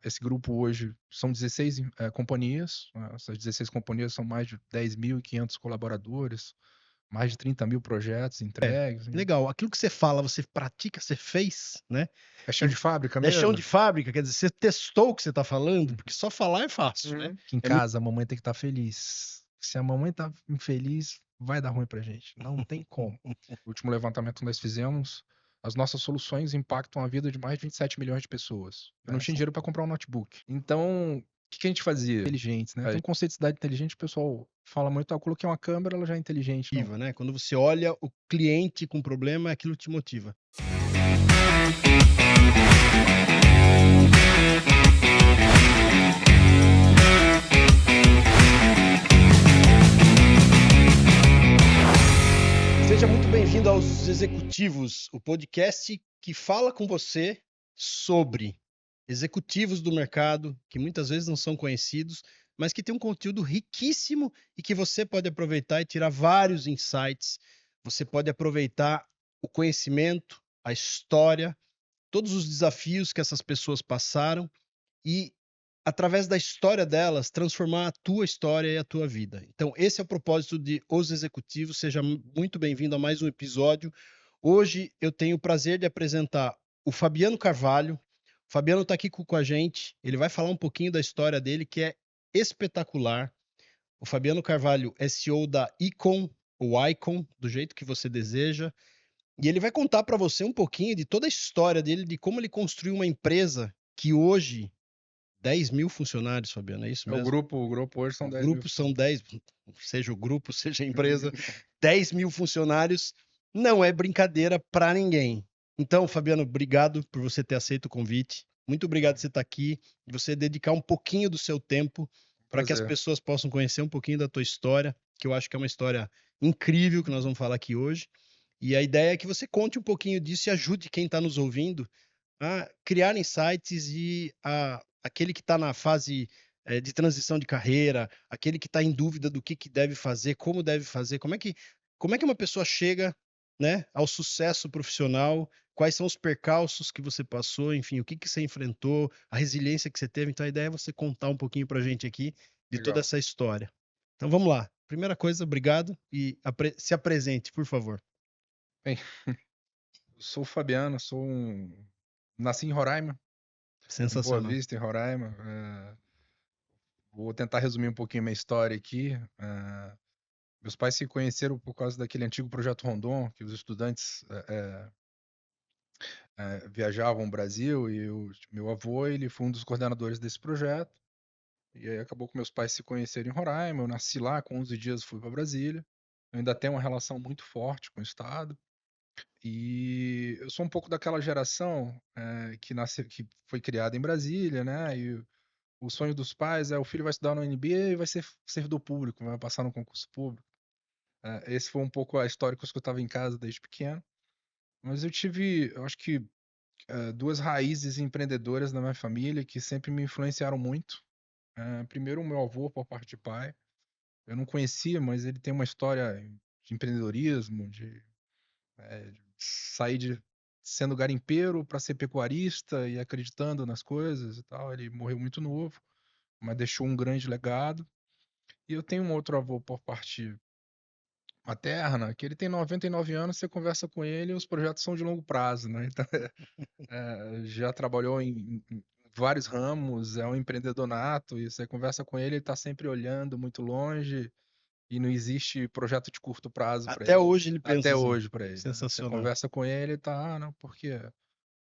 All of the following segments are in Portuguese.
Esse grupo hoje são 16 companhias, essas 16 companhias são mais de 10.500 colaboradores, mais de 30.000 projetos É, entregues. legal. Aquilo que você fala, você pratica, você fez, né, É chão e de fábrica é chão mesmo? de fábrica, quer dizer, você testou o que você tá falando, Uhum. porque só falar é fácil, né. Que em É muito casa a mamãe tem que estar feliz. Se a mamãe tá infeliz, vai dar ruim pra gente, não tem como. O último levantamento que nós fizemos, as nossas soluções impactam a vida de mais de 27 milhões de pessoas. Eu não tinha essa dinheiro pra comprar um notebook. Então, o que a gente fazia? Inteligentes, né. Tem um conceito de cidade inteligente, o pessoal fala muito: "Ah, eu coloquei uma câmera, ela já é inteligente". Não. né, quando você olha o cliente com problema, aquilo te motiva. Seja muito bem-vindo aos Executivos, o podcast que fala com você sobre executivos do mercado que muitas vezes não são conhecidos, mas que tem um conteúdo riquíssimo e que você pode aproveitar e tirar vários insights. Você pode aproveitar o conhecimento, a história, todos os desafios que essas pessoas passaram e, através da história delas, transformar a tua história e a tua vida. Então, esse é o propósito de Os Executivos. Seja muito bem-vindo a mais um episódio. Hoje eu tenho o prazer de apresentar o Fabiano Carvalho. O Fabiano está aqui com a gente. Ele vai falar um pouquinho da história dele, que é espetacular. O Fabiano Carvalho é CEO da Icon, ou Icon, do jeito que você deseja. E ele vai contar para você um pouquinho de toda a história dele, de como ele construiu uma empresa que hoje 10.000 funcionários, Fabiano, é isso mesmo? O grupo hoje são O 10.000 grupo são funcionários. 10, seja o grupo, seja a empresa, 10.000 funcionários, não é brincadeira para ninguém. Então, Fabiano, obrigado por você ter aceito o convite. Muito obrigado por você estar aqui e você dedicar um pouquinho do seu tempo para que as Prazer. pessoas possam conhecer um pouquinho da tua história, que eu acho que é uma história incrível que nós vamos falar aqui hoje. E a ideia é que você conte um pouquinho disso e ajude quem está nos ouvindo a criar insights e aquele que está na fase de transição de carreira, aquele que está em dúvida do que deve fazer, como deve fazer, como é que uma pessoa chega, né, ao sucesso profissional, quais são os percalços que você passou, enfim, o que você enfrentou, a resiliência que você teve. Então a ideia é você contar um pouquinho para a gente aqui de toda Legal. essa história. Então vamos lá. Primeira coisa, obrigado e se apresente, por favor. Bem, eu sou o Fabiano, nasci em Roraima, em Boa Sensacional. Vista, em Roraima. Vou tentar resumir um pouquinho minha história aqui. Meus pais se conheceram por causa daquele antigo projeto Rondon, que os estudantes viajavam o Brasil, e meu avô, ele foi um dos coordenadores desse projeto. E aí acabou que meus pais se conheceram em Roraima. Eu nasci lá, com 11 dias fui para Brasília. Eu ainda tenho uma relação muito forte com o estado. E eu sou um pouco daquela geração que foi criada em Brasília, né? E o sonho dos pais é: o filho vai estudar no UNB e vai ser servidor público, vai passar no concurso público. Esse foi um pouco a história que eu escutava em casa desde pequeno. Mas eu acho que, duas raízes empreendedoras na minha família que sempre me influenciaram muito. Primeiro, o meu avô, por parte de pai. Eu não conhecia, mas ele tem uma história de empreendedorismo, de sair de sendo garimpeiro para ser pecuarista e acreditando nas coisas e tal. Ele morreu muito novo, mas deixou um grande legado. E eu tenho um outro avô por parte materna, que ele tem 99 anos, você conversa com ele e os projetos são de longo prazo, né? Então, já trabalhou em vários ramos, é um empreendedor nato, e você conversa com ele está sempre olhando muito longe, e não existe projeto de curto prazo para Até ele. hoje ele pensa Até assim. hoje para ele, né? Você Sensacional. conversa com ele, tá, não, porque a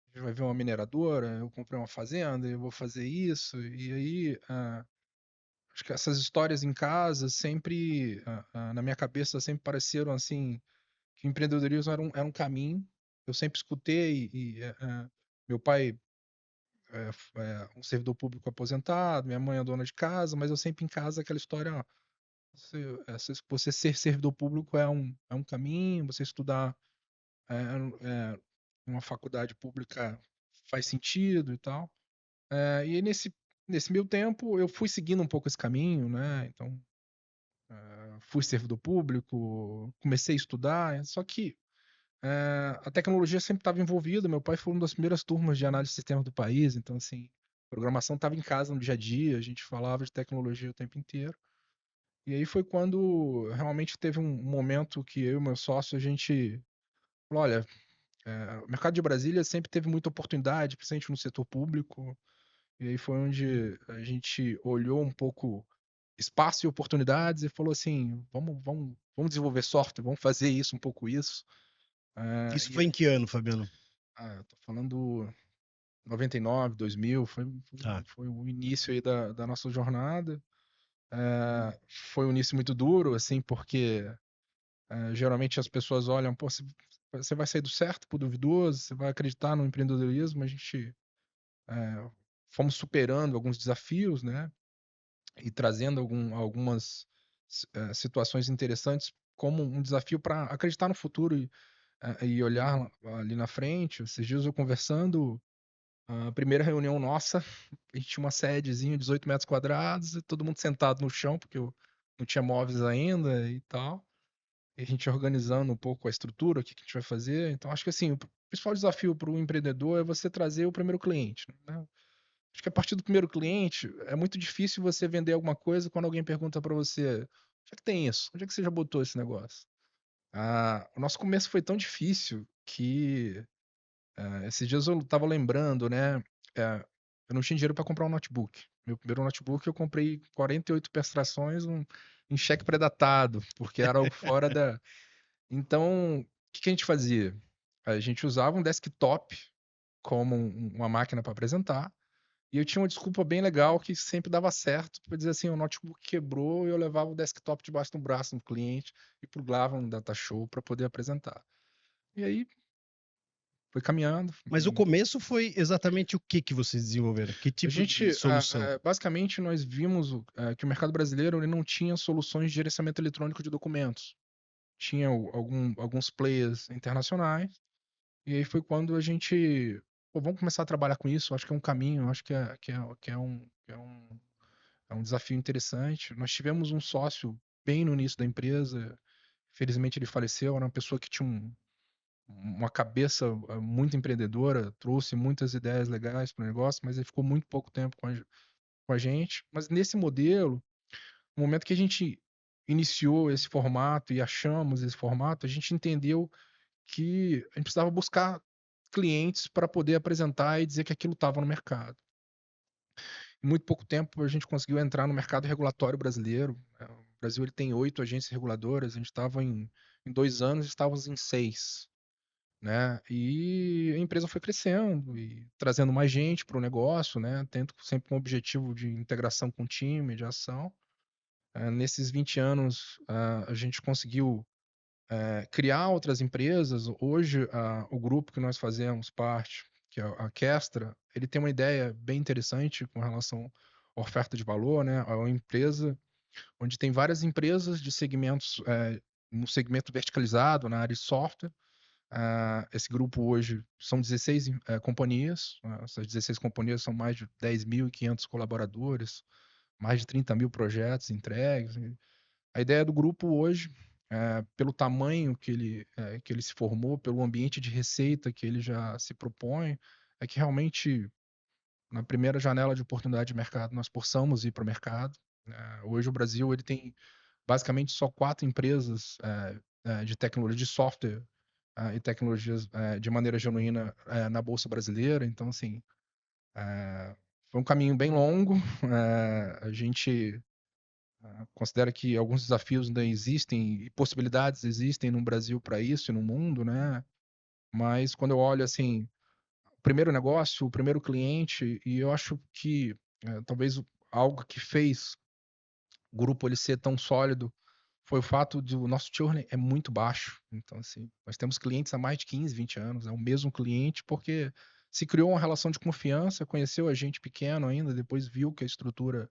gente vai ver uma mineradora, eu comprei uma fazenda, eu vou fazer isso, e aí, acho que essas histórias em casa sempre, na minha cabeça, sempre pareceram assim, que o empreendedorismo era um caminho. Eu sempre escutei, meu pai um servidor público aposentado, minha mãe é dona de casa, mas eu sempre em casa aquela história: ó, você ser servidor público é um caminho, você estudar uma faculdade pública faz sentido e tal. E nesse meio tempo eu fui seguindo um pouco esse caminho, né? Então, fui servidor público, comecei a estudar, só que a tecnologia sempre estava envolvida. Meu pai foi uma das primeiras turmas de análise de sistemas do país, então, assim, Programação estava em casa no dia a dia, a gente falava de tecnologia o tempo inteiro. E aí foi quando realmente teve um momento que eu e meu sócio, a gente falou, olha, o mercado de Brasília sempre teve muita oportunidade, principalmente no setor público. E aí foi onde a gente olhou um pouco espaço e oportunidades e falou assim, vamos desenvolver software, vamos fazer isso, um pouco isso. Ah, Isso e, foi em que ano, Fabiano? eu tô falando 99, 2000, Tá. foi o início aí da nossa jornada. Foi um início muito duro, assim, porque geralmente as pessoas olham, pô, você vai sair do certo pro duvidoso, você vai acreditar no empreendedorismo. A gente fomos superando alguns desafios, né? E trazendo algumas situações interessantes como um desafio para acreditar no futuro e olhar ali na frente. Esses dias eu conversando, a primeira reunião nossa, a gente tinha uma sedezinha, 18 metros quadrados, e todo mundo sentado no chão, porque eu não tinha móveis ainda e tal. E a gente organizando um pouco a estrutura, o que que a gente vai fazer. Então, acho que assim, o principal desafio para o empreendedor é você trazer o primeiro cliente, né? Acho que a partir do primeiro cliente, é muito difícil você vender alguma coisa quando alguém pergunta para você: onde é que tem isso? Onde é que você já botou esse negócio? O nosso começo foi tão difícil que esses dias eu estava lembrando, né? é, eu não tinha dinheiro para comprar um notebook. Meu primeiro notebook eu comprei 48 prestações em cheque pré-datado, porque era algo fora da. Então, o que que a gente fazia? A gente usava um desktop como uma máquina para apresentar. E eu tinha uma desculpa bem legal que sempre dava certo, para dizer assim, o notebook quebrou e eu levava o desktop debaixo do braço do cliente e plugava um data show para poder apresentar. E aí foi caminhando. Mas o começo foi exatamente o que vocês desenvolveram? Que A tipo de gente, solução? basicamente, nós vimos que o mercado brasileiro ele não tinha soluções de gerenciamento eletrônico de documentos. Tinha alguns players internacionais. E aí foi quando a gente, pô, vamos começar a trabalhar com isso. Acho que é um caminho, acho que é um desafio interessante. Nós tivemos um sócio bem no início da empresa. Felizmente ele faleceu. Era uma pessoa que tinha uma cabeça muito empreendedora, trouxe muitas ideias legais para o negócio, mas ele ficou muito pouco tempo com a gente. Mas nesse modelo, no momento que a gente iniciou esse formato e achamos esse formato, a gente entendeu que a gente precisava buscar clientes para poder apresentar e dizer que aquilo estava no mercado. Em muito pouco tempo a gente conseguiu entrar no mercado regulatório brasileiro. O Brasil ele tem 8 agências reguladoras, a gente estava em 2 anos, estávamos em 6, né? E a empresa foi crescendo e trazendo mais gente para o negócio, né? Tendo sempre um objetivo de integração com o time, de ação. Nesses 20 anos, a gente conseguiu criar outras empresas. Hoje, o grupo que nós fazemos parte, que é a Questra, ele tem uma ideia bem interessante com relação à oferta de valor, né? É uma empresa onde tem várias empresas de segmentos, no segmento verticalizado, na área de software. Esse grupo hoje são 16 companhias. Essas 16 companhias são mais de 10.500 colaboradores, mais de 30 mil projetos entregues. A ideia do grupo hoje, pelo tamanho que ele se formou, pelo ambiente de receita que ele já se propõe, é que realmente, na primeira janela de oportunidade de mercado, nós possamos ir para o mercado. Hoje o Brasil ele tem basicamente só 4 empresas de tecnologia de software e tecnologias de maneira genuína na Bolsa Brasileira. Então, assim, foi um caminho bem longo. A gente considera que alguns desafios ainda existem e possibilidades existem no Brasil para isso e no mundo, né? Mas quando eu olho assim, o primeiro negócio, o primeiro cliente, e eu acho que talvez algo que fez o grupo ele ser tão sólido foi o fato de o nosso churn é muito baixo. Então, assim, nós temos clientes há mais de 15, 20 anos, é o mesmo cliente, porque se criou uma relação de confiança, conheceu a gente pequeno ainda, depois viu que a estrutura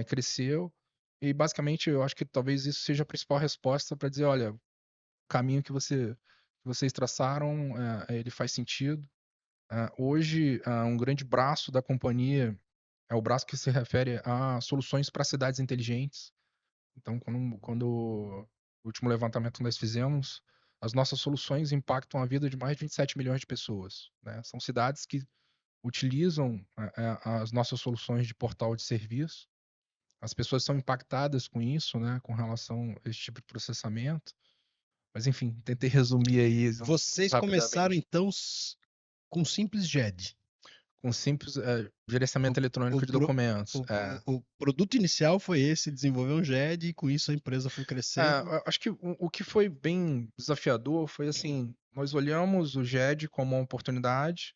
cresceu. E basicamente eu acho que talvez isso seja a principal resposta para dizer, olha, o caminho que vocês traçaram, ele faz sentido. Hoje, um grande braço da companhia é o braço que se refere a soluções para cidades inteligentes. Então, quando o último levantamento que nós fizemos, as nossas soluções impactam a vida de mais de 27 milhões de pessoas, né? São cidades que utilizam as nossas soluções de portal de serviço. As pessoas são impactadas com isso, né, com relação a esse tipo de processamento. Mas enfim, tentei resumir aí Vocês começaram rapidamente. então com simples GED. Com simples O, gerenciamento o, eletrônico de pro- documentos. o produto inicial foi esse, desenvolver um GED, e com isso a empresa foi crescendo. Eu acho que o que foi bem desafiador foi assim, nós olhamos o GED como uma oportunidade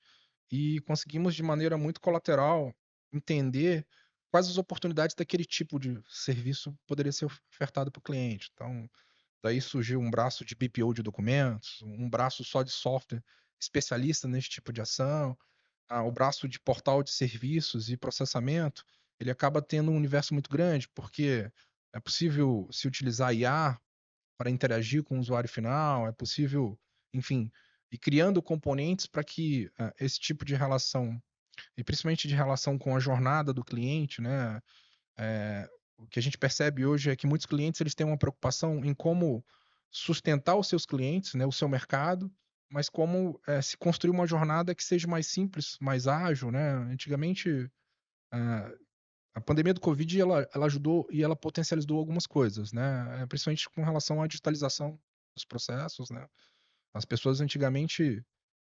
e conseguimos de maneira muito colateral entender quais as oportunidades daquele tipo de serviço poderia ser ofertado para o cliente. Então, daí surgiu um braço de BPO de documentos, um braço só de software especialista nesse tipo de ação, o braço de portal de serviços e processamento, ele acaba tendo um universo muito grande, porque é possível se utilizar IA para interagir com o usuário final, é possível, enfim, e criando componentes para que esse tipo de relação, e principalmente de relação com a jornada do cliente, né? O que a gente percebe hoje é que muitos clientes eles têm uma preocupação em como sustentar os seus clientes, né, o seu mercado, mas como se construir uma jornada que seja mais simples, mais ágil, né? Antigamente, eh, a pandemia do Covid ela ajudou e ela potencializou algumas coisas, né? Principalmente com relação à digitalização dos processos, né? As pessoas antigamente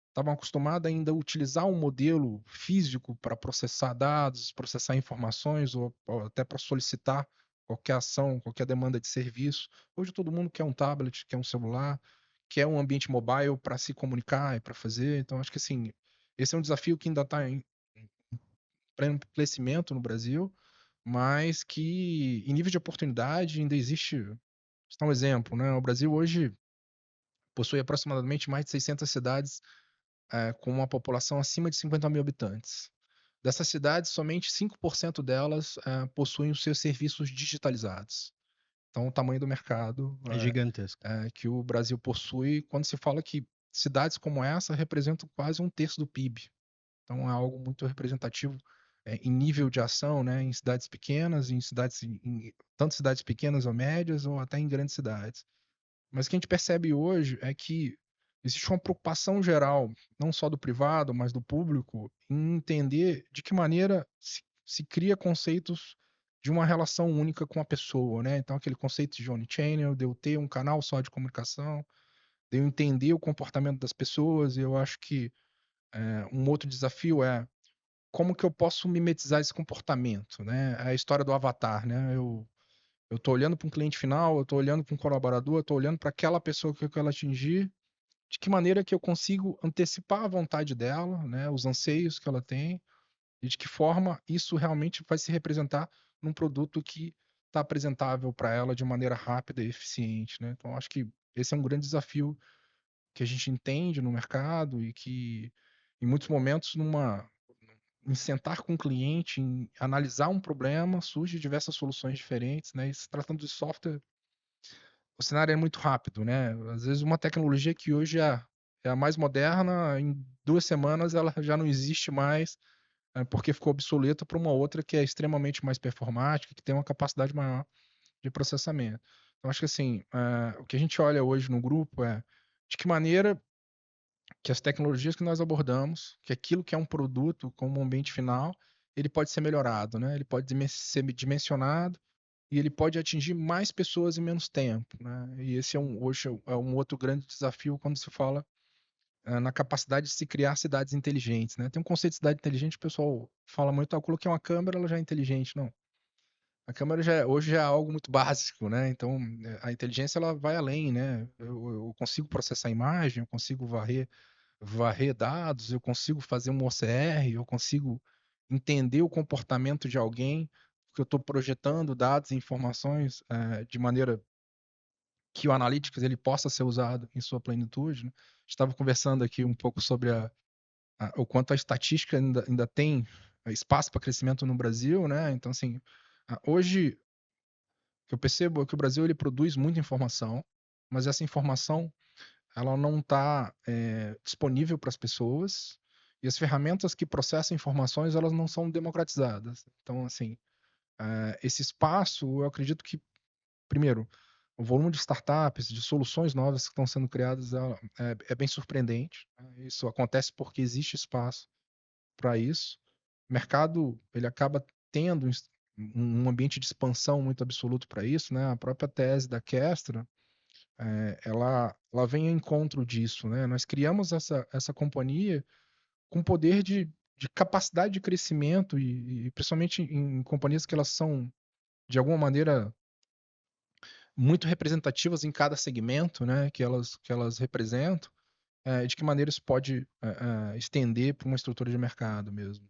estavam acostumadas ainda a utilizar um modelo físico para processar dados, processar informações ou até para solicitar qualquer ação, qualquer demanda de serviço. Hoje todo mundo quer um tablet, quer um celular, quer um ambiente mobile para se comunicar e para fazer. Então acho que assim, esse é um desafio que ainda está em pleno crescimento no Brasil, mas que em nível de oportunidade ainda existe. Vou citar um exemplo, né? O Brasil hoje possui aproximadamente mais de 600 cidades com uma população acima de 50 mil habitantes. Dessas cidades, somente 5% delas possuem os seus serviços digitalizados. Então, o tamanho do mercado É gigantesco. que o Brasil possui, quando se fala que cidades como essa representam quase um terço do PIB. Então, é algo muito representativo em nível de ação, né, em cidades pequenas, em cidades, tanto cidades pequenas ou médias, ou até em grandes cidades. Mas o que a gente percebe hoje é que existe uma preocupação geral, não só do privado, mas do público, em entender de que maneira se cria conceitos de uma relação única com a pessoa, né? Então, aquele conceito de omnichannel, de eu ter um canal só de comunicação, de eu entender o comportamento das pessoas, e eu acho que um outro desafio é como que eu posso mimetizar esse comportamento, né? É a história do avatar, né? Eu estou olhando para um cliente final, eu estou olhando para um colaborador, eu estou olhando para aquela pessoa que eu quero atingir, de que maneira que eu consigo antecipar a vontade dela, né, os anseios que ela tem, e de que forma isso realmente vai se representar num produto que está apresentável para ela de maneira rápida e eficiente, né? Então, acho que esse é um grande desafio que a gente entende no mercado e que, em muitos momentos, em sentar com o cliente, em analisar um problema, surge diversas soluções diferentes, né? E se tratando de software, o cenário é muito rápido, né? Às vezes uma tecnologia que hoje é a mais moderna, em 2 semanas ela já não existe mais, porque ficou obsoleta para uma outra que é extremamente mais performática, que tem uma capacidade maior de processamento. Então, acho que assim, o que a gente olha hoje no grupo é de que maneira que as tecnologias que nós abordamos, que aquilo que é um produto como um ambiente final, ele pode ser melhorado, né? Ele pode ser dimensionado e ele pode atingir mais pessoas em menos tempo, né? E esse hoje é um outro grande desafio quando se fala na capacidade de se criar cidades inteligentes, né? Tem um conceito de cidade inteligente, o pessoal fala muito, eu coloquei uma câmera, ela já é inteligente. Não. A câmera hoje já é algo muito básico, né? Então, a inteligência ela vai além, né? Eu consigo processar imagem, eu consigo varrer dados, eu consigo fazer um OCR, eu consigo entender o comportamento de alguém, porque eu estou projetando dados e informações de maneira que o Analytics ele possa ser usado em sua plenitude. Né? Estava conversando aqui um pouco sobre o quanto a estatística ainda tem espaço para crescimento no Brasil, né? Então, assim, hoje o que eu percebo é que o Brasil ele produz muita informação, mas essa informação ela não está disponível para as pessoas e as ferramentas que processam informações elas não são democratizadas. Então, assim, esse espaço, eu acredito que, primeiro, o volume de startups, de soluções novas que estão sendo criadas é bem surpreendente. Né? Isso acontece porque existe espaço para isso. O mercado, ele acaba tendo um ambiente de expansão muito absoluto para isso, né? A própria tese da Kestra, ela vem ao encontro disso, né? Nós criamos essa companhia com poder de capacidade de crescimento e principalmente em companhias que elas são, de alguma maneira, muito representativas em cada segmento, né, que elas representam, de que maneira isso pode estender para uma estrutura de mercado mesmo.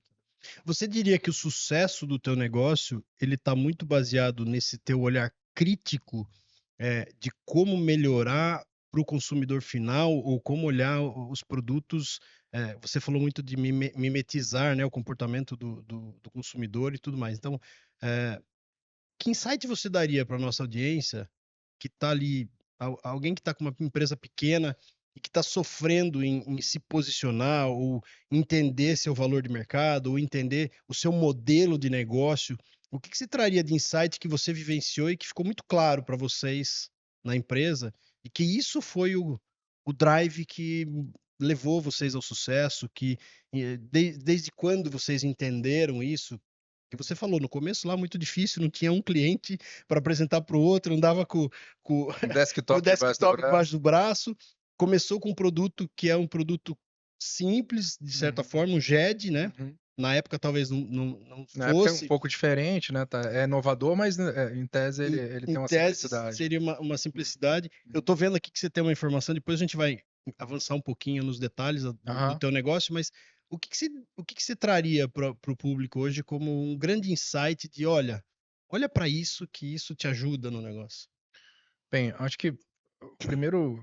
Você diria que o sucesso do teu negócio, ele está muito baseado nesse teu olhar crítico, de como melhorar para o consumidor final ou como olhar os produtos, você falou muito de mimetizar, né, o comportamento do consumidor e tudo mais. Então, que insight você daria para nossa audiência que está ali, alguém que está com uma empresa pequena e que está sofrendo em se posicionar ou entender seu valor de mercado ou entender o seu modelo de negócio, o que você traria de insight que você vivenciou e que ficou muito claro para vocês na empresa e que isso foi o drive que levou vocês ao sucesso, que desde quando vocês entenderam isso? Que você falou no começo lá muito difícil, não tinha um cliente para apresentar para o outro, andava com Um com o desktop debaixo do desktop braço. debaixo do braço, começou com um produto que é um produto simples, de certa Uhum, forma, um GED, né? uhum. Na época talvez não Na época é um fosse, pouco diferente, né? É inovador, mas em tese ele em tem uma tese simplicidade. seria uma Uhum, simplicidade. Eu uhum. estou vendo aqui que você tem uma informação, depois a gente vai avançar um pouquinho nos detalhes do Aham. teu negócio, mas o que que você traria para o público hoje como um grande insight de, olha para isso que isso te ajuda no negócio. Bem, acho que a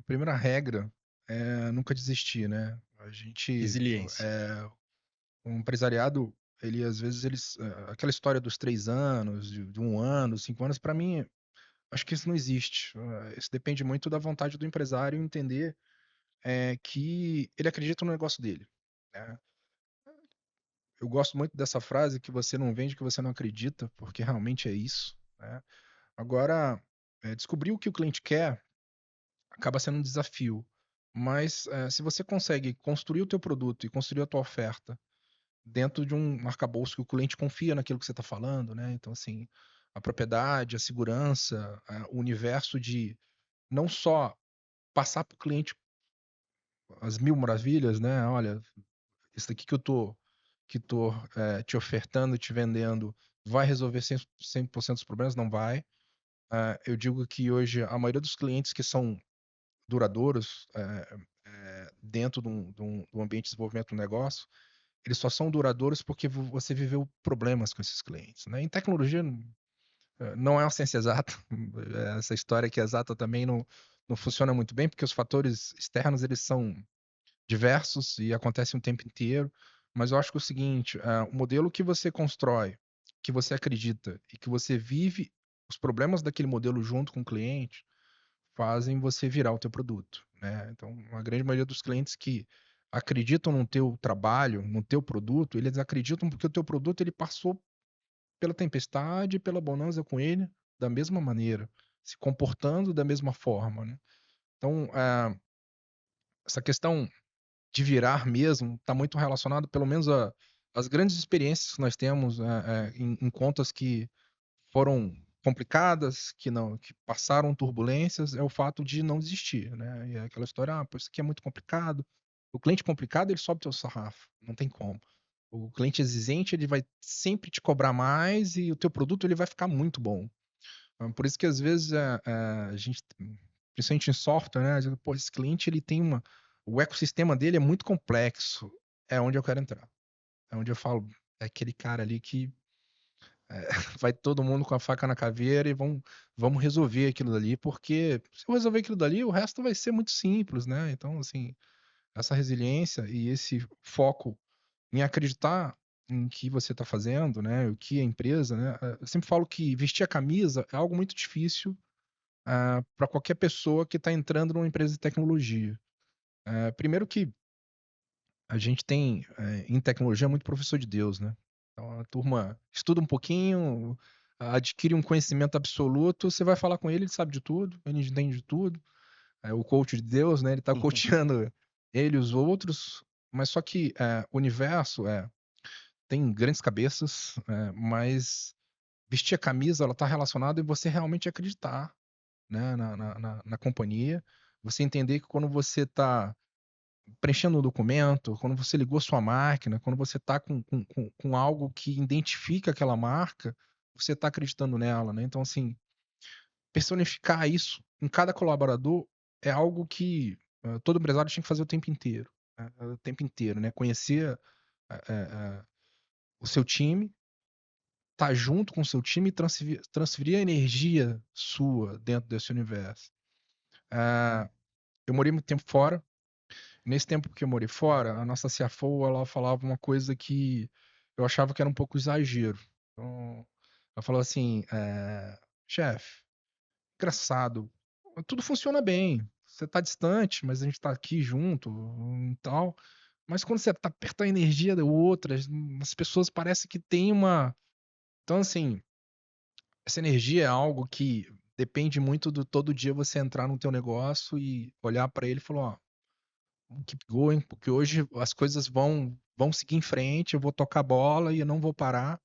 primeira regra é nunca desistir, né? A gente, Resiliência. o empresariado, ele às vezes aquela história dos 3 anos, de 1 ano, 5 anos, para mim, acho que isso não existe. Isso depende muito da vontade do empresário entender que ele acredita no negócio dele, né? Eu gosto muito dessa frase que você não vende, que você não acredita, porque realmente é isso, né? Agora, descobrir o que o cliente quer acaba sendo um desafio. Mas, se você consegue construir o teu produto e construir a tua oferta dentro de um arcabouço que o cliente confia naquilo que você está falando, né? Então, assim, a propriedade, a segurança, o universo de não só passar para o cliente as mil maravilhas, né? Olha, isso daqui que tô te ofertando, te vendendo, vai resolver 100% dos problemas? Não vai. Eu digo que hoje a maioria dos clientes que são duradouros dentro de um ambiente de desenvolvimento do negócio, eles só são duradouros porque você viveu problemas com esses clientes, né? Em tecnologia não é uma ciência exata. Essa história que é exata também não funciona muito bem, porque os fatores externos eles são diversos e acontecem o tempo inteiro. Mas eu acho que é o seguinte, o modelo que você constrói, que você acredita e que você vive os problemas daquele modelo junto com o cliente, fazem você virar o teu produto, né. Então, a grande maioria dos clientes que acreditam no teu trabalho, no teu produto, eles acreditam porque o teu produto ele passou pela tempestade, pela bonança com ele da mesma maneira, se comportando da mesma forma, né. Então, essa questão de virar mesmo está muito relacionado pelo menos a as grandes experiências que nós temos, em contas que foram complicadas, que passaram turbulências, é o fato de não desistir, né. E é aquela história: "Ah, pô, isso aqui é muito complicado". O cliente complicado, ele sobe teu sarrafo, não tem como. O cliente exigente, ele vai sempre te cobrar mais e o teu produto, ele vai ficar muito bom. Por isso que às vezes, a gente, principalmente em software, né, diz: "Pô, esse cliente ele tem o ecossistema dele é muito complexo". É onde eu quero entrar. É onde eu falo: "É aquele cara ali que vai todo mundo com a faca na caveira e vamos resolver aquilo dali, porque se eu resolver aquilo dali, o resto vai ser muito simples, né". Então, assim, essa resiliência e esse foco em acreditar em que você está fazendo, né, o que a empresa, né, eu sempre falo que vestir a camisa é algo muito difícil, para qualquer pessoa que está entrando numa empresa de tecnologia. Primeiro que a gente tem, em tecnologia, muito professor de Deus, né. Então a turma estuda um pouquinho, adquire um conhecimento absoluto, você vai falar com ele, ele sabe de tudo, ele entende de tudo. É o coach de Deus, né, ele está coachando ele e os outros, mas só que, o universo tem grandes cabeças, mas vestir a camisa, ela tá relacionada em você realmente acreditar, né, na companhia. Você entender que quando você tá preenchendo um documento, quando você ligou sua máquina, quando você tá com algo que identifica aquela marca, você tá acreditando nela, né. Então, assim, personificar isso em cada colaborador é algo que, todo empresário tinha que fazer o tempo inteiro, né, o tempo inteiro, né. Conhecer, o seu time, estar junto com o seu time e transferir a energia sua dentro desse universo. Ah, eu morei muito tempo fora. Nesse tempo que eu morei fora, a nossa CFO, ela falava uma coisa que eu achava que era um pouco exagero. Então, ela falou assim, "Chefe, engraçado, tudo funciona bem. Você tá distante, mas a gente tá aqui junto, e tal, mas quando você tá perto da energia da outra, as pessoas parece que tem uma". Então, assim, essa energia é algo que depende muito do todo dia você entrar no teu negócio e olhar pra ele e falar: "Ó, keep going, porque hoje as coisas vão seguir em frente, eu vou tocar bola e eu não vou parar".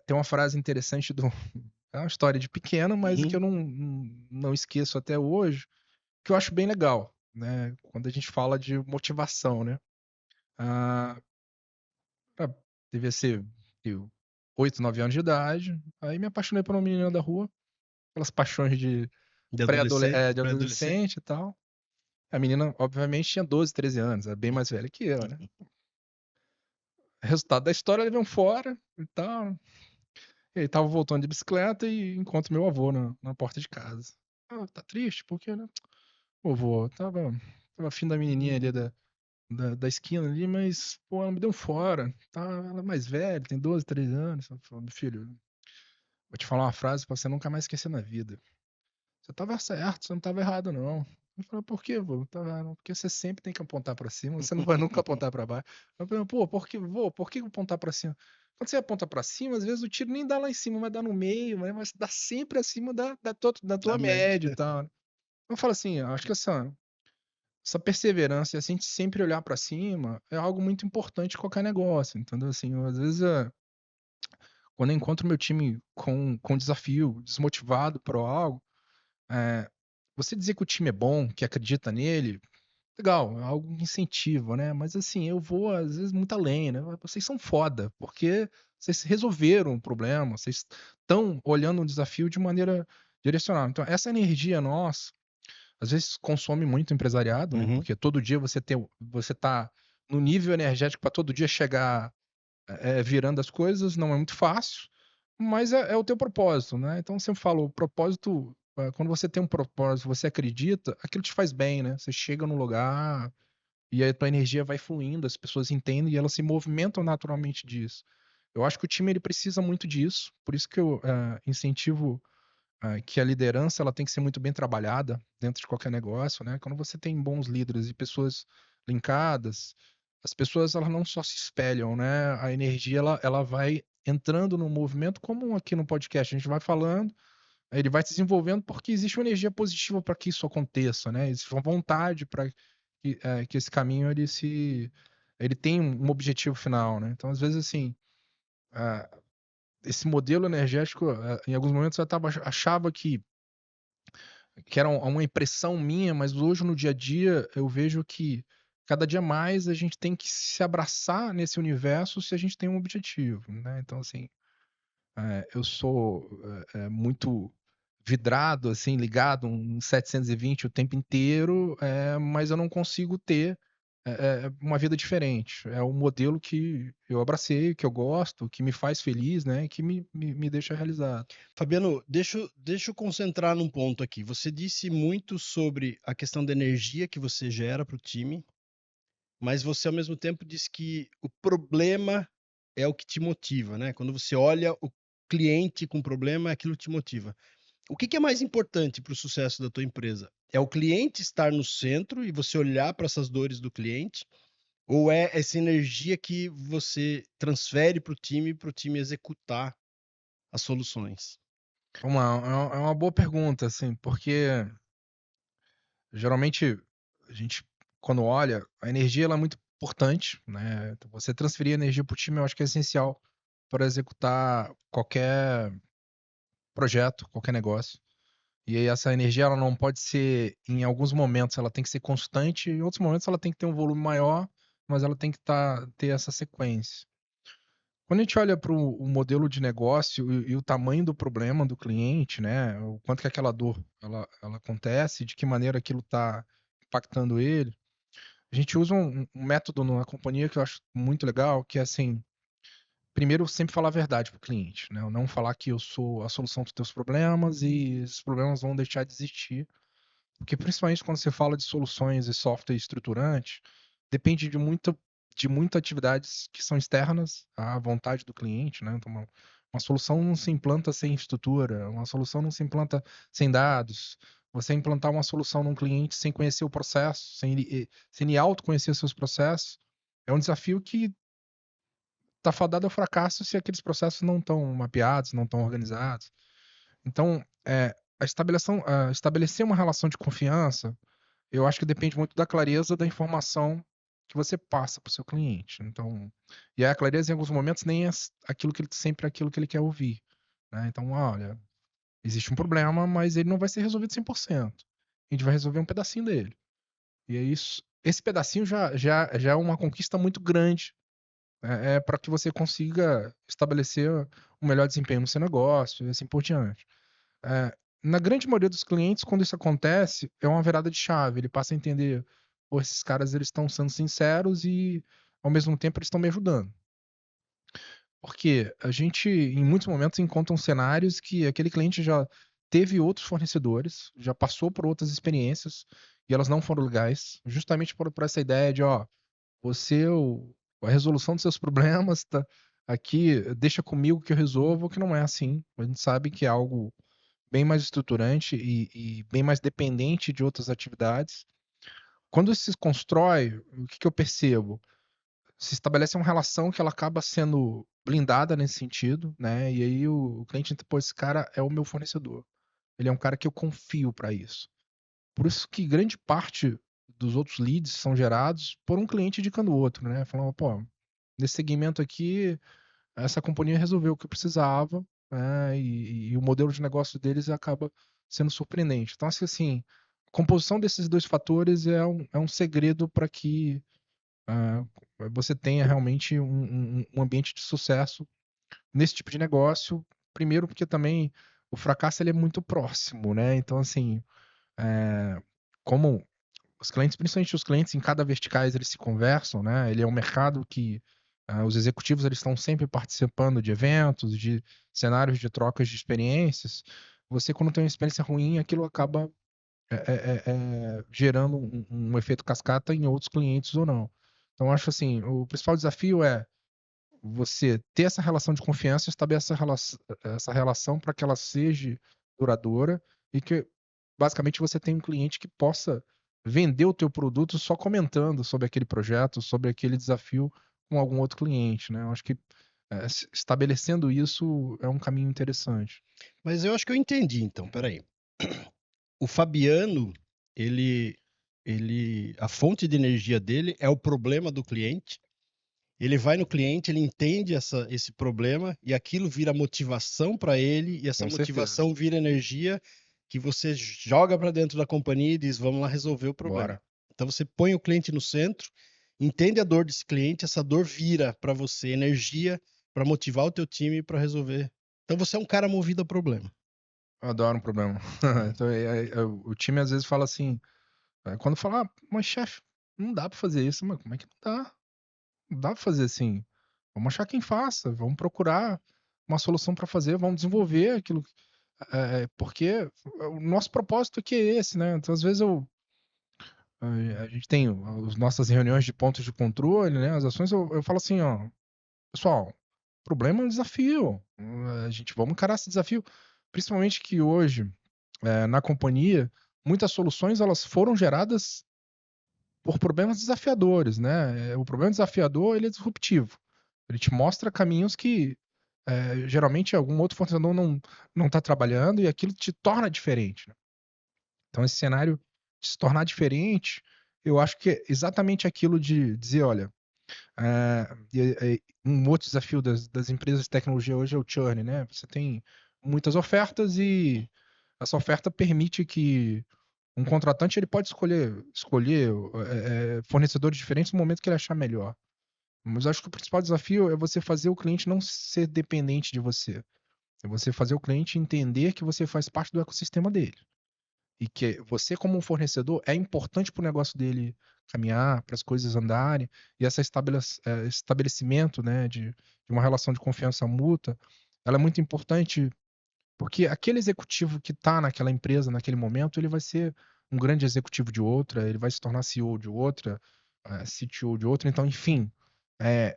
Tem uma frase interessante do é uma história de pequeno, mas que Uhum. eu não esqueço até hoje, que eu acho bem legal, né, quando a gente fala de motivação, né. Ah, ah, devia ser eu 8, 9 anos de idade, aí me apaixonei por uma menina da rua, aquelas paixões de de Pré-adolescente. adolescente e tal. A menina, obviamente, tinha 12, 13 anos, era bem mais velha que eu, né. Resultado da história, levei um fora e tal, e aí estava voltando de bicicleta e encontro meu avô na porta de casa. "Ah, tá triste? Por quê, né?". "Ô vô, estava afim da menininha ali da esquina ali, mas, pô, ela me deu um fora, tá, ela é mais velha, tem 12, 13 anos". Eu falei: "Meu filho, vou te falar uma frase pra você nunca mais esquecer na vida. Você estava certo, você não estava errado não". Ele falou: "Por quê, vô? Tá, porque você sempre tem que apontar pra cima, você não vai nunca apontar pra baixo". Eu falei: "Pô, por que, vô, por que apontar pra cima?". Quando você aponta pra cima, às vezes o tiro nem dá lá em cima, vai dar no meio, mas dá sempre acima da tua Da média. média e tal, né. Eu falo assim, eu acho que essa perseverança e a gente sempre olhar pra cima é algo muito importante em qualquer negócio, entendeu. Assim, eu, às vezes, quando eu encontro meu time com desafio, desmotivado por algo, eh, você dizer que o time é bom, que acredita nele, legal, é algo que incentiva, né, mas assim, eu vou às vezes muito além, né, vocês são foda, porque vocês resolveram o problema, vocês estão olhando um desafio de maneira direcionada. Então essa energia nossa, às vezes consome muito o empresariado, né, Uhum. porque todo dia você tá no nível energético para todo dia chegar, virando as coisas, não é muito fácil, mas é o teu propósito, né. Então sempre falo, o propósito, quando você tem um propósito, você acredita, aquilo te faz bem, né. Você chega no lugar e aí a tua energia vai fluindo, as pessoas entendem e elas se movimentam naturalmente disso. Eu acho que o time ele precisa muito disso, por isso que eu, incentivo, que a liderança ela tem que ser muito bem trabalhada dentro de qualquer negócio, né. Quando você tem bons líderes e pessoas linkadas, as pessoas elas não só se espelham, né, a energia ela vai entrando no movimento, como aqui no podcast, a gente vai falando, aí ele vai se desenvolvendo, porque existe uma energia positiva para que isso aconteça, né, existe uma vontade para que esse caminho ele tem um objetivo final, né. Então às vezes, assim, ah, esse modelo energético, em alguns momentos eu achava que era uma impressão minha, mas hoje no dia a dia eu vejo que cada dia mais a gente tem que se abraçar nesse universo se a gente tem um objetivo, né. Então assim, eu sou, muito vidrado, assim, ligado, um 720 o tempo inteiro, mas eu não consigo ter, uma vida diferente. É um modelo que eu abracei, que eu gosto, que me faz feliz, né, e que me deixa realizado. Fabiano, deixa eu concentrar num ponto aqui. Você disse muito sobre a questão da energia que você gera para o time, mas você ao mesmo tempo disse que o problema é o que te motiva, né? Quando você olha o cliente com problema, aquilo te motiva. O que é mais importante para o sucesso da tua empresa? É o cliente estar no centro e você olhar para essas dores do cliente? Ou é essa energia que você transfere para o time executar as soluções? Vamos lá, é uma boa pergunta, assim, porque geralmente a gente, quando olha, a energia ela é muito importante, né? Então, você transferir energia para o time, eu acho que é essencial para executar qualquer projeto, qualquer negócio. E aí essa energia ela não pode ser, em alguns momentos ela tem que ser constante, em outros momentos ela tem que ter um volume maior, mas ela tem que ter essa sequência. Quando a gente olha para o modelo de negócio e o tamanho do problema do cliente, né, o quanto que aquela dor ela acontece, de que maneira aquilo está impactando ele, a gente usa um método na companhia que eu acho muito legal, que é assim, primeiro sempre falar a verdade para o cliente, né, não falar que eu sou a solução para os teus problemas e esses problemas vão deixar de existir, porque principalmente quando você fala de soluções e software estruturante, depende de muitas atividades que são externas à vontade do cliente, né? Então, uma solução não se implanta sem estrutura, uma solução não se implanta sem dados. Você implantar uma solução num cliente sem conhecer o processo, sem ele autoconhecer seus processos, é um desafio que está fadado ao fracasso se aqueles processos não estão mapeados, não estão organizados. Então, estabelecer uma relação de confiança, eu acho que depende muito da clareza da informação que você passa para o seu cliente. Então, e a clareza em alguns momentos nem é sempre aquilo que ele quer ouvir, né? Então, olha, existe um problema, mas ele não vai ser resolvido 100%. A gente vai resolver um pedacinho dele. E é isso. Esse pedacinho já é uma conquista muito grande, para que você consiga estabelecer um melhor desempenho no seu negócio e assim por diante. É, na grande maioria dos clientes, quando isso acontece, é uma virada de chave. Ele passa a entender, pô, esses caras eles estão sendo sinceros e, ao mesmo tempo, eles estão me ajudando. Porque a gente, em muitos momentos, encontra cenários que aquele cliente já teve outros fornecedores, já passou por outras experiências e elas não foram legais, justamente por essa ideia de, ó, você, a resolução dos seus problemas tá aqui, deixa comigo que eu resolvo, que não é assim. A gente sabe que é algo bem mais estruturante e bem mais dependente de outras atividades. Quando isso se constrói, o que eu percebo? Se estabelece uma relação que ela acaba sendo blindada nesse sentido, né? E aí o cliente, pô, esse cara é o meu fornecedor. Ele é um cara que eu confio para isso. Por isso que grande parte dos outros leads são gerados por um cliente indicando o outro, né? Falando, pô, nesse segmento aqui, essa companhia resolveu o que eu precisava, né, e o modelo de negócio deles acaba sendo surpreendente. Então, acho que assim, a composição desses dois fatores é um segredo para que ah, você tenha realmente um ambiente de sucesso nesse tipo de negócio. Primeiro, porque também o fracasso ele é muito próximo, né? Então, assim, é, como os clientes, principalmente os clientes em cada verticais, eles se conversam, né? Ele é um mercado que os executivos eles estão sempre participando de eventos, de cenários de trocas de experiências. Você, quando tem uma experiência ruim, aquilo acaba gerando um efeito cascata em outros clientes ou não. Então, eu acho assim, o principal desafio é você ter essa relação de confiança, estabelecer essa relação para que ela seja duradoura e que basicamente você tenha um cliente que possa vender o teu produto só comentando sobre aquele projeto, sobre aquele desafio com algum outro cliente, né? Eu acho que estabelecendo isso é um caminho interessante. Mas eu acho que eu entendi, então, peraí. O Fabiano, ele, a fonte de energia dele é o problema do cliente. Ele vai no cliente, ele entende esse problema e aquilo vira motivação para ele e essa Com certeza. motivação vira energia que você joga para dentro da companhia e diz, vamos lá resolver o problema. Bora. Então você põe o cliente no centro, entende a dor desse cliente, essa dor vira para você energia para motivar o teu time para resolver. Então você é um cara movido a problema. Eu adoro um problema. Então, o time às vezes fala assim, quando fala, mas chefe, não dá para fazer isso, mas como é que não dá? Não dá para fazer assim. Vamos achar quem faça, vamos procurar uma solução para fazer, vamos desenvolver aquilo. Porque o nosso propósito aqui é esse, né? Então, às vezes a gente tem as nossas reuniões de pontos de controle, né? As ações, eu falo assim, ó, pessoal, problema é um desafio. A gente vamos encarar esse desafio, principalmente que hoje na companhia muitas soluções elas foram geradas por problemas desafiadores, né? O problema desafiador ele é disruptivo. Ele te mostra caminhos que geralmente algum outro fornecedor não está trabalhando e aquilo te torna diferente, né? Então esse cenário de se tornar diferente, Eu acho que é exatamente aquilo de dizer: "Olha". Um outro desafio das empresas de tecnologia hoje é o churn, né, você tem muitas ofertas e essa oferta permite que um contratante ele pode escolher, fornecedores diferentes no momento que ele achar melhor. Mas eu acho que o principal desafio é você fazer o cliente não ser dependente de você, é você fazer o cliente entender que você faz parte do ecossistema dele. E que você como um fornecedor é importante para o negócio dele caminhar, para as coisas andarem, e estabelecimento, né, de uma relação de confiança mútua, ela é muito importante, porque aquele executivo que está naquela empresa, naquele momento, ele vai ser um grande executivo de outra, ele vai se tornar CEO de outra, CTO de outra, então, enfim, eh,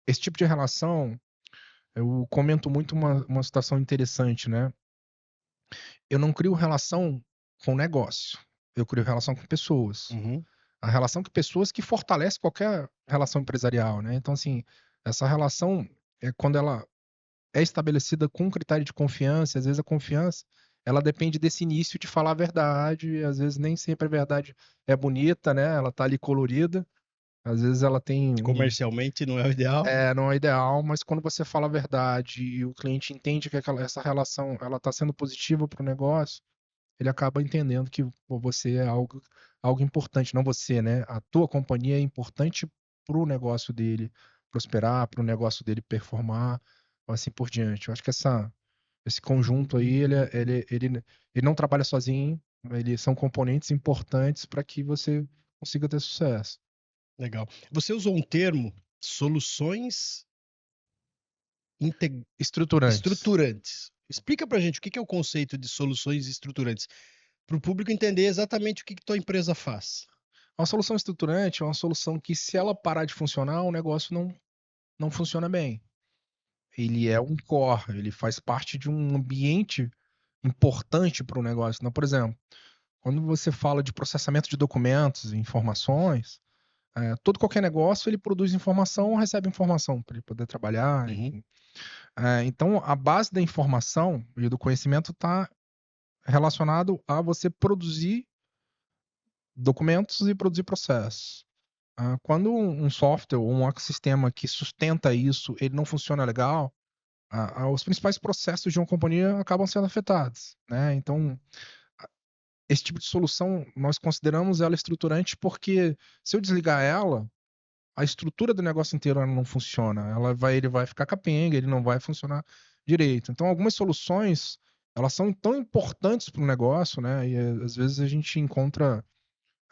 esse tipo de relação, eu comento muito uma situação interessante, né. Eu não crio relação com negócio, eu crio relação com pessoas. Uhum. A relação com pessoas que fortalece qualquer relação empresarial, né. Então, assim, essa relação, quando ela é estabelecida com um critério de confiança, às vezes a confiança, ela depende desse início de falar a verdade, e às vezes nem sempre a verdade é bonita, né, ela tá ali colorida, às vezes ela tem Comercialmente não é o ideal. não é ideal, mas quando você fala a verdade e o cliente entende que essa relação ela tá sendo positiva para o negócio, ele acaba entendendo que, pô, você é algo importante, não você, né, a tua companhia é importante para o negócio dele prosperar, para o negócio dele performar, assim por diante. Eu acho que esse conjunto aí, ele não trabalha sozinho, eles são componentes importantes para que você consiga ter sucesso. Legal. Você usou um termo, soluções inte Estruturantes. estruturantes. Explica pra gente o que que é o conceito de soluções estruturantes, para o público entender exatamente o que que tua empresa faz. Uma solução estruturante é uma solução que, se ela parar de funcionar, o negócio não funciona bem. Ele é um core, ele faz parte de um ambiente importante para o negócio, né. Por exemplo, quando você fala de processamento de documentos e informações, todo qualquer negócio ele produz informação ou recebe informação para ele poder trabalhar, Uhum. enfim. Então a base da informação e do conhecimento está relacionado a você produzir documentos e produzir processos. Quando um software ou um ecossistema que sustenta isso, ele não funciona legal, os principais processos de uma companhia acabam sendo afetados, né. Então, esse tipo de solução nós consideramos ela estruturante, porque se eu desligar ela, a estrutura do negócio inteiro ela não funciona, ele vai ficar capenga, ele não vai funcionar direito. Então algumas soluções, elas são tão importantes para o negócio, né, e às vezes a gente encontra,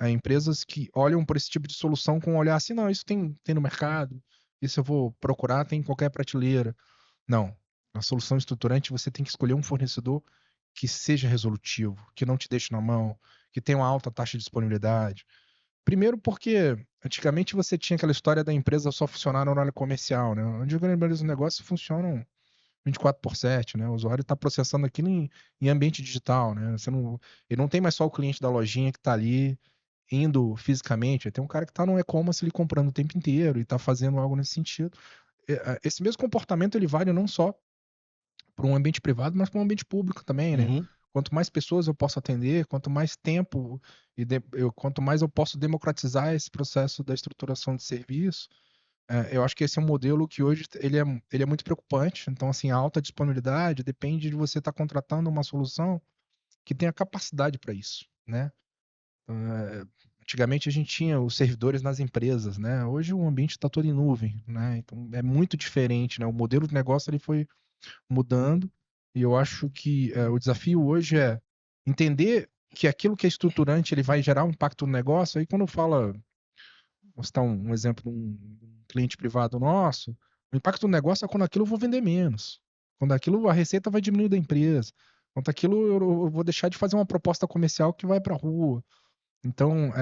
empresas que olham por esse tipo de solução com um olhar assim: "Não, isso tem no mercado, isso eu vou procurar, tem em qualquer prateleira". Não, a solução estruturante você tem que escolher um fornecedor que seja resolutivo, que não te deixe na mão, que tenha uma alta taxa de disponibilidade. Primeiro porque antigamente você tinha aquela história da empresa só funcionar no horário comercial, né, onde a grande maioria dos negócios funcionam 24/7, né, o usuário está processando aquilo em ambiente digital, né, você não ele não tem mais só o cliente da lojinha que está ali indo fisicamente, tem um cara que está no e-commerce ali comprando o tempo inteiro e está fazendo algo nesse sentido. Esse mesmo comportamento ele vale não só para um ambiente privado, mas para um ambiente público também, né. Uhum. Quanto mais pessoas eu posso atender, quanto mais tempo quanto mais eu posso democratizar esse processo da estruturação de serviço, eu acho que esse é um modelo que hoje ele é muito preocupante. Então, assim, a alta disponibilidade depende de você estar contratando uma solução que tenha capacidade para isso, né. Eh, Antigamente a gente tinha os servidores nas empresas, né, hoje o ambiente está todo em nuvem, né, então é muito diferente, né, o modelo de negócio ele foi mudando, e eu acho que, o desafio hoje é entender que aquilo que é estruturante, ele vai gerar um impacto no negócio. Aí quando fala, vou citar um exemplo de um cliente privado nosso, o impacto no negócio é quando aquilo eu vou vender menos, quando aquilo a receita vai diminuir da empresa, quando aquilo eu vou deixar de fazer uma proposta comercial que vai para a rua. Então,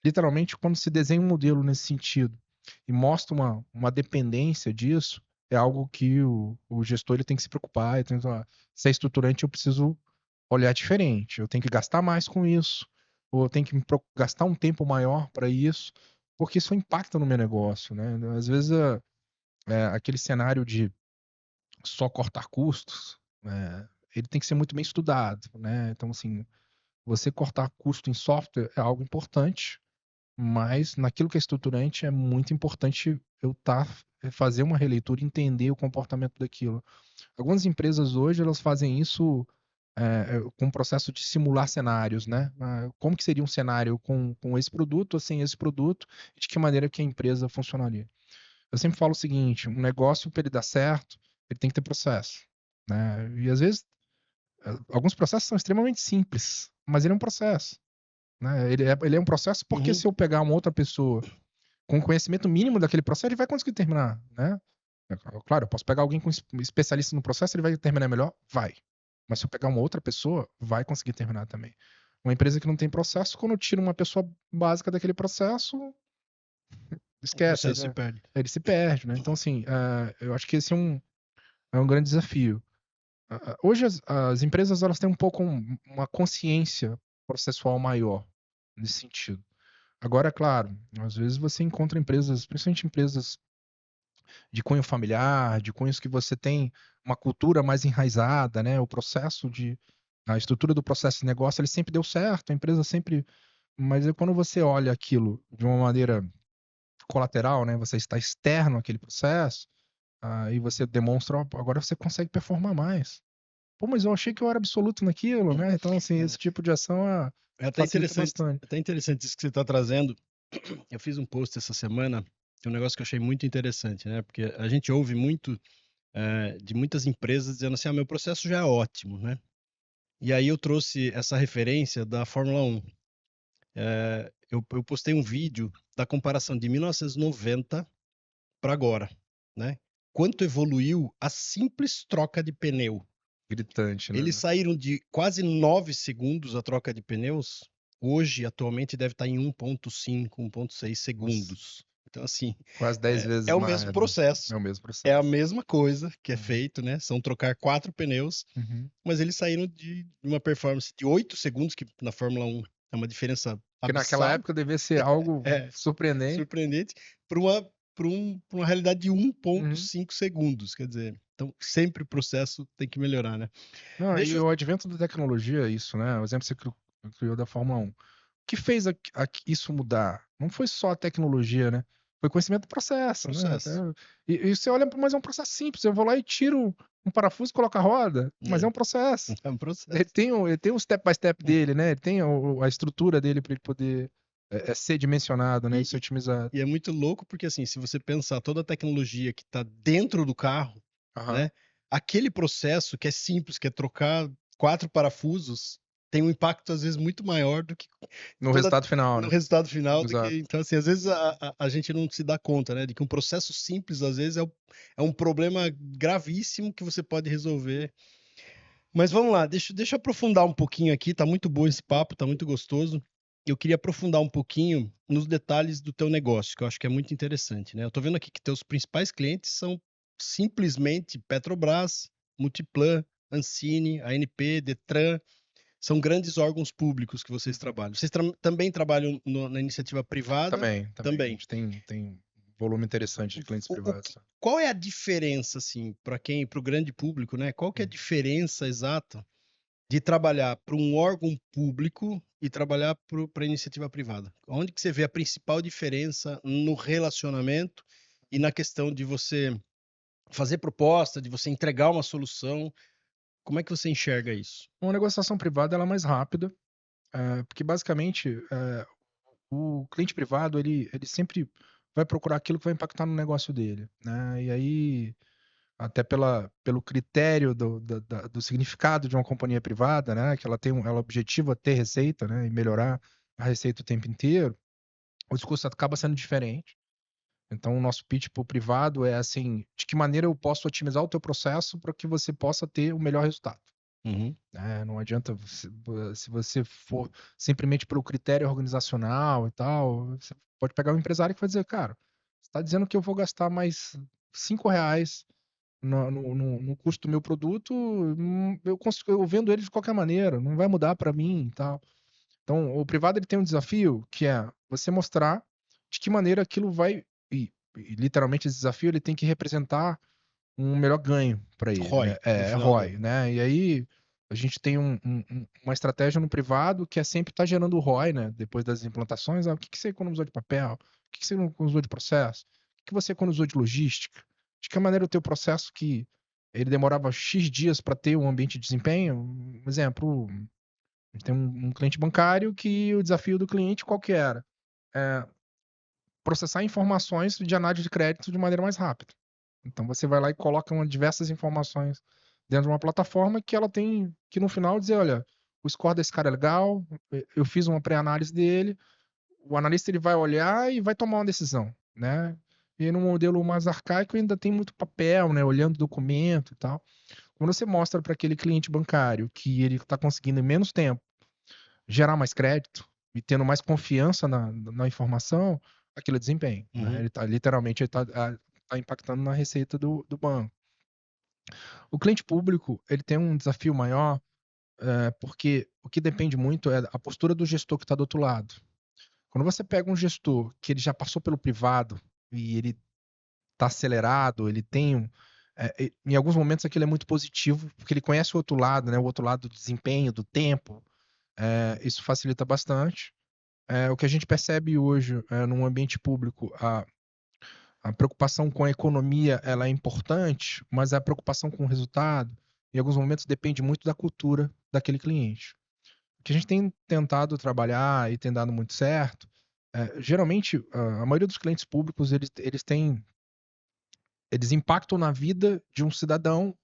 literalmente, quando se desenha um modelo nesse sentido e mostra uma dependência disso, é algo que o gestor ele tem que se preocupar, ele tem que falar: "Se é estruturante, eu preciso olhar diferente, eu tenho que gastar mais com isso, ou eu tenho que gastar um tempo maior para isso, porque isso impacta no meu negócio", né. Às vezes, aquele cenário de só cortar custos, ele tem que ser muito bem estudado, né. Então, assim, você cortar custo em software é algo importante, mas naquilo que é estruturante é muito importante eu fazer uma releitura e entender o comportamento daquilo. Algumas empresas hoje elas fazem isso com um processo de simular cenários, né? Como que seria um cenário com esse produto ou sem esse produto e de que maneira que a empresa funcionaria. Eu sempre falo o seguinte, um negócio para ele dar certo, ele tem que ter processo, né? E às vezes alguns processos são extremamente simples, mas ele é um processo, né? Ele é um processo porque Uhum. se eu pegar uma outra pessoa com conhecimento mínimo daquele processo, ele vai conseguir terminar, né? Claro, eu posso pegar alguém com especialista no processo, ele vai terminar melhor? Vai. Mas se eu pegar uma outra pessoa, vai conseguir terminar também. Uma empresa que não tem processo, quando eu tiro uma pessoa básica daquele processo, O esquece, processo se perde. ele se perde, né? Então, assim, eu acho que esse é um grande desafio. Hoje as empresas elas têm um pouco uma consciência processual maior nesse sentido. Agora, é claro, às vezes você encontra empresas, principalmente empresas de cunho familiar, de cunhos que você tem uma cultura mais enraizada, né? A estrutura do processo de negócio, ele sempre deu certo, a empresa sempre, mas quando você olha aquilo de uma maneira colateral, né? Você está externo àquele processo, e você demonstra, ó, agora você consegue performar mais. Pô, mas eu achei que eu era absoluto naquilo, né? Então, assim, esse É, tipo de ação é facilita bastante. até interessante isso que você está trazendo. Eu fiz um post essa semana, um negócio que eu achei muito interessante, né? Porque a gente ouve muito de muitas empresas dizendo assim, meu processo já é ótimo, né? E aí eu trouxe essa referência da Fórmula 1. Eu postei um vídeo da comparação de 1990 para agora, né? Quanto evoluiu a simples troca de pneu. Gritante, Eles né? saíram de quase 9 segundos a troca de pneus, hoje, atualmente, deve estar em 1,5, 1,6 Nossa, segundos. Então, assim, quase 10 é vezes o mesmo mais, né? processo, É o mesmo é a processo. mesma coisa que é Uhum. feito, né? São trocar 4 pneus, Uhum. mas eles saíram de uma performance de 8 segundos, que na Fórmula 1 é uma diferença Que naquela abissal, época devia ser algo é surpreendente. surpreendente, para uma realidade de Uhum. 1,5 segundos. Quer dizer, então sempre o processo tem que melhorar, né? Não, e Deixa eu. o advento da tecnologia é isso, né? O exemplo que você criou da Fórmula 1. O que fez isso mudar? Não foi só a tecnologia, né? Foi conhecimento do processo, né? Processo. E você olha, mas é um processo simples. Eu vou lá e tiro um parafuso e coloco a roda, mas é É, um processo. é um processo. Ele tem o step by step dele, né? Ele tem a estrutura dele para ele poder ser dimensionado, né? E ser E, otimizado. e é muito louco porque, assim, se você pensar toda a tecnologia que está dentro do carro, Aham. né? Aquele processo que é simples, que é trocar 4 parafusos, tem um impacto, às vezes, muito maior do que No toda resultado final, no né? resultado final do que. Exato. Então, assim, às vezes a gente não se dá conta, né? De que um processo simples, às vezes, é um problema gravíssimo que você pode resolver. Mas vamos lá, deixa eu aprofundar um pouquinho aqui. Tá muito bom esse papo, tá muito gostoso. Eu queria aprofundar um pouquinho nos detalhes do teu negócio, que eu acho que é muito interessante, né? Eu tô vendo aqui que teus principais clientes são simplesmente Petrobras, Multiplan, Ancine, ANP, Detran. São grandes órgãos públicos que vocês Uhum. trabalham. Vocês também trabalham na iniciativa privada? Também. A Também. gente tem um volume interessante de clientes privados. Qual é a diferença, assim, para o grande público, né? Qual que é a Hum. diferença exata de trabalhar para um órgão público e trabalhar para a iniciativa privada? Onde que você vê a principal diferença no relacionamento e na questão de você fazer proposta, de você entregar uma solução? Como é que você enxerga isso? Uma negociação privada ela é mais rápida, porque basicamente o cliente privado ele sempre vai procurar aquilo que vai impactar no negócio dele, né? E aí, até pelo critério do significado de uma companhia privada, né? Que ela objetiva ter receita, né? E melhorar a receita o tempo inteiro, o discurso acaba sendo diferente. Então, o nosso pitch para o privado é assim: de que maneira eu posso otimizar o teu processo para que você possa ter o melhor resultado? Uhum. Não adianta se você for simplesmente pelo critério organizacional e tal, você pode pegar um empresário que vai dizer, cara, você está dizendo que eu vou gastar mais R$ 5 no custo do meu produto, eu vendo ele de qualquer maneira, não vai mudar para mim e tal. Então, o privado ele tem um desafio que é você mostrar de que maneira aquilo vai, e literalmente esse desafio ele tem que representar um melhor ganho para ele, né? ROI, no É final do. ROI, né? E aí A gente tem uma estratégia no privado que é sempre estar gerando ROI, né? Depois das implantações. O que você economizou de papel? O que você economizou de processo? O que você economizou de logística? De que maneira o teu processo que ele demorava X dias para ter um ambiente de desempenho? Um exemplo, a gente tem um cliente bancário que o desafio do cliente qual que era? É, processar informações de análise de crédito de maneira mais rápida. Então você vai lá e coloca diversas informações dentro de uma plataforma que ela tem que no final dizer, olha, o score desse cara é legal, eu fiz uma pré-análise dele, o analista ele vai olhar e vai tomar uma decisão, né? E no modelo mais arcaico ainda tem muito papel, né? Olhando documento e tal. Quando você mostra para aquele cliente bancário que ele está conseguindo em menos tempo gerar mais crédito e tendo mais confiança na informação, aquilo é desempenho, né? Uhum. Ele tá literalmente tá impactando na receita do banco. O cliente público, ele tem um desafio maior, porque o que depende muito é a postura do gestor que está do outro lado. Quando você pega um gestor que ele já passou pelo privado e ele está acelerado, ele tem em alguns momentos aquilo é muito positivo, porque ele conhece o outro lado, né? O outro lado do desempenho, do tempo. Isso facilita bastante. O que a gente percebe hoje num ambiente público, a preocupação com a economia ela é importante, mas a preocupação com o resultado, em alguns momentos, depende muito da cultura daquele cliente. O que a gente tem tentado trabalhar e tem dado muito certo, geralmente, a maioria dos clientes públicos, eles impactam na vida de um cidadão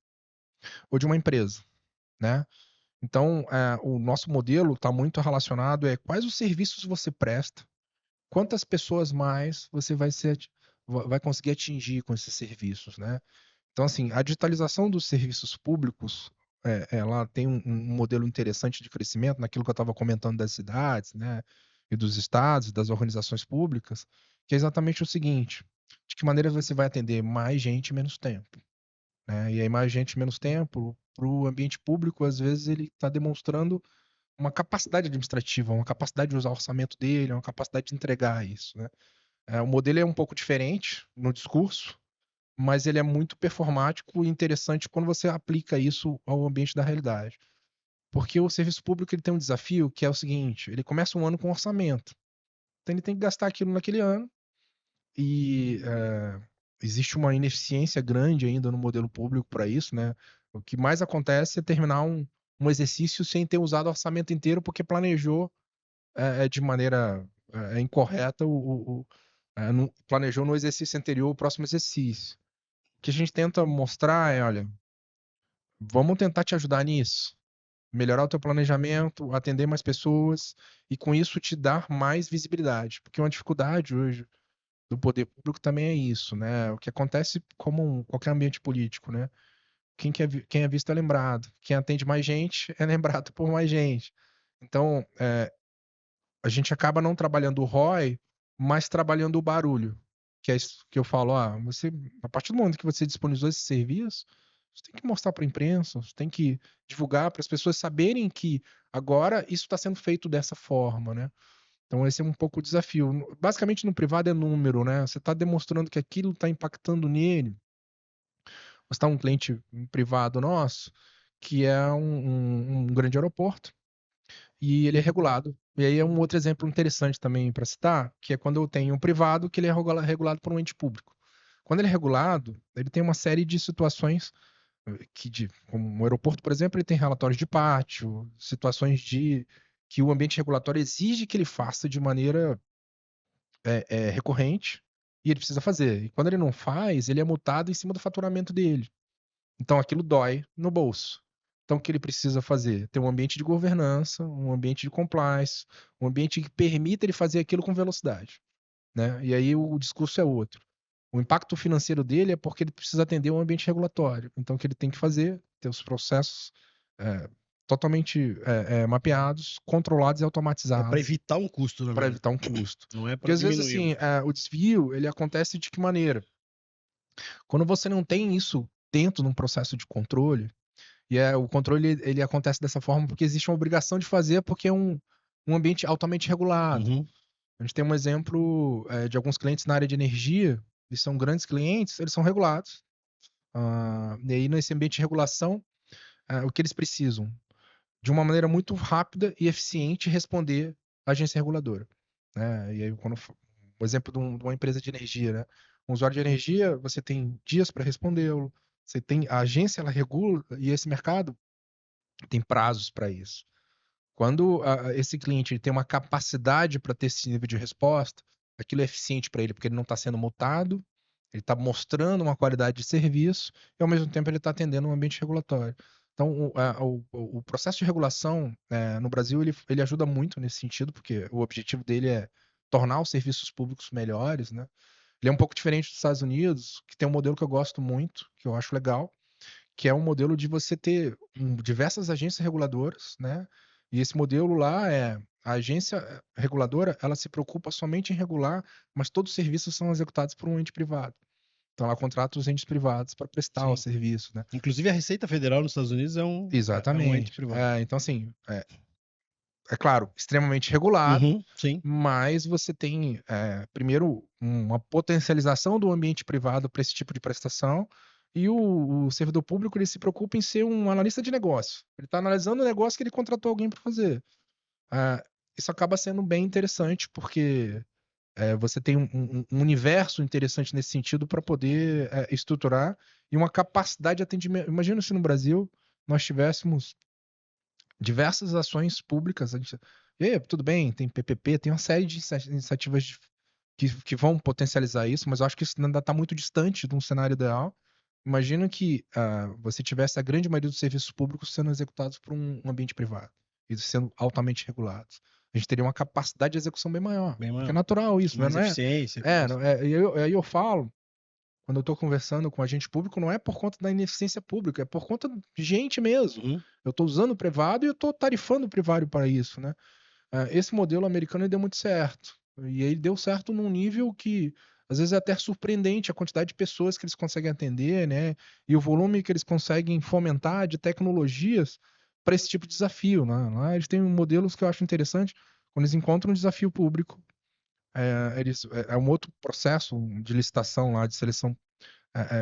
ou de uma empresa, né? Então, o nosso modelo está muito relacionado quais os serviços você presta, quantas pessoas mais você vai conseguir atingir com esses serviços, né? Então, assim, a digitalização dos serviços públicos, ela tem um modelo interessante de crescimento naquilo que eu estava comentando das cidades, né? E dos estados, das organizações públicas, que é exatamente o seguinte: de que maneira você vai atender mais gente em menos tempo, né? E aí, mais gente em menos tempo, para o ambiente público, às vezes, ele está demonstrando uma capacidade administrativa, uma capacidade de usar o orçamento dele, uma capacidade de entregar isso, né? O modelo é um pouco diferente no discurso, mas ele é muito performático e interessante quando você aplica isso ao ambiente da realidade. Porque o serviço público ele tem um desafio que é o seguinte: ele começa um ano com orçamento, então ele tem que gastar aquilo naquele ano e existe uma ineficiência grande ainda no modelo público para isso, né? O que mais acontece é terminar um exercício sem ter usado o orçamento inteiro porque planejou de maneira incorreta, planejou no exercício anterior o próximo exercício. O que a gente tenta mostrar olha, vamos tentar te ajudar nisso. Melhorar o teu planejamento, atender mais pessoas e com isso te dar mais visibilidade. Porque uma dificuldade hoje do poder público também é isso, né? O que acontece como qualquer ambiente político, né? Quem é visto é lembrado. Quem atende mais gente é lembrado por mais gente. Então, a gente acaba não trabalhando o ROI, mas trabalhando o barulho. Que é isso que eu falo, a partir do momento que você disponibilizou esse serviço, você tem que mostrar para a imprensa, você tem que divulgar para as pessoas saberem que agora isso está sendo feito dessa forma, né? Então esse é um pouco o desafio. Basicamente no privado é número, né? Você está demonstrando que aquilo está impactando nele. Você está um cliente privado nosso, que é um grande aeroporto, e ele é regulado. E aí é um outro exemplo interessante também para citar, que é quando eu tenho um privado que ele é regulado por um ente público. Quando ele é regulado, ele tem uma série de situações como um aeroporto, por exemplo, ele tem relatórios de pátio, situações de que o ambiente regulatório exige que ele faça de maneira recorrente e ele precisa fazer. E quando ele não faz, ele é multado em cima do faturamento dele. Então aquilo dói no bolso. Então o que ele precisa fazer? Ter um ambiente de governança, um ambiente de compliance, um ambiente que permita ele fazer aquilo com velocidade, né? E aí o discurso é outro. O impacto financeiro dele é porque ele precisa atender um ambiente regulatório. Então o que ele tem que fazer? Ter os processos é, totalmente mapeados, controlados e É para automatizados evitar um custo, na para verdade. evitar um custo. Não é Porque para às vezes diminuí-lo. assim, o desvio ele acontece de que maneira? Quando você não tem isso dentro de um processo de controle, e o controle ele acontece dessa forma porque existe uma obrigação de fazer, porque é um ambiente altamente regulado. Uhum. A gente tem um exemplo de alguns clientes na área de energia, eles são grandes clientes, eles são regulados. E aí, nesse ambiente de regulação, o que eles precisam? de uma maneira muito rápida e eficiente, responder à agência reguladora, né? E aí, o exemplo de uma empresa de energia, né? Um usuário de energia, você tem dias para respondê-lo, você tem a agência, ela regula, e esse mercado tem prazos para isso. Quando esse cliente tem uma capacidade para ter esse nível de resposta, aquilo é eficiente para ele, porque ele não está sendo multado, ele está mostrando uma qualidade de serviço e, ao mesmo tempo, ele está atendendo um ambiente regulatório. Então, o processo de regulação no Brasil, ele ajuda muito nesse sentido, porque o objetivo dele é tornar os serviços públicos melhores, né? Ele é um pouco diferente dos Estados Unidos, que tem um modelo que eu gosto muito, que eu acho legal, que é um modelo de você ter diversas agências reguladoras, né? E esse modelo lá a agência reguladora, ela se preocupa somente em regular, mas todos os serviços são executados por um ente privado. Então ela contrata os entes privados para prestar o Sim. serviço, né? Inclusive a Receita Federal nos Estados Unidos é um ente Exatamente. privado. Então, assim, é claro, extremamente regulado, Uhum, sim. mas você tem, primeiro, uma potencialização do ambiente privado para esse tipo de prestação, e o servidor público ele se preocupa em ser um analista de negócio. Ele está analisando o negócio que ele contratou alguém para fazer. Ah, isso acaba sendo bem interessante, porque você tem um universo interessante nesse sentido para poder estruturar e uma capacidade de atendimento. Imagina se no Brasil nós tivéssemos diversas ações públicas. E aí, tudo bem, tem PPP, tem uma série de iniciativas que vão potencializar isso, mas eu acho que isso ainda está muito distante de um cenário ideal. Imagina que você tivesse a grande maioria dos serviços públicos sendo executados por um ambiente privado e sendo altamente regulados. A gente teria uma capacidade de execução bem maior, Bem porque é maior. natural isso, né? Mais Não é? eficiência e tal. Aí eu falo, quando eu estou conversando com agente público, não é por conta da ineficiência pública, é por conta de gente mesmo. Uhum. Eu estou usando o privado e eu estou tarifando o privado para isso, né? Esse modelo americano ele deu muito certo. E ele deu certo num nível que, às vezes, é até surpreendente a quantidade de pessoas que eles conseguem atender, né? E o volume que eles conseguem fomentar de tecnologias para esse tipo de desafio, né? Lá eles têm modelos que eu acho interessante. Quando eles encontram um desafio público, é um outro processo de licitação lá, de seleção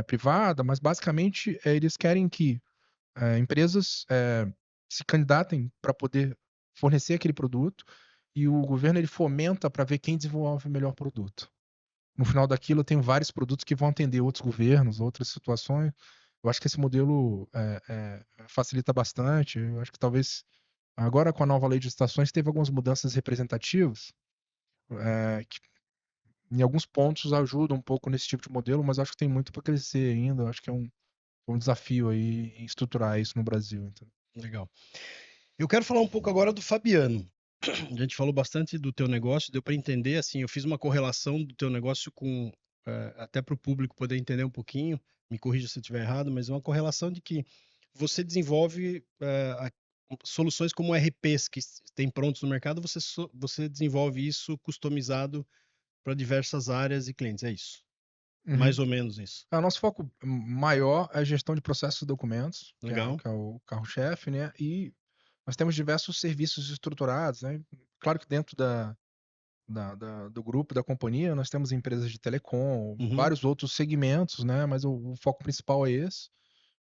privada, mas basicamente eles querem que empresas se candidatem para poder fornecer aquele produto e o governo ele fomenta para ver quem desenvolve o melhor produto. No final daquilo, eu tenho vários produtos que vão atender outros governos, outras situações. Eu acho que esse modelo facilita bastante. Eu acho que talvez agora com a nova lei de licitações teve algumas mudanças representativas que em alguns pontos ajudam um pouco nesse tipo de modelo, mas acho que tem muito para crescer ainda. Eu acho que é um desafio aí em estruturar isso no Brasil. Então. Legal. Eu quero falar um pouco agora do Fabiano. A gente falou bastante do teu negócio, deu para entender, assim, eu fiz uma correlação do teu negócio com, até para o público poder entender um pouquinho, me corrija se eu estiver errado, mas uma correlação de que você desenvolve soluções como RPs que tem prontos no mercado, você desenvolve isso customizado para diversas áreas e clientes, é isso? Uhum. Mais ou menos isso. O nosso foco maior é a gestão de processos e documentos, Legal. que é o carro-chefe, né? E nós temos diversos serviços estruturados, né? Claro que dentro do grupo, da companhia, nós temos empresas de telecom, Uhum. vários outros segmentos, né? Mas o foco principal é esse.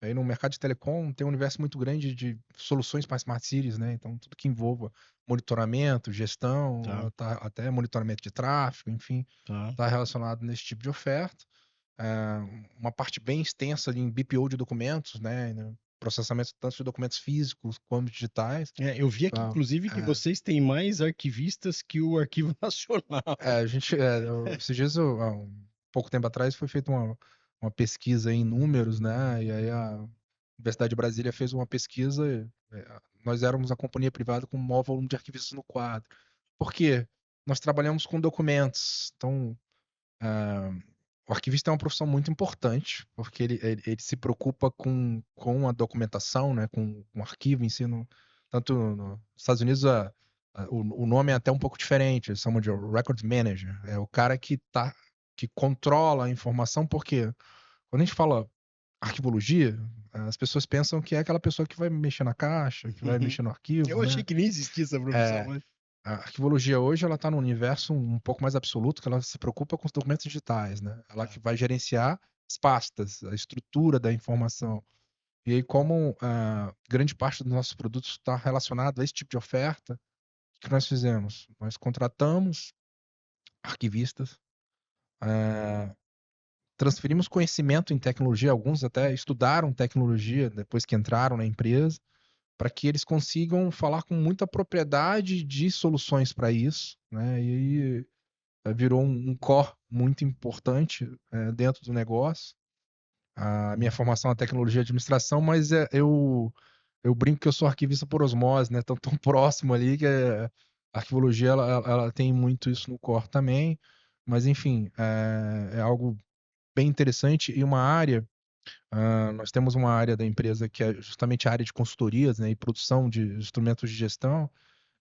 Aí no mercado de telecom tem um universo muito grande de soluções para smart cities, né? Então tudo que envolva monitoramento, gestão, Tá, até monitoramento de tráfego, enfim, tá. está relacionado nesse tipo de oferta. Uma parte bem extensa ali em BPO de documentos, né? Processamento tanto de documentos físicos quanto digitais. Eu vi aqui, Tá? inclusive, que vocês têm mais arquivistas que o Arquivo Nacional. A gente, esses dias, há um pouco tempo atrás, foi feita uma pesquisa em números, né? E aí a Universidade de Brasília fez uma pesquisa. Nós éramos a companhia privada com o maior volume de arquivistas no quadro. Por quê? Nós trabalhamos com documentos. Então, o arquivista é uma profissão muito importante, porque ele se preocupa com a documentação, né? Com o arquivo em si. Tanto nos Estados Unidos, o nome é até um pouco diferente, eles chamam de Record Manager. É o cara que controla a informação, porque quando a gente fala arquivologia, as pessoas pensam que é aquela pessoa que vai mexer na caixa, que vai mexer no Eu arquivo, achei né? que nem existia essa profissão, É, mas... a arquivologia hoje ela está num universo um pouco mais absoluto, que ela se preocupa com os documentos digitais, né? Ela Tá. que vai gerenciar as pastas, a estrutura da informação. E aí, como grande parte dos nossos produtos está relacionado a esse tipo de oferta, o que nós fizemos? Nós contratamos arquivistas, eh, transferimos conhecimento em tecnologia, alguns até estudaram tecnologia depois que entraram na empresa, para que eles consigam falar com muita propriedade de soluções para isso, né? E aí virou um core muito importante dentro do negócio. A minha formação é tecnologia e administração, mas eu brinco que eu sou arquivista por osmose, né? Tão próximo ali que a arquivologia ela tem muito isso no core também. Mas enfim, é algo bem interessante e uma área. Nós temos uma área da empresa que é justamente a área de consultorias, né, e produção de instrumentos de gestão.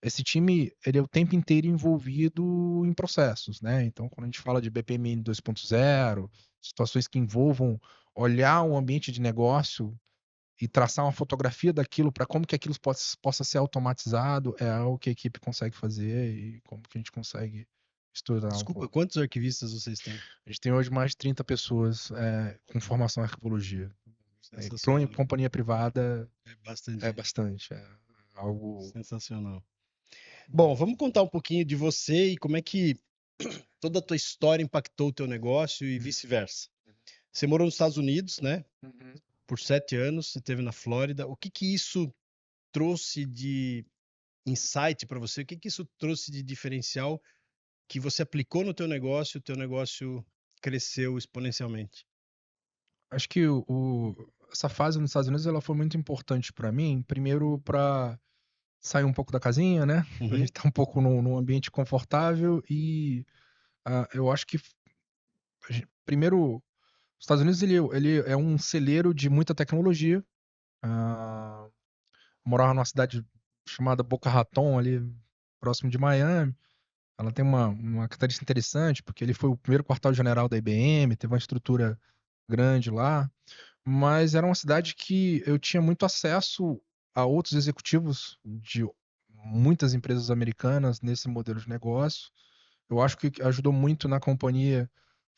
Esse time, ele é o tempo inteiro envolvido em processos, né? Então, quando a gente fala de BPMN 2.0, situações que envolvam olhar o ambiente de negócio e traçar uma fotografia daquilo para como que aquilo possa ser automatizado, é algo que a equipe consegue fazer e como que a gente consegue estudar um Desculpa, pouco. quantos arquivistas vocês têm? A gente tem hoje mais de 30 pessoas com formação em arquivologia. Para uma Sensacional. companhia privada É bastante é gente. bastante, é algo. Sensacional. Bom, vamos contar um pouquinho de você e como é que toda a tua história impactou o teu negócio e vice-versa. Você morou nos Estados Unidos, né? Uhum. Por 7 anos, você esteve na Flórida. O que que isso trouxe de insight para você? O que que isso trouxe de diferencial que você aplicou no teu negócio cresceu exponencialmente? Acho que essa fase nos Estados Unidos ela foi muito importante para mim, primeiro para sair um pouco da casinha, né? A Uhum, gente tá um pouco num ambiente confortável e eu acho que primeiro os Estados Unidos ele é um celeiro de muita tecnologia. Ah, morava numa cidade chamada Boca Raton ali próximo de Miami. Ela tem uma característica interessante porque ele foi o primeiro quartel-general da IBM, teve uma estrutura grande lá. Mas era uma cidade que eu tinha muito acesso a outros executivos de muitas empresas americanas nesse modelo de negócio. Eu acho que ajudou muito na companhia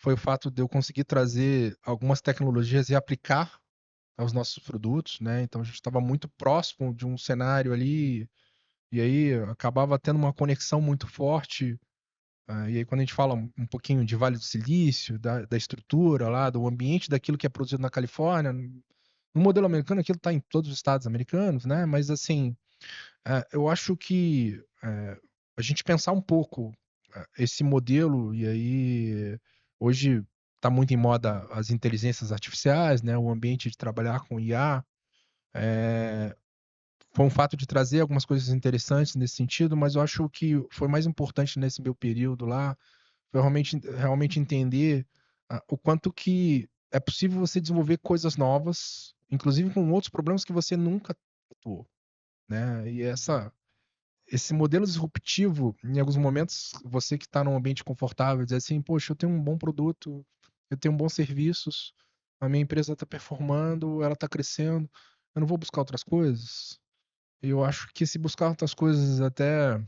foi o fato de eu conseguir trazer algumas tecnologias e aplicar aos nossos produtos, né? Então a gente estava muito próximo de um cenário ali e aí acabava tendo uma conexão muito forte. E aí, quando a gente fala um pouquinho de Vale do Silício, da estrutura lá, do ambiente daquilo que é produzido na Califórnia, no modelo americano, aquilo está em todos os estados americanos, né? Mas, assim, eu acho que a gente pensar um pouco esse modelo, e aí, hoje está muito em moda as inteligências artificiais, né? O ambiente de trabalhar com IA. Foi um fato de trazer algumas coisas interessantes nesse sentido, mas eu acho que foi mais importante nesse meu período lá foi realmente entender o quanto que é possível você desenvolver coisas novas, inclusive com outros problemas que você nunca atuou, né? E esse modelo disruptivo, em alguns momentos, você que está num ambiente confortável, diz assim, poxa, eu tenho um bom produto, eu tenho bons serviços, a minha empresa está performando, ela está crescendo, eu não vou buscar outras coisas. Eu acho que se buscar outras coisas até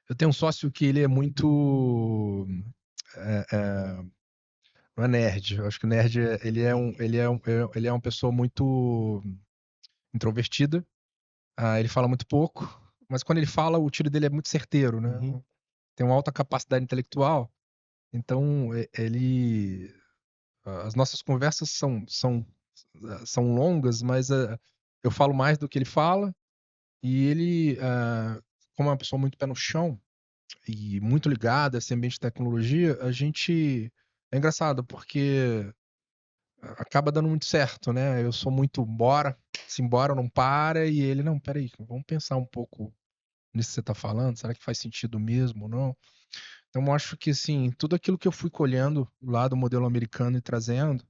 eu tenho um sócio que ele é muito é, é, não é nerd. Eu acho que o nerd ele é uma pessoa muito introvertida. Ele fala muito pouco, mas quando ele fala, o tiro dele é muito certeiro, né? uhum. Tem uma alta capacidade intelectual. Então as nossas conversas são longas, mas eu falo mais do que ele fala e ele, como é uma pessoa muito pé no chão e muito ligada a esse ambiente de tecnologia, a gente é engraçado porque acaba dando muito certo, né? Eu sou muito bora, se embora não para, e ele, não, peraí, vamos pensar um pouco nisso que você está falando, será que faz sentido mesmo ou não? Então, eu acho que, assim, tudo aquilo que eu fui colhendo lá do modelo americano e trazendo,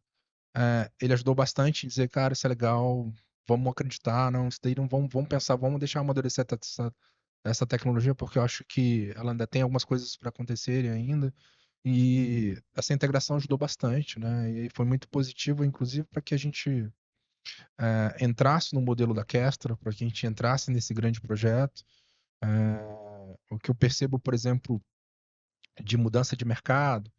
ele ajudou bastante em dizer, cara, isso é legal, vamos acreditar, não, isso daí não, vamos pensar, vamos deixar amadurecer essa tecnologia, porque eu acho que ela ainda tem algumas coisas para acontecerem ainda, e essa integração ajudou bastante, né? E foi muito positivo, inclusive, para que a gente entrasse no modelo da Kestra, para que a gente entrasse nesse grande projeto. O que eu percebo, por exemplo, de mudança de mercado,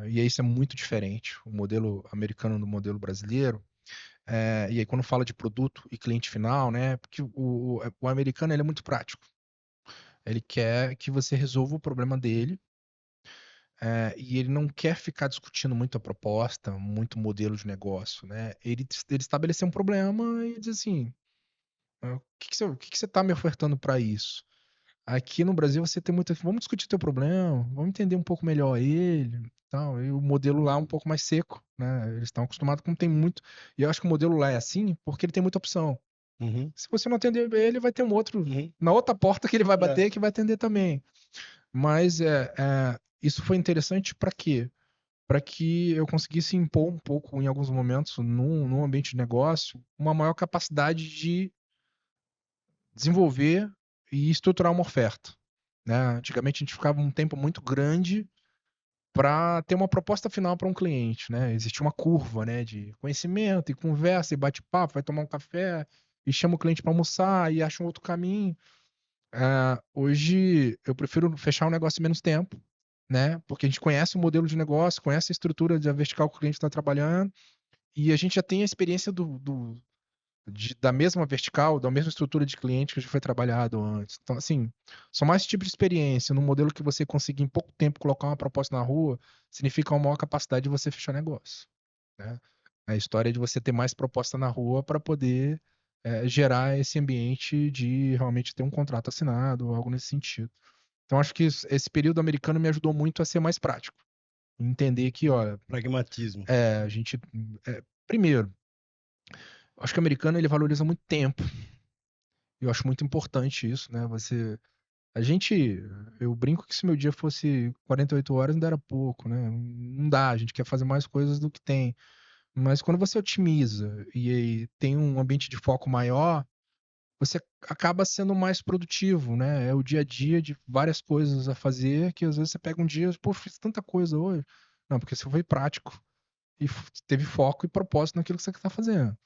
e isso é muito diferente, o modelo americano do modelo brasileiro, E aí, quando fala de produto e cliente final, né? Porque o americano ele é muito prático. Ele quer que você resolva o problema dele, e ele não quer ficar discutindo muito a proposta, muito modelo de negócio, né? Ele estabeleceu um problema e diz assim: o que que você está me ofertando para isso? Aqui no Brasil você tem muita. Vamos discutir teu problema, vamos entender um pouco melhor ele, tal. E o modelo lá é um pouco mais seco, né? Eles estão acostumados com tem muito. E eu acho que o modelo lá é assim porque ele tem muita opção. Uhum, Se você não atender ele, vai ter um outro uhum, na outra porta que ele vai é. bater que vai atender também. Mas isso foi interessante para quê? Para que eu conseguisse impor um pouco, em alguns momentos, num ambiente de negócio, uma maior capacidade de desenvolver e estruturar uma oferta, né? Antigamente a gente ficava um tempo muito grande para ter uma proposta final para um cliente, né? Existia uma curva, né, de conhecimento e conversa e bate-papo, vai tomar um café e chama o cliente para almoçar e acha um outro caminho. Hoje eu prefiro fechar um negócio em menos tempo, né? Porque a gente conhece o modelo de negócio, conhece a estrutura da vertical que o cliente está trabalhando e a gente já tem a experiência da mesma vertical, da mesma estrutura de cliente que já foi trabalhado antes. Então, assim, só mais esse tipo de experiência, num modelo que você conseguir em pouco tempo colocar uma proposta na rua, significa uma maior capacidade de você fechar negócio, né? A história é de você ter mais proposta na rua para poder gerar esse ambiente de realmente ter um contrato assinado, ou algo nesse sentido. Então, acho que esse período americano me ajudou muito a ser mais prático. Entender que, olha, Pragmatismo. a gente. Primeiro, acho que o americano ele valoriza muito tempo. Eu acho muito importante isso, né? A gente, eu brinco que se meu dia fosse 48 horas ainda era pouco, né? Não dá, a gente quer fazer mais coisas do que tem. Mas quando você otimiza e aí tem um ambiente de foco maior, você acaba sendo mais produtivo, né? É o dia a dia de várias coisas a fazer que às vezes você pega um dia, pô, fiz tanta coisa hoje. Não, porque você foi prático e teve foco e propósito naquilo que você está fazendo.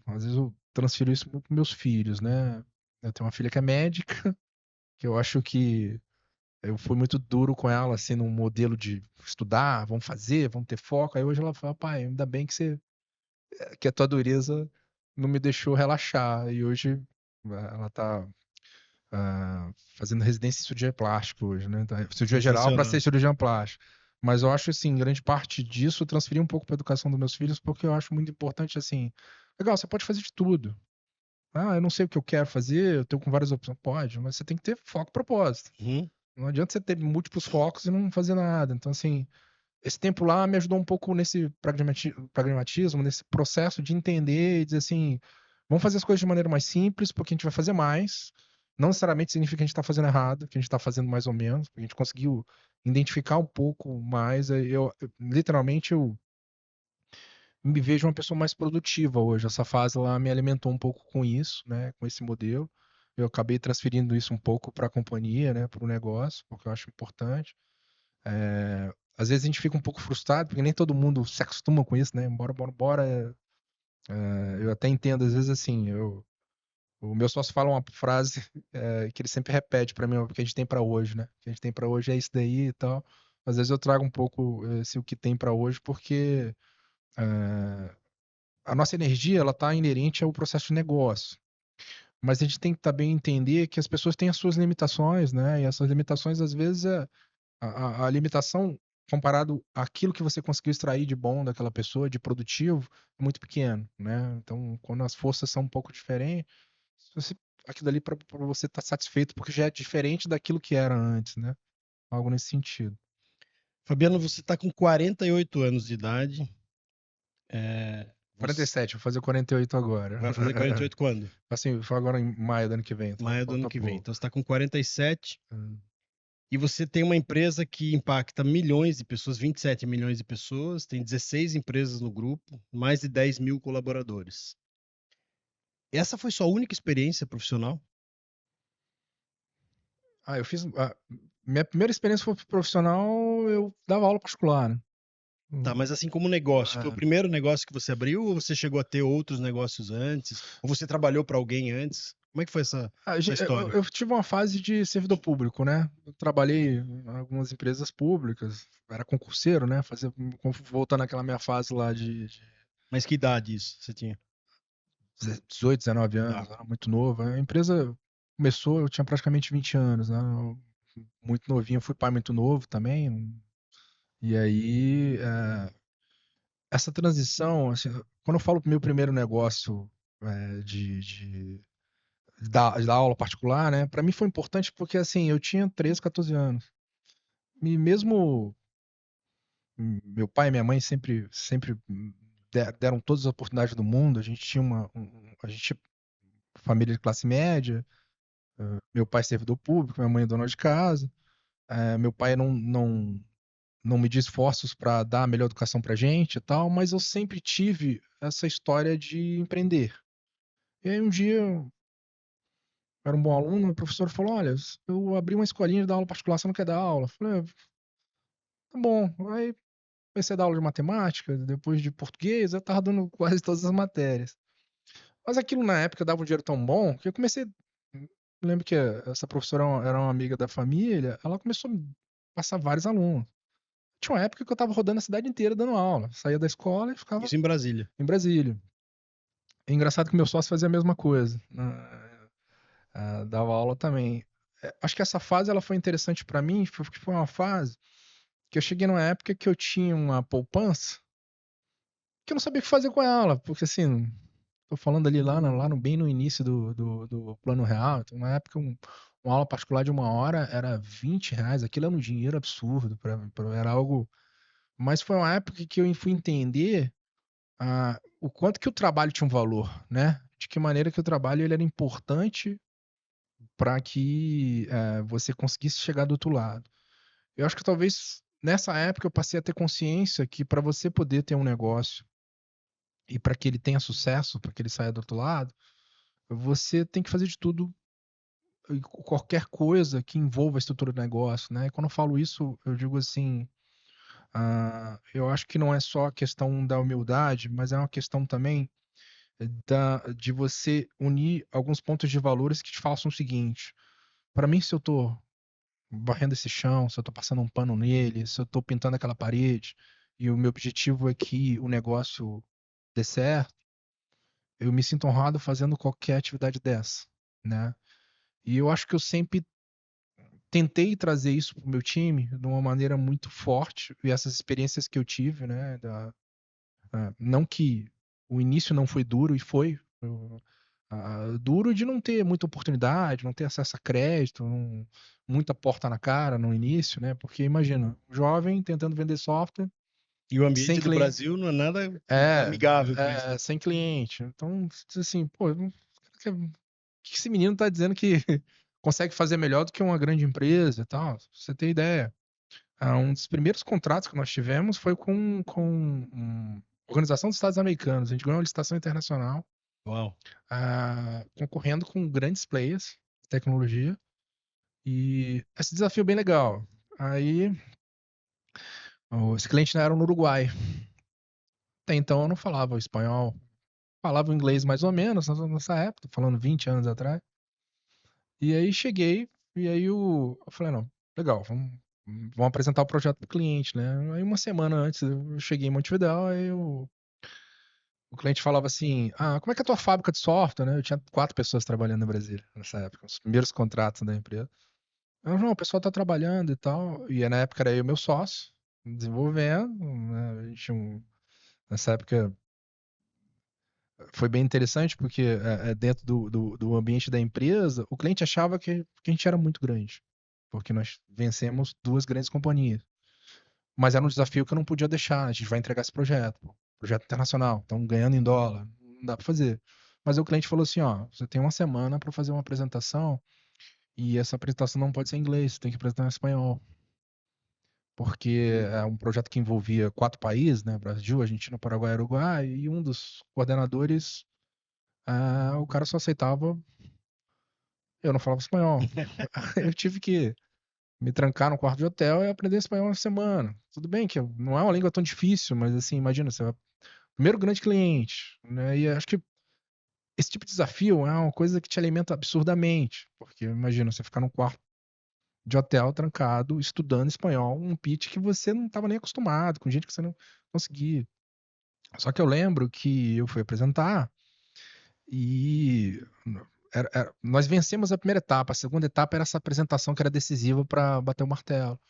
Às vezes eu transfiro isso para meus filhos, né? Eu tenho uma filha que é médica, que eu acho que eu fui muito duro com ela, assim, num modelo de estudar, vamos fazer, vamos ter foco. Aí hoje ela fala, pai, ainda bem que a tua dureza não me deixou relaxar. E hoje ela tá fazendo residência em cirurgia plástica hoje, né? Cirurgia geral para ser Sensacional. cirurgião plástico. Mas eu acho, assim, grande parte disso eu transferi um pouco para educação dos meus filhos, porque eu acho muito importante, assim, legal, você pode fazer de tudo. Eu não sei o que eu quero fazer, eu tenho com várias opções. Pode, mas você tem que ter foco e propósito. Uhum. Não adianta você ter múltiplos focos e não fazer nada. Então, assim, esse tempo lá me ajudou um pouco nesse pragmatismo, nesse processo de entender e dizer assim, vamos fazer as coisas de maneira mais simples, porque a gente vai fazer mais. Não necessariamente significa que a gente está fazendo errado, que a gente está fazendo mais ou menos, porque a gente conseguiu identificar um pouco mais. Literalmente, eu me vejo uma pessoa mais produtiva hoje. Essa fase lá me alimentou um pouco com isso, né, com esse modelo. Eu acabei transferindo isso um pouco para a companhia, né, para o negócio, porque eu acho importante. Às vezes a gente fica um pouco frustrado, porque nem todo mundo se acostuma com isso, né? Bora, bora, bora. Eu até entendo, às vezes, assim, o meu sócio fala uma frase que ele sempre repete para mim, o que a gente tem para hoje, né? O que a gente tem para hoje é isso daí e tal. Às vezes eu trago um pouco esse o que tem para hoje, porque a nossa energia, ela tá inerente ao processo de negócio. Mas a gente tem que também entender que as pessoas têm as suas limitações, né? E essas limitações, às vezes, a limitação comparado àquilo que você conseguiu extrair de bom daquela pessoa, de produtivo, é muito pequeno, né? Então, quando as forças são um pouco diferentes, você, aquilo ali para você estar satisfeito, porque já é diferente daquilo que era antes, né? Algo nesse sentido. Fabiano, você está com 48 anos de idade. Você 47, vou fazer 48 agora. vai fazer 48 quando? Assim, foi agora em maio do ano que vem, então Maio do ano falta que vem. pouco. Então você está com 47 e você tem uma empresa que impacta milhões de pessoas, 27 milhões de pessoas, tem 16 empresas no grupo, mais de 10 mil colaboradores. Essa foi sua única experiência profissional? Eu fiz. Minha primeira experiência foi profissional, eu dava aula particular, né? Tá, mas assim como negócio, foi o Ah, primeiro negócio que você abriu ou você chegou a ter outros negócios antes? Ou você trabalhou para alguém antes? Como é que foi essa Eu, história? eu tive uma fase de servidor público, né? Eu trabalhei em algumas empresas públicas, era concurseiro, né? Voltando àquela minha fase lá de Mas que idade isso você tinha? 18, 19 Tá. anos, era muito novo. A empresa começou, eu tinha praticamente 20 anos, né? Muito novinho, fui pai muito novo também. E aí, essa transição, assim, quando eu falo pro meu primeiro negócio de dar aula particular, né? Para mim foi importante porque, assim, eu tinha 13, 14 anos. E mesmo meu pai e minha mãe sempre deram todas as oportunidades do mundo. A gente tinha a gente família de classe média. Meu pai é servidor público, minha mãe é dona de casa. Meu pai não media esforços para dar a melhor educação pra gente e tal, mas eu sempre tive essa história de empreender. E aí um dia eu era um bom aluno, o professor falou: Olha, eu abri uma escolinha de dar aula particular, você não quer dar aula? Eu falei: Tá bom. Aí comecei a dar aula de matemática, depois de português, eu tava dando quase todas as matérias. Mas aquilo na época dava um dinheiro tão bom que eu comecei. Eu lembro que essa professora era uma amiga da família, ela começou a me passar vários alunos. Tinha uma época que eu tava rodando a cidade inteira dando aula. Saía da escola e ficava Isso em Brasília. em Brasília. É engraçado que meu sócio fazia a mesma coisa, né? Dava aula também. Acho que essa fase ela foi interessante para mim, porque foi uma fase que eu cheguei numa época que eu tinha uma poupança que eu não sabia o que fazer com ela, porque assim, tô falando ali bem no início do Plano Real. Então, na época, uma aula particular de 1 hora era R$ 20. Aquilo era um dinheiro absurdo, era algo. Mas foi uma época que eu fui entender o quanto que o trabalho tinha um valor, né? De que maneira que o trabalho ele era importante para que você conseguisse chegar do outro lado. Eu acho que talvez nessa época eu passei a ter consciência que para você poder ter um negócio e para que ele tenha sucesso, para que ele saia do outro lado, você tem que fazer de tudo, qualquer coisa que envolva a estrutura do negócio, né? E quando eu falo isso, eu digo assim, eu acho que não é só a questão da humildade, mas é uma questão também de você unir alguns pontos de valores que te façam o seguinte: para mim, se eu tô varrendo esse chão, se eu tô passando um pano nele, se eu tô pintando aquela parede, e o meu objetivo é que o negócio dê certo, eu me sinto honrado fazendo qualquer atividade dessa, né? E eu acho que eu sempre tentei trazer isso pro meu time de uma maneira muito forte, e essas experiências que eu tive, né? Não que o início não foi duro, e foi. Duro de não ter muita oportunidade, não ter acesso a crédito, muita porta na cara no início, né? Porque imagina, jovem tentando vender software, E o sem ambiente do cliente, Brasil não é nada é, amigável para isso, né? sem cliente. Então, assim, pô, o que esse menino tá dizendo que consegue fazer melhor do que uma grande empresa e tal? Pra você ter ideia. Um dos primeiros contratos que nós tivemos foi com Organização dos Estados Americanos. A gente ganhou uma licitação internacional, Uau. concorrendo com grandes players de tecnologia. E esse desafio é bem legal. Aí, esse cliente não era no Uruguai. Até então eu não falava o espanhol. Falava o inglês mais ou menos nessa época, tô falando 20 anos atrás. E aí cheguei, e aí eu falei, não, legal, vamos apresentar o projeto pro cliente, né? Aí uma semana antes eu cheguei em Montevidéu, aí o cliente falava assim, como é que é a tua fábrica de software, né? Eu tinha 4 pessoas trabalhando no Brasil nessa época, os primeiros contratos da empresa. Eu, não, o pessoal tá trabalhando e tal. E na época era eu e meu sócio, desenvolvendo, né? Nessa época foi bem interessante, porque dentro do ambiente da empresa, o cliente achava que a gente era muito grande, porque nós vencemos 2 grandes companhias. Mas era um desafio que eu não podia deixar. A gente vai entregar esse projeto, pô, projeto internacional, estão ganhando em dólar, não dá para fazer. Mas o cliente falou assim: ó, você tem uma semana para fazer uma apresentação, e essa apresentação não pode ser em inglês, você tem que apresentar em espanhol. Porque é um projeto que envolvia 4 países, né? Brasil, Argentina, Paraguai e Uruguai, e um dos coordenadores, o cara só aceitava, eu não falava espanhol. Eu tive que me trancar no quarto de hotel e aprender espanhol uma semana. Tudo bem que não é uma língua tão difícil, mas assim, imagina, você vai primeiro grande cliente, né? E acho que esse tipo de desafio é uma coisa que te alimenta absurdamente, porque imagina você ficar num quarto de hotel trancado, estudando espanhol, um pitch que você não estava nem acostumado, com gente que você não conseguia. Só que eu lembro que eu fui apresentar e nós vencemos a primeira etapa. A segunda etapa era essa apresentação que era decisiva para bater o martelo.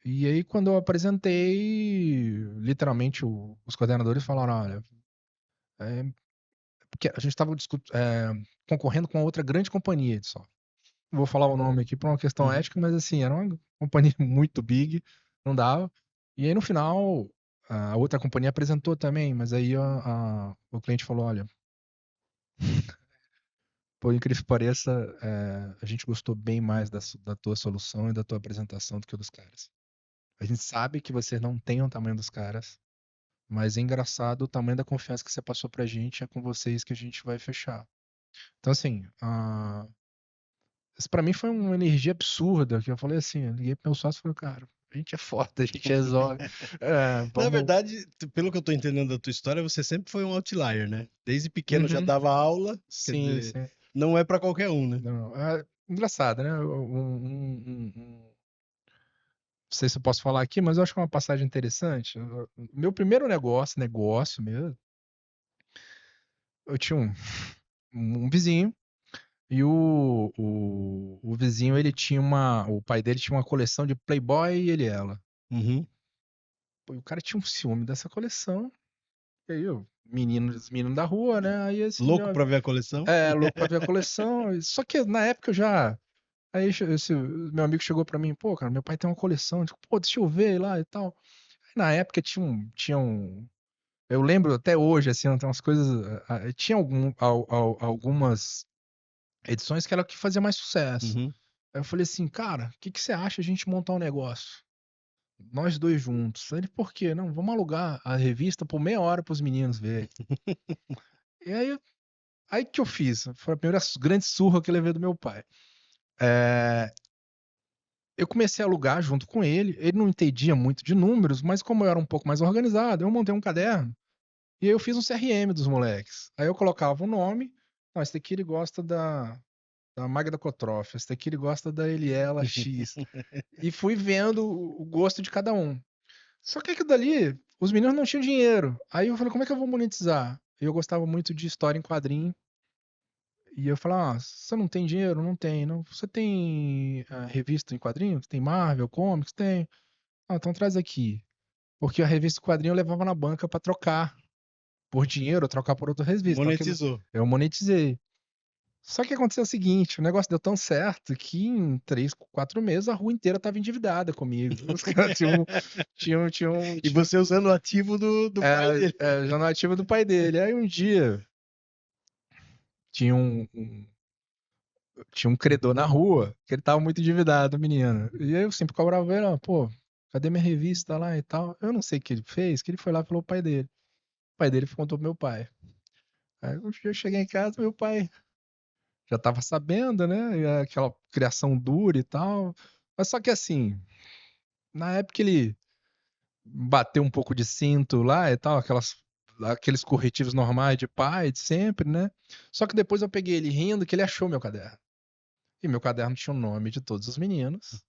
E aí, quando eu apresentei, literalmente os coordenadores falaram: olha, é, porque a gente estava concorrendo com outra grande companhia de software. Não vou falar o nome aqui por uma questão Uhum. ética, mas assim, era uma companhia muito big, não dava. E aí, no final, a outra companhia apresentou também, mas aí o cliente falou: olha, por incrível que pareça, a gente gostou bem mais da tua solução e da tua apresentação do que o dos caras. A gente sabe que vocês não têm o tamanho dos caras, mas é engraçado o tamanho da confiança que você passou pra gente, é com vocês que a gente vai fechar. Então, assim, isso pra mim foi uma energia absurda, que eu falei assim, eu liguei pro meu sócio e falei, cara, a gente é foda, a gente resolve. Na Vamos. verdade, pelo que eu tô entendendo da tua história, você sempre foi um outlier, né? Desde pequeno já Uhum. dava aula, quer Sim, dizer, sim. não é pra qualquer um, né? Não, engraçado, né? Não sei se eu posso falar aqui, mas eu acho que é uma passagem interessante. Meu primeiro negócio mesmo, eu tinha um vizinho. E o vizinho, ele tinha o pai dele tinha uma coleção de Playboy e ele ela. Uhum. Pô, e o cara tinha um ciúme dessa coleção. E aí, os meninos da rua, né? Aí esse Louco pra ver a coleção? louco pra ver a coleção. Só que na época eu já. Aí esse meu amigo chegou pra mim, pô, cara, meu pai tem uma coleção. Eu digo, pô, deixa eu ver lá e tal. Aí, na época tinha um. Eu lembro até hoje, assim, tem umas coisas. Tinha algumas edições que era o que fazia mais sucesso. Uhum. Aí eu falei assim, cara, o que que você acha a gente montar um negócio? Nós dois juntos. Aí ele, por quê? Não, vamos alugar a revista por meia hora pros meninos verem. E aí que eu fiz. Foi a primeira grande surra que eu levei do meu pai. É, eu comecei a alugar junto com ele. Ele não entendia muito de números, mas como eu era um pouco mais organizado, eu montei um caderno. E aí eu fiz um CRM dos moleques. Aí eu colocava o nome. Não, esse daqui ele gosta da Magda Kotroff. Esse daqui ele gosta da Eliela X. E fui vendo o gosto de cada um. Só que aquilo dali, os meninos não tinham dinheiro. Aí eu falei, como é que eu vou monetizar? Eu gostava muito de história em quadrinho. E eu falei, você não tem dinheiro? Não tem. Não. Você tem revista em quadrinho? Tem Marvel, Comics? Tem. Então traz aqui. Porque a revista em quadrinho eu levava na banca pra trocar por dinheiro ou trocar por outra revista. Então, Monetizou. eu monetizei. Só que aconteceu o seguinte, o negócio deu tão certo que em 3, 4 meses a rua inteira estava endividada comigo. Os caras E você usando o ativo do pai dele. jornal ativo do pai dele. Aí um dia tinha tinha um credor na rua que ele tava muito endividado, o menino. E aí eu sempre cobrava ele, pô, cadê minha revista lá e tal? Eu não sei o que ele fez, que ele foi lá e falou pro pai dele. O pai dele contou pro meu pai. Aí um dia eu cheguei em casa, meu pai já tava sabendo, né? E aquela criação dura e tal. Mas só que assim, na época ele bateu um pouco de cinto lá e tal, aqueles corretivos normais de pai, de sempre, né? Só que depois eu peguei ele rindo que ele achou meu caderno. E meu caderno tinha o nome de todos os meninos,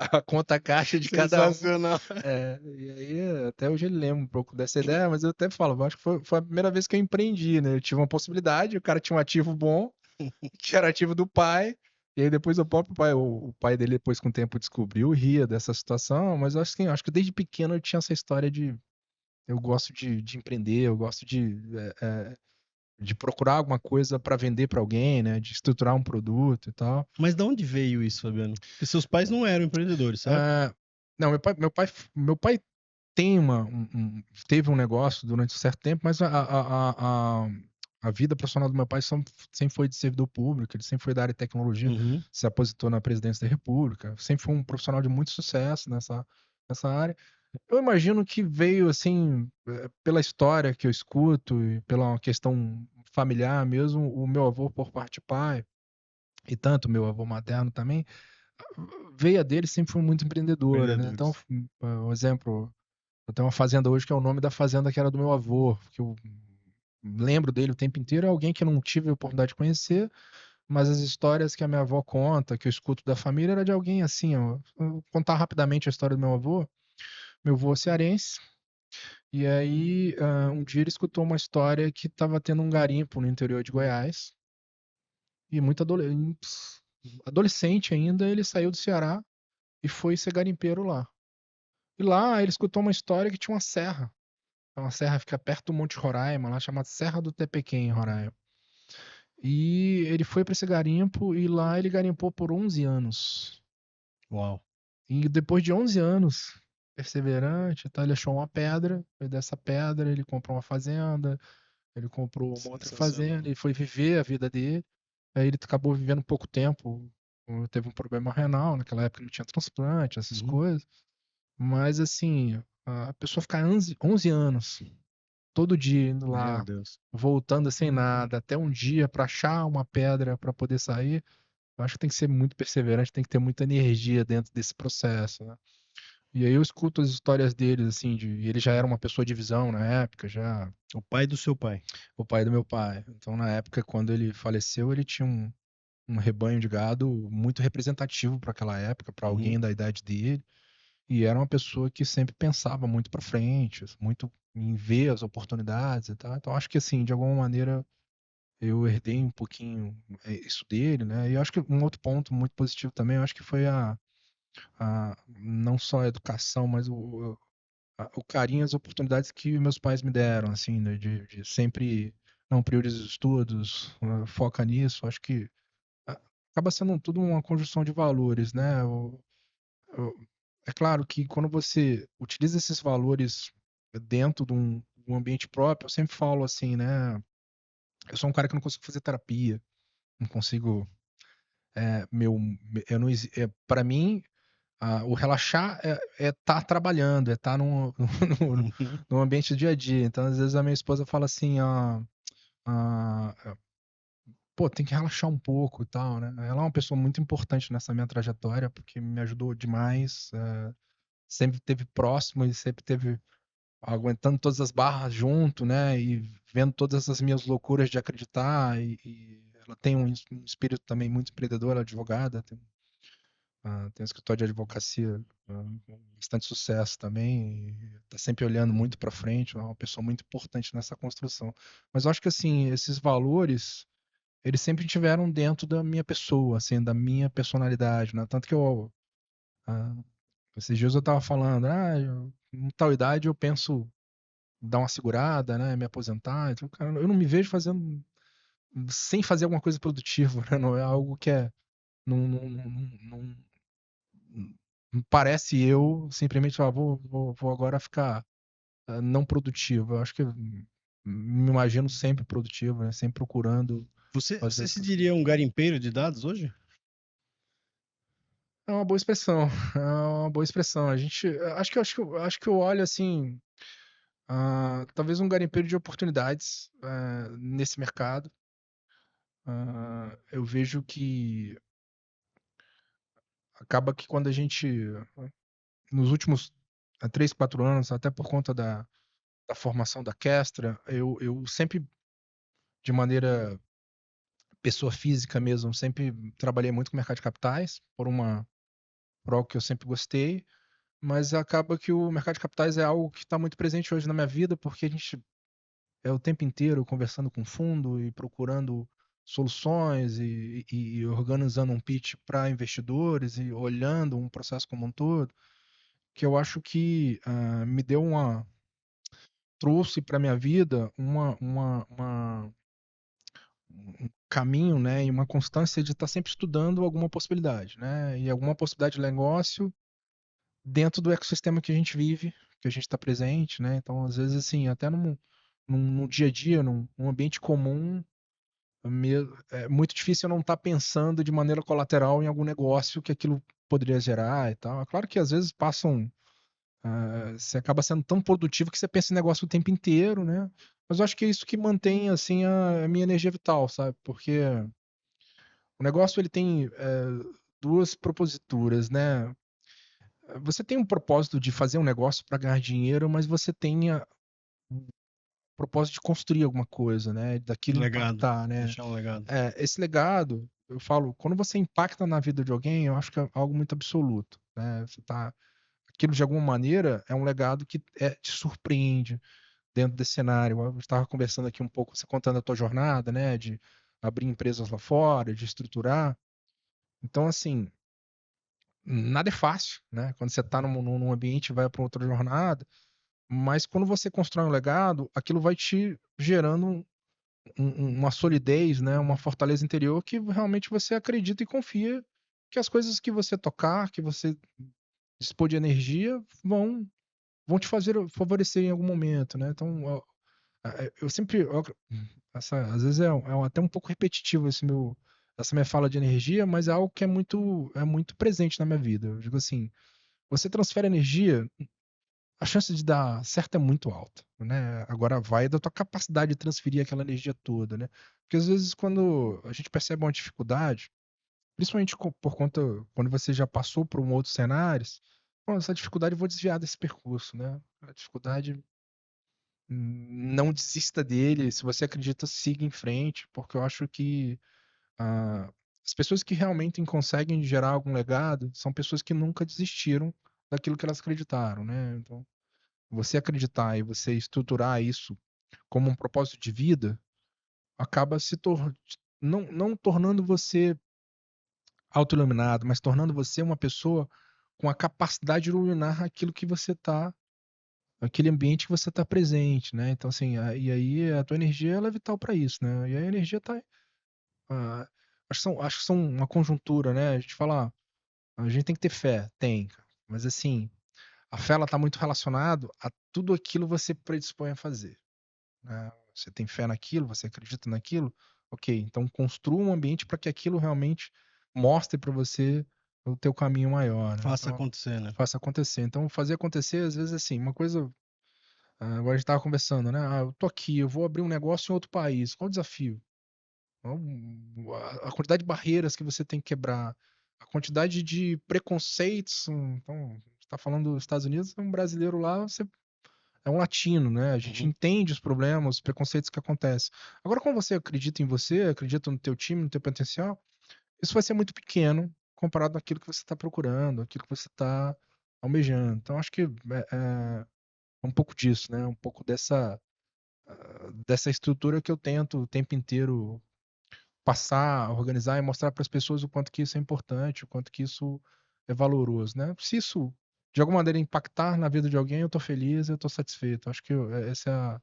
a conta caixa de cada um. Sensacional. E aí, até hoje ele lembra um pouco dessa ideia, mas eu até falo, eu acho que foi a primeira vez que eu empreendi, né? Eu tive uma possibilidade, o cara tinha um ativo bom, que era ativo do pai. E aí depois o próprio pai, o pai dele depois com o tempo descobriu, ria dessa situação, mas acho que desde pequeno eu tinha essa história de eu gosto de empreender, eu gosto de procurar alguma coisa para vender para alguém, né? De estruturar um produto e tal. Mas de onde veio isso, Fabiano? Porque seus pais não eram empreendedores, certo? Não, meu pai tem teve um negócio durante um certo tempo, mas a vida profissional do meu pai sempre foi de servidor público, ele sempre foi da área de tecnologia, Uhum. se aposentou na presidência da República, sempre foi um profissional de muito sucesso nessa área. Eu imagino que veio assim, pela história que eu escuto e pela questão familiar mesmo, o meu avô por parte de pai, e tanto o meu avô materno também, veia dele sempre foi muito empreendedora, né? Então, Empreendedores. um exemplo, eu tenho uma fazenda hoje que é o nome da fazenda que era do meu avô, que eu lembro dele o tempo inteiro, é alguém que eu não tive a oportunidade de conhecer, mas as histórias que a minha avó conta, que eu escuto da família, era de alguém assim, ó. Vou contar rapidamente a história do meu avô. Meu avô é cearense, E aí, um dia ele escutou uma história que estava tendo um garimpo no interior de Goiás. E muito adolescente ainda, ele saiu do Ceará e foi ser garimpeiro lá. E lá ele escutou uma história que tinha uma serra. Uma serra que fica perto do Monte Roraima, lá chamada Serra do Tepequém, em Roraima. E ele foi para esse garimpo e lá ele garimpou por 11 anos. Uau. E depois de 11 anos, perseverante, tá, ele achou uma pedra, e dessa pedra ele comprou uma fazenda, ele comprou uma outra fazenda, Sensacional. e foi viver a vida dele. Aí ele acabou vivendo pouco tempo, teve um problema renal, naquela época não tinha transplante, essas Uhum. coisas. Mas assim, a pessoa ficar 11 anos, todo dia indo Meu lá, Deus. voltando sem nada, até um dia para achar uma pedra para poder sair, eu acho que tem que ser muito perseverante, tem que ter muita energia dentro desse processo, né? E aí eu escuto as histórias deles, assim, ele já era uma pessoa de visão na época, já, O pai do seu pai. o pai do meu pai. Então, na época, quando ele faleceu, ele tinha um rebanho de gado muito representativo para aquela época, para Uhum. alguém da idade dele. E era uma pessoa que sempre pensava muito para frente, muito em ver as oportunidades e tal. Então, acho que, assim, de alguma maneira, eu herdei um pouquinho isso dele, né? E eu acho que um outro ponto muito positivo também, eu acho que foi não só a educação, mas o carinho, as oportunidades que meus pais me deram, assim, né, de sempre, não, prioriza os estudos, foca nisso. Acho que ah, acaba sendo tudo uma conjunção de valores, né? É claro que quando você utiliza esses valores dentro de um ambiente próprio, eu sempre falo assim, né? Eu sou um cara que não consigo fazer terapia, não consigo, meu, eu não, para mim, o relaxar é estar trabalhando, é estar Uhum. no ambiente do dia a dia. Então, às vezes a minha esposa fala assim, ah, pô, tem que relaxar um pouco e tal, né? Ela é uma pessoa muito importante nessa minha trajetória, porque me ajudou demais, sempre esteve próximo e sempre esteve aguentando todas as barras junto, né? E vendo todas as minhas loucuras de acreditar. E ela tem um espírito também muito empreendedor, ela é advogada, tem um escritório de advocacia com bastante sucesso também, e tá sempre olhando muito para frente, é uma pessoa muito importante nessa construção. Mas eu acho que assim, esses valores, eles sempre estiveram dentro da minha pessoa, assim, da minha personalidade, né? Tanto que ah, esses dias eu tava falando, em tal idade eu penso dar uma segurada, né, me aposentar. Então, cara, eu não me vejo fazendo sem fazer alguma coisa produtiva, né? Não é algo que não parece eu simplesmente falar, vou agora ficar não produtivo. Eu acho que me imagino sempre produtivo, né? Sempre procurando fazer Você as se coisas. diria um garimpeiro de dados hoje? É uma boa expressão, é uma boa expressão. Acho que eu olho assim, talvez um garimpeiro de oportunidades nesse mercado. Eu vejo que acaba que quando a gente, nos últimos 3, 4 anos, até por conta da formação da Kestra, eu sempre, de maneira pessoa física mesmo, sempre trabalhei muito com mercado de capitais, por algo que eu sempre gostei, mas acaba que o mercado de capitais é algo que está muito presente hoje na minha vida, porque a gente é o tempo inteiro conversando com fundo e procurando soluções e organizando um pitch para investidores e olhando um processo como um todo, que eu acho que me deu trouxe para minha vida um caminho, né, e uma constância de estar sempre estudando alguma possibilidade, né, e alguma possibilidade de negócio dentro do ecossistema que a gente vive, que a gente está presente, né? Então, às vezes, assim, até no dia a dia, num ambiente comum, é muito difícil eu não estar pensando de maneira colateral em algum negócio que aquilo poderia gerar e tal. É claro que às vezes você acaba sendo tão produtivo que você pensa em negócio o tempo inteiro, né? Mas eu acho que é isso que mantém, assim, a minha energia vital, sabe? Porque o negócio, ele tem duas proposituras, né? Você tem um propósito de fazer um negócio para ganhar dinheiro, mas você tem o propósito de construir alguma coisa, né? Daquilo Legado. impactar, né? Deixar um legado. Esse legado, eu falo, quando você impacta na vida de alguém, eu acho que é algo muito absoluto, né? aquilo de alguma maneira é um legado que te surpreende dentro desse cenário. Eu estava conversando aqui um pouco, você contando a tua jornada, né, de abrir empresas lá fora, de estruturar. Então, assim, nada é fácil, né? Quando você está num ambiente e vai para outra jornada, mas quando você constrói um legado, aquilo vai te gerando uma solidez, né, uma fortaleza interior que realmente você acredita e confia que as coisas que você tocar, que você dispor de energia, vão te fazer favorecer em algum momento, né? Então, eu sempre, às vezes até um pouco repetitivo essa minha fala de energia, mas é algo que é muito presente na minha vida. Eu digo assim, você transfere energia, a chance de dar certo é muito alta, né? Agora vai da tua capacidade de transferir aquela energia toda, né? Porque às vezes quando a gente percebe uma dificuldade, principalmente por conta quando você já passou por um outros cenários, pô, essa dificuldade eu vou desviar desse percurso, né? A dificuldade, não desista dele. Se você acredita, siga em frente, porque eu acho que ah, as pessoas que realmente conseguem gerar algum legado são pessoas que nunca desistiram daquilo que elas acreditaram, né? Então, você acreditar e você estruturar isso como um propósito de vida, acaba não tornando você autoiluminado, mas tornando você uma pessoa com a capacidade de iluminar aquilo que você está, aquele ambiente que você está presente, né? Então, assim, e aí a tua energia ela é vital para isso, né? E a energia está, acho que são uma conjuntura, né? A gente fala, a gente tem que ter fé, tem, cara. Mas assim, a fé ela está muito relacionado a tudo aquilo que você predispõe a fazer, né? Você tem fé naquilo, você acredita naquilo, ok. Então construa um ambiente para que aquilo realmente mostre para você o teu caminho maior, né? Faça Então, acontecer, né? faça acontecer. Então, fazer acontecer, às vezes, assim, uma coisa. Agora a gente estava conversando, né? Eu tô aqui, eu vou abrir um negócio em outro país. Qual o desafio? A quantidade de barreiras que você tem que quebrar, a quantidade de preconceitos. Então, você está falando dos Estados Unidos, um brasileiro lá, você é um latino, né? A gente Uhum. entende os problemas, os preconceitos que acontecem. Agora, quando você acredita em você, acredita no teu time, no teu potencial, isso vai ser muito pequeno comparado àquilo que você está procurando, aquilo que você está almejando. Então, acho que é um pouco disso, né? Um pouco dessa estrutura que eu tento o tempo inteiro passar, organizar e mostrar para as pessoas o quanto que isso é importante, o quanto que isso é valoroso, né? Se isso de alguma maneira impactar na vida de alguém, eu tô feliz, eu tô satisfeito. Acho que essa é a.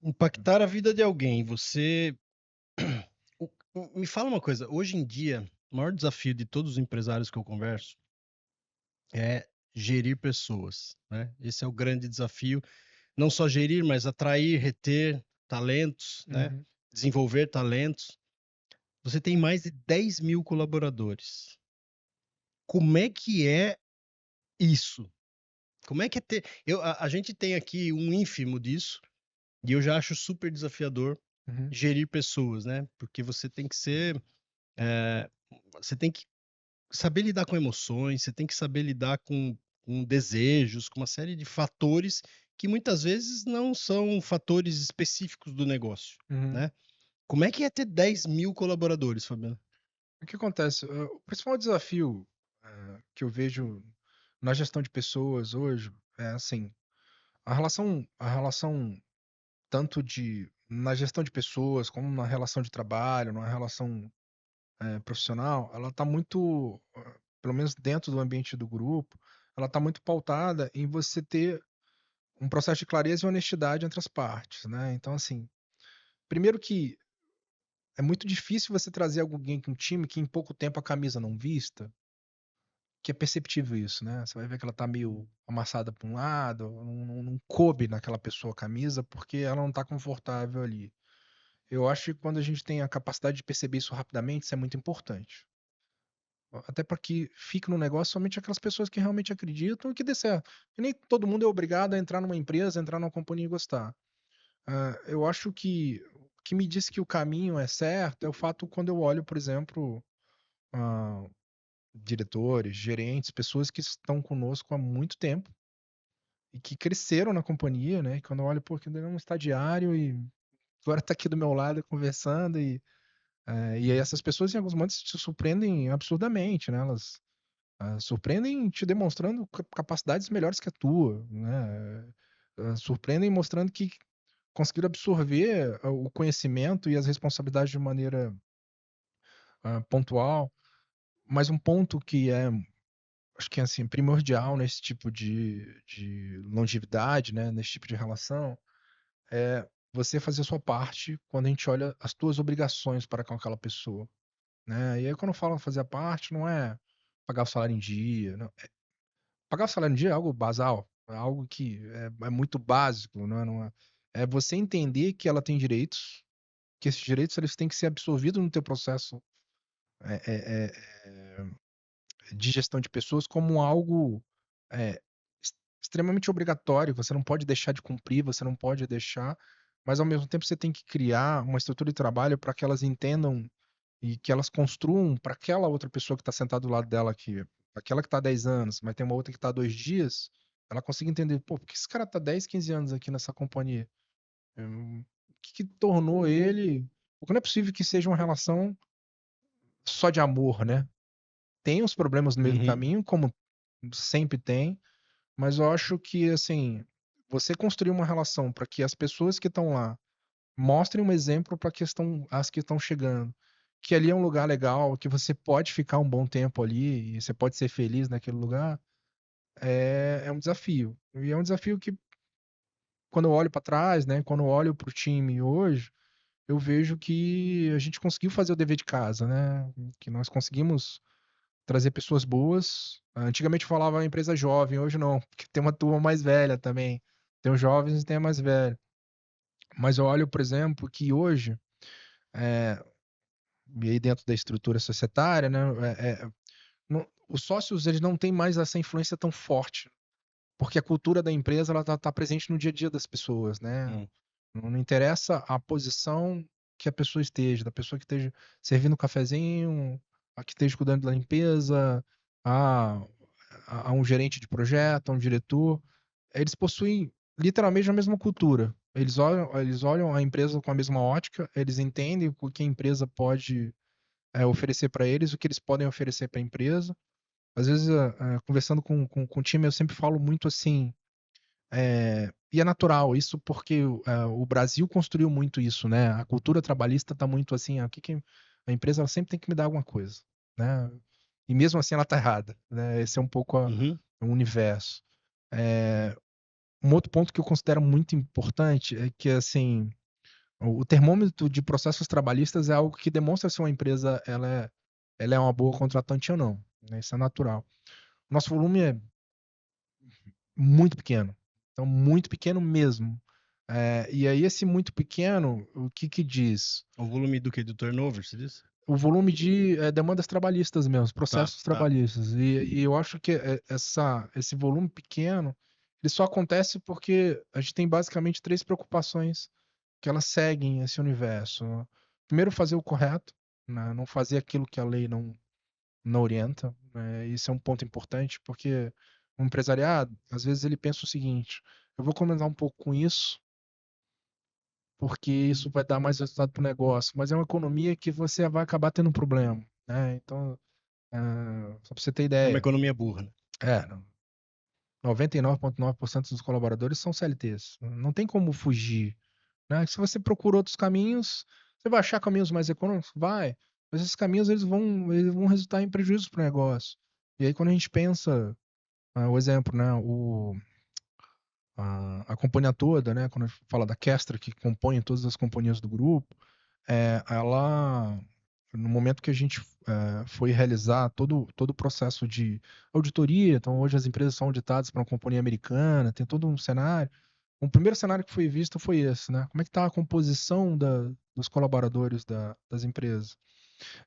Impactar a vida de alguém. Você. Me fala uma coisa. Hoje em dia, o maior desafio de todos os empresários que eu converso é gerir pessoas, né? Esse é o grande desafio. Não só gerir, mas atrair, reter talentos, né? Uhum, Desenvolver talentos. Você tem mais de 10 mil colaboradores. Como é que é isso? Como é que é ter. A gente tem aqui um ínfimo disso, e eu já acho super desafiador uhum, gerir pessoas, né? Porque você tem que ser. eh, Você tem que saber lidar com emoções, você tem que saber lidar com desejos, com uma série de fatores que muitas vezes não são fatores específicos do negócio, uhum. né? Como é que é ter 10 mil colaboradores, Fabiano? O que acontece? O principal desafio que eu vejo na gestão de pessoas hoje é assim, a relação tanto na gestão de pessoas como na relação de trabalho, na relação profissional, ela está muito, pelo menos dentro do ambiente do grupo, ela está muito pautada em você ter um processo de clareza e honestidade entre as partes, né? Então, assim, primeiro que é muito difícil você trazer alguém com um time que em pouco tempo a camisa não vista, que é perceptível isso, né? Você vai ver que ela tá meio amassada para um lado, não coube naquela pessoa a camisa porque ela não tá confortável ali. Eu acho que quando a gente tem a capacidade de perceber isso rapidamente, isso é muito importante. Até para que fique no negócio somente aquelas pessoas que realmente acreditam e que dê certo. E nem todo mundo é obrigado a entrar numa empresa, entrar numa companhia e gostar. Eu acho que o que me diz que o caminho é certo é o fato quando eu olho, por exemplo, ah, diretores, gerentes, pessoas que estão conosco há muito tempo e que cresceram na companhia, né? E quando eu olho, pô, que ele é um estagiário e agora está aqui do meu lado conversando e aí essas pessoas em alguns momentos te surpreendem absurdamente, né? Surpreendem te demonstrando capacidades melhores que a tua, né? Surpreendem mostrando que conseguiram absorver o conhecimento e as responsabilidades de maneira pontual. Mas um ponto que acho que é assim, primordial nesse tipo de longevidade, né? Nesse tipo de relação, é você fazer a sua parte quando a gente olha as tuas obrigações para com aquela pessoa, né? E aí quando eu falo fazer a parte, não é pagar o salário em dia, não. Pagar o salário em dia é algo basal, é algo que é muito básico, não é. É você entender que ela tem direitos, que esses direitos eles têm que ser absorvidos no teu processo é, é, de gestão de pessoas como algo é, extremamente obrigatório. Você não pode deixar de cumprir, você não pode deixar, mas ao mesmo tempo você tem que criar uma estrutura de trabalho para que elas entendam e que elas construam para aquela outra pessoa que está sentada do lado dela aqui, aquela que está há 10 anos, mas tem uma outra que está há 2 dias, ela consiga entender, pô, por que esse cara está 10, 15 anos aqui nessa companhia? O que tornou ele. Porque não é possível que seja uma relação só de amor, né? Tem os problemas no meio do Uhum. caminho, como sempre tem, mas eu acho que, assim, você construir uma relação para que as pessoas que estão lá mostrem um exemplo para as que estão chegando, que ali é um lugar legal, que você pode ficar um bom tempo ali e você pode ser feliz naquele lugar, é um desafio. E é um desafio que, quando eu olho para trás, né, quando eu olho para o time hoje, eu vejo que a gente conseguiu fazer o dever de casa, né? Que nós conseguimos trazer pessoas boas. Antigamente eu falava empresa jovem, hoje não, porque tem uma turma mais velha também. Tem os jovens e tem a mais velha. Mas eu olho, por exemplo, que hoje, é, e aí dentro da estrutura societária, né, os sócios eles não têm mais essa influência tão forte, porque a cultura da empresa ela tá presente no dia a dia das pessoas, né? Hum. Não interessa a posição que a pessoa esteja, da pessoa que esteja servindo um cafezinho, a que esteja cuidando da limpeza, a, a um gerente de projeto, a um diretor. Eles possuem literalmente a mesma cultura. Eles olham a empresa com a mesma ótica, eles entendem o que a empresa pode oferecer para eles, o que eles podem oferecer para a empresa. Às vezes, conversando com o time, eu sempre falo muito assim, e é natural, isso porque o Brasil construiu muito isso, né? A cultura trabalhista está muito assim, a empresa ela sempre tem que me dar alguma coisa, né? E mesmo assim ela está errada, né? Esse é um pouco Uhum. o universo. É, um outro ponto que eu considero muito importante é que, assim, o termômetro de processos trabalhistas é algo que demonstra se uma empresa ela é uma boa contratante ou não, né? Isso é natural. O nosso volume é muito pequeno. Então, muito pequeno mesmo. E aí, esse muito pequeno, o que que diz? O volume do que? Do turnover, você disse? O volume de demandas trabalhistas mesmo, Tá, processos tá. trabalhistas. E eu acho que esse volume pequeno, ele só acontece porque a gente tem basicamente três preocupações que elas seguem esse universo. Primeiro, fazer o correto, né? Não fazer aquilo que a lei não orienta, né? Isso é um ponto importante, porque o empresariado, às vezes, ele pensa o seguinte: eu vou economizar um pouco com isso, porque isso vai dar mais resultado para o negócio, mas é uma economia que você vai acabar tendo um problema, né? Então, só para você ter É uma ideia, economia burra, né? 99,9% dos colaboradores são CLTs. Não tem como fugir, né? Se você procura outros caminhos, você vai achar caminhos mais econômicos? Vai. Mas esses caminhos eles vão resultar em prejuízo para o negócio. E aí, quando a gente pensa, o exemplo, né? A companhia toda, né? Quando a gente fala da Kestra, que compõe todas as companhias do grupo, ela, no momento que a gente foi realizar todo o processo de auditoria, então hoje as empresas são auditadas para uma companhia americana, tem todo um cenário. O primeiro cenário que foi visto foi esse, né? Como é que está a composição dos colaboradores das empresas?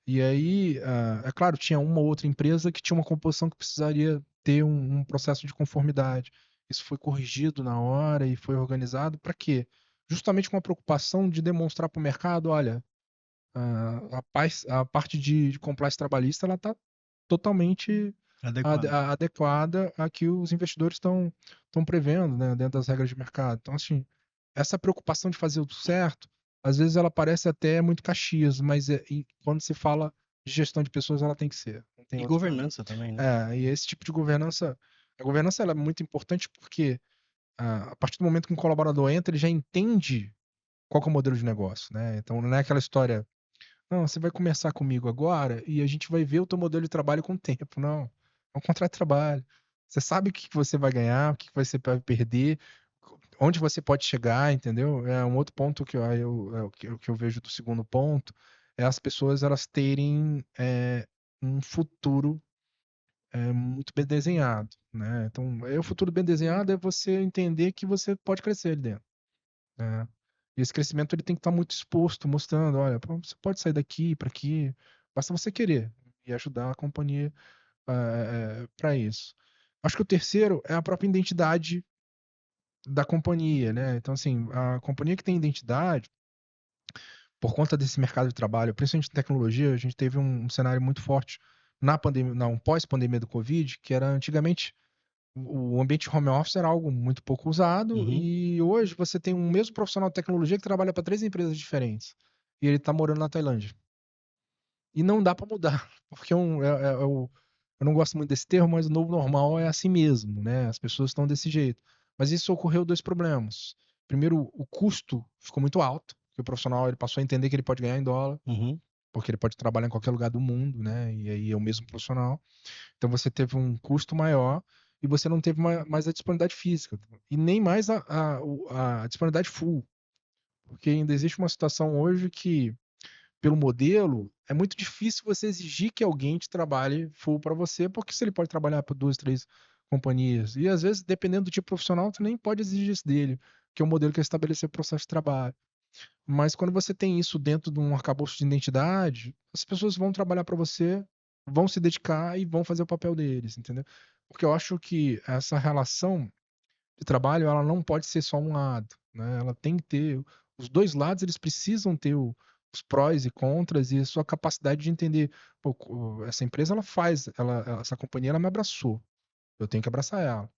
E aí, é claro, tinha uma ou outra empresa que tinha uma composição que precisaria ter um processo de conformidade. Isso foi corrigido na hora e foi organizado para quê? Justamente com a preocupação de demonstrar para o mercado, olha, a parte de compliance trabalhista ela está totalmente Adequado. adequada a que os investidores estão prevendo, né, dentro das regras de mercado. Então, assim, essa preocupação de fazer o certo, às vezes ela parece até muito Caxias, mas quando se fala de gestão de pessoas, ela tem que ser. tem E outros problemas. governança também, né? E esse tipo de governança, a governança ela é muito importante porque a partir do momento que um colaborador entra, ele já entende qual que é o modelo de negócio, né? Então não é aquela história, não, você vai começar comigo agora e a gente vai ver o teu modelo de trabalho com o tempo. Não, é um contrato de trabalho. Você sabe o que que você vai ganhar, o que que você vai perder, onde você pode chegar, entendeu? É um outro ponto que o que eu vejo do segundo ponto, é as pessoas elas terem um futuro muito bem desenhado, né? Então, o futuro bem desenhado é você entender que você pode crescer ali dentro, né? E esse crescimento ele tem que estar muito exposto, mostrando, olha, pô, você pode sair daqui para aqui, basta você querer e ajudar a companhia para isso. Acho que o terceiro é a própria identidade da companhia, né? Então, assim, a companhia que tem identidade, por conta desse mercado de trabalho, principalmente em tecnologia, a gente teve um cenário muito forte na pandemia, não, pós-pandemia do Covid, que era antigamente o ambiente home office era algo muito pouco usado Uhum. e hoje você tem um mesmo profissional de tecnologia que trabalha para três empresas diferentes e ele está morando na Tailândia. E não dá para mudar, porque eu não gosto muito desse termo, mas o novo normal é assim mesmo, né? As pessoas estão desse jeito. Mas isso ocorreu dois problemas. Primeiro, o custo ficou muito alto, porque o profissional ele passou a entender que ele pode ganhar em dólar, Uhum. porque ele pode trabalhar em qualquer lugar do mundo, né? E aí é o mesmo profissional. Então você teve um custo maior e você não teve mais a disponibilidade física e nem mais a disponibilidade full, porque ainda existe uma situação hoje que, pelo modelo, é muito difícil você exigir que alguém te trabalhe full para você, porque se ele pode trabalhar para duas, três companhias e às vezes, dependendo do tipo profissional, você nem pode exigir isso dele, que é o modelo que é estabelecer o processo de trabalho. Mas quando você tem isso dentro de um arcabouço de identidade, as pessoas vão trabalhar para você, vão se dedicar e vão fazer o papel deles, entendeu? Porque eu acho que essa relação de trabalho, ela não pode ser só um lado, né? Ela tem que ter os dois lados, eles precisam ter os prós e contras e a sua capacidade de entender, pô, essa empresa ela faz, essa companhia ela me abraçou, eu tenho que abraçar ela.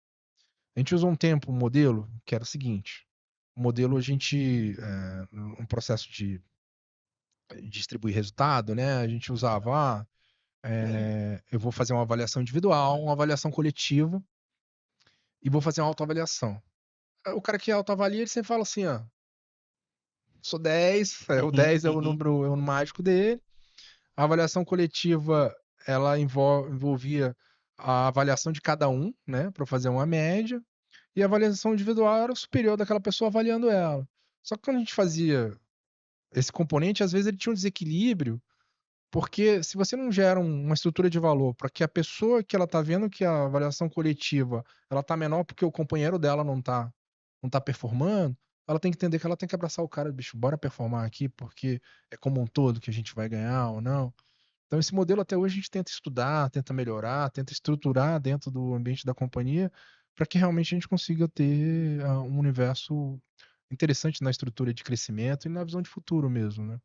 A gente usou um tempo um modelo que era o seguinte: o modelo a gente, um processo de distribuir resultado, né? A gente usava, eu vou fazer uma avaliação individual, uma avaliação coletiva e vou fazer uma autoavaliação. O cara que autoavalia, ele sempre fala assim, ó, sou 10, o Uhum. 10 é o Uhum. número, é o mágico dele. A avaliação coletiva, ela envolvia a avaliação de cada um, né, para fazer uma média, e a avaliação individual era o superior daquela pessoa avaliando ela. Só que quando a gente fazia esse componente, às vezes ele tinha um desequilíbrio. Porque se você não gera uma estrutura de valor para que a pessoa que ela está vendo que a avaliação coletiva ela está menor porque o companheiro dela não tá performando, ela tem que entender que ela tem que abraçar o cara, bicho, bora performar aqui, porque é como um todo que a gente vai ganhar ou não. Então esse modelo até hoje a gente tenta estudar, tenta melhorar, tenta estruturar dentro do ambiente da companhia para que realmente a gente consiga ter um universo interessante na estrutura de crescimento e na visão de futuro mesmo, né?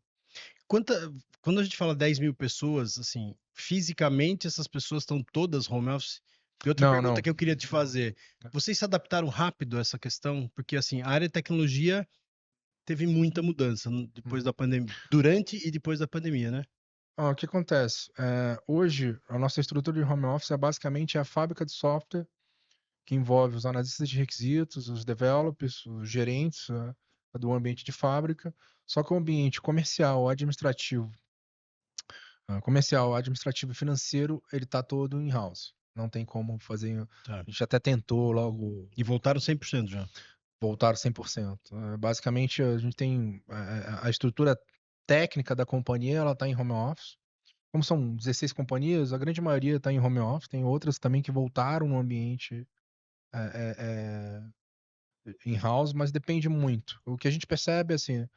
Quanta, quando a gente fala 10.000 pessoas, assim, fisicamente essas pessoas estão todas home office? E outra Não, pergunta não. que eu queria te fazer, vocês se adaptaram rápido a essa questão? Porque, assim, a área de tecnologia teve muita mudança depois da pandemia, durante e depois da pandemia, né? O que acontece? Hoje, a nossa estrutura de home office é basicamente a fábrica de software, que envolve os analistas de requisitos, os developers, os gerentes do ambiente de fábrica. Só que o ambiente comercial, administrativo e financeiro, ele está todo in-house. Não tem como fazer. Tá. A gente até tentou logo E voltaram 100% já. voltar 100%. Basicamente, a gente tem a estrutura técnica da companhia, ela está em home office. Como são 16 companhias, a grande maioria está em home office, tem outras também que voltaram no ambiente in-house, mas depende muito. O que a gente percebe, assim,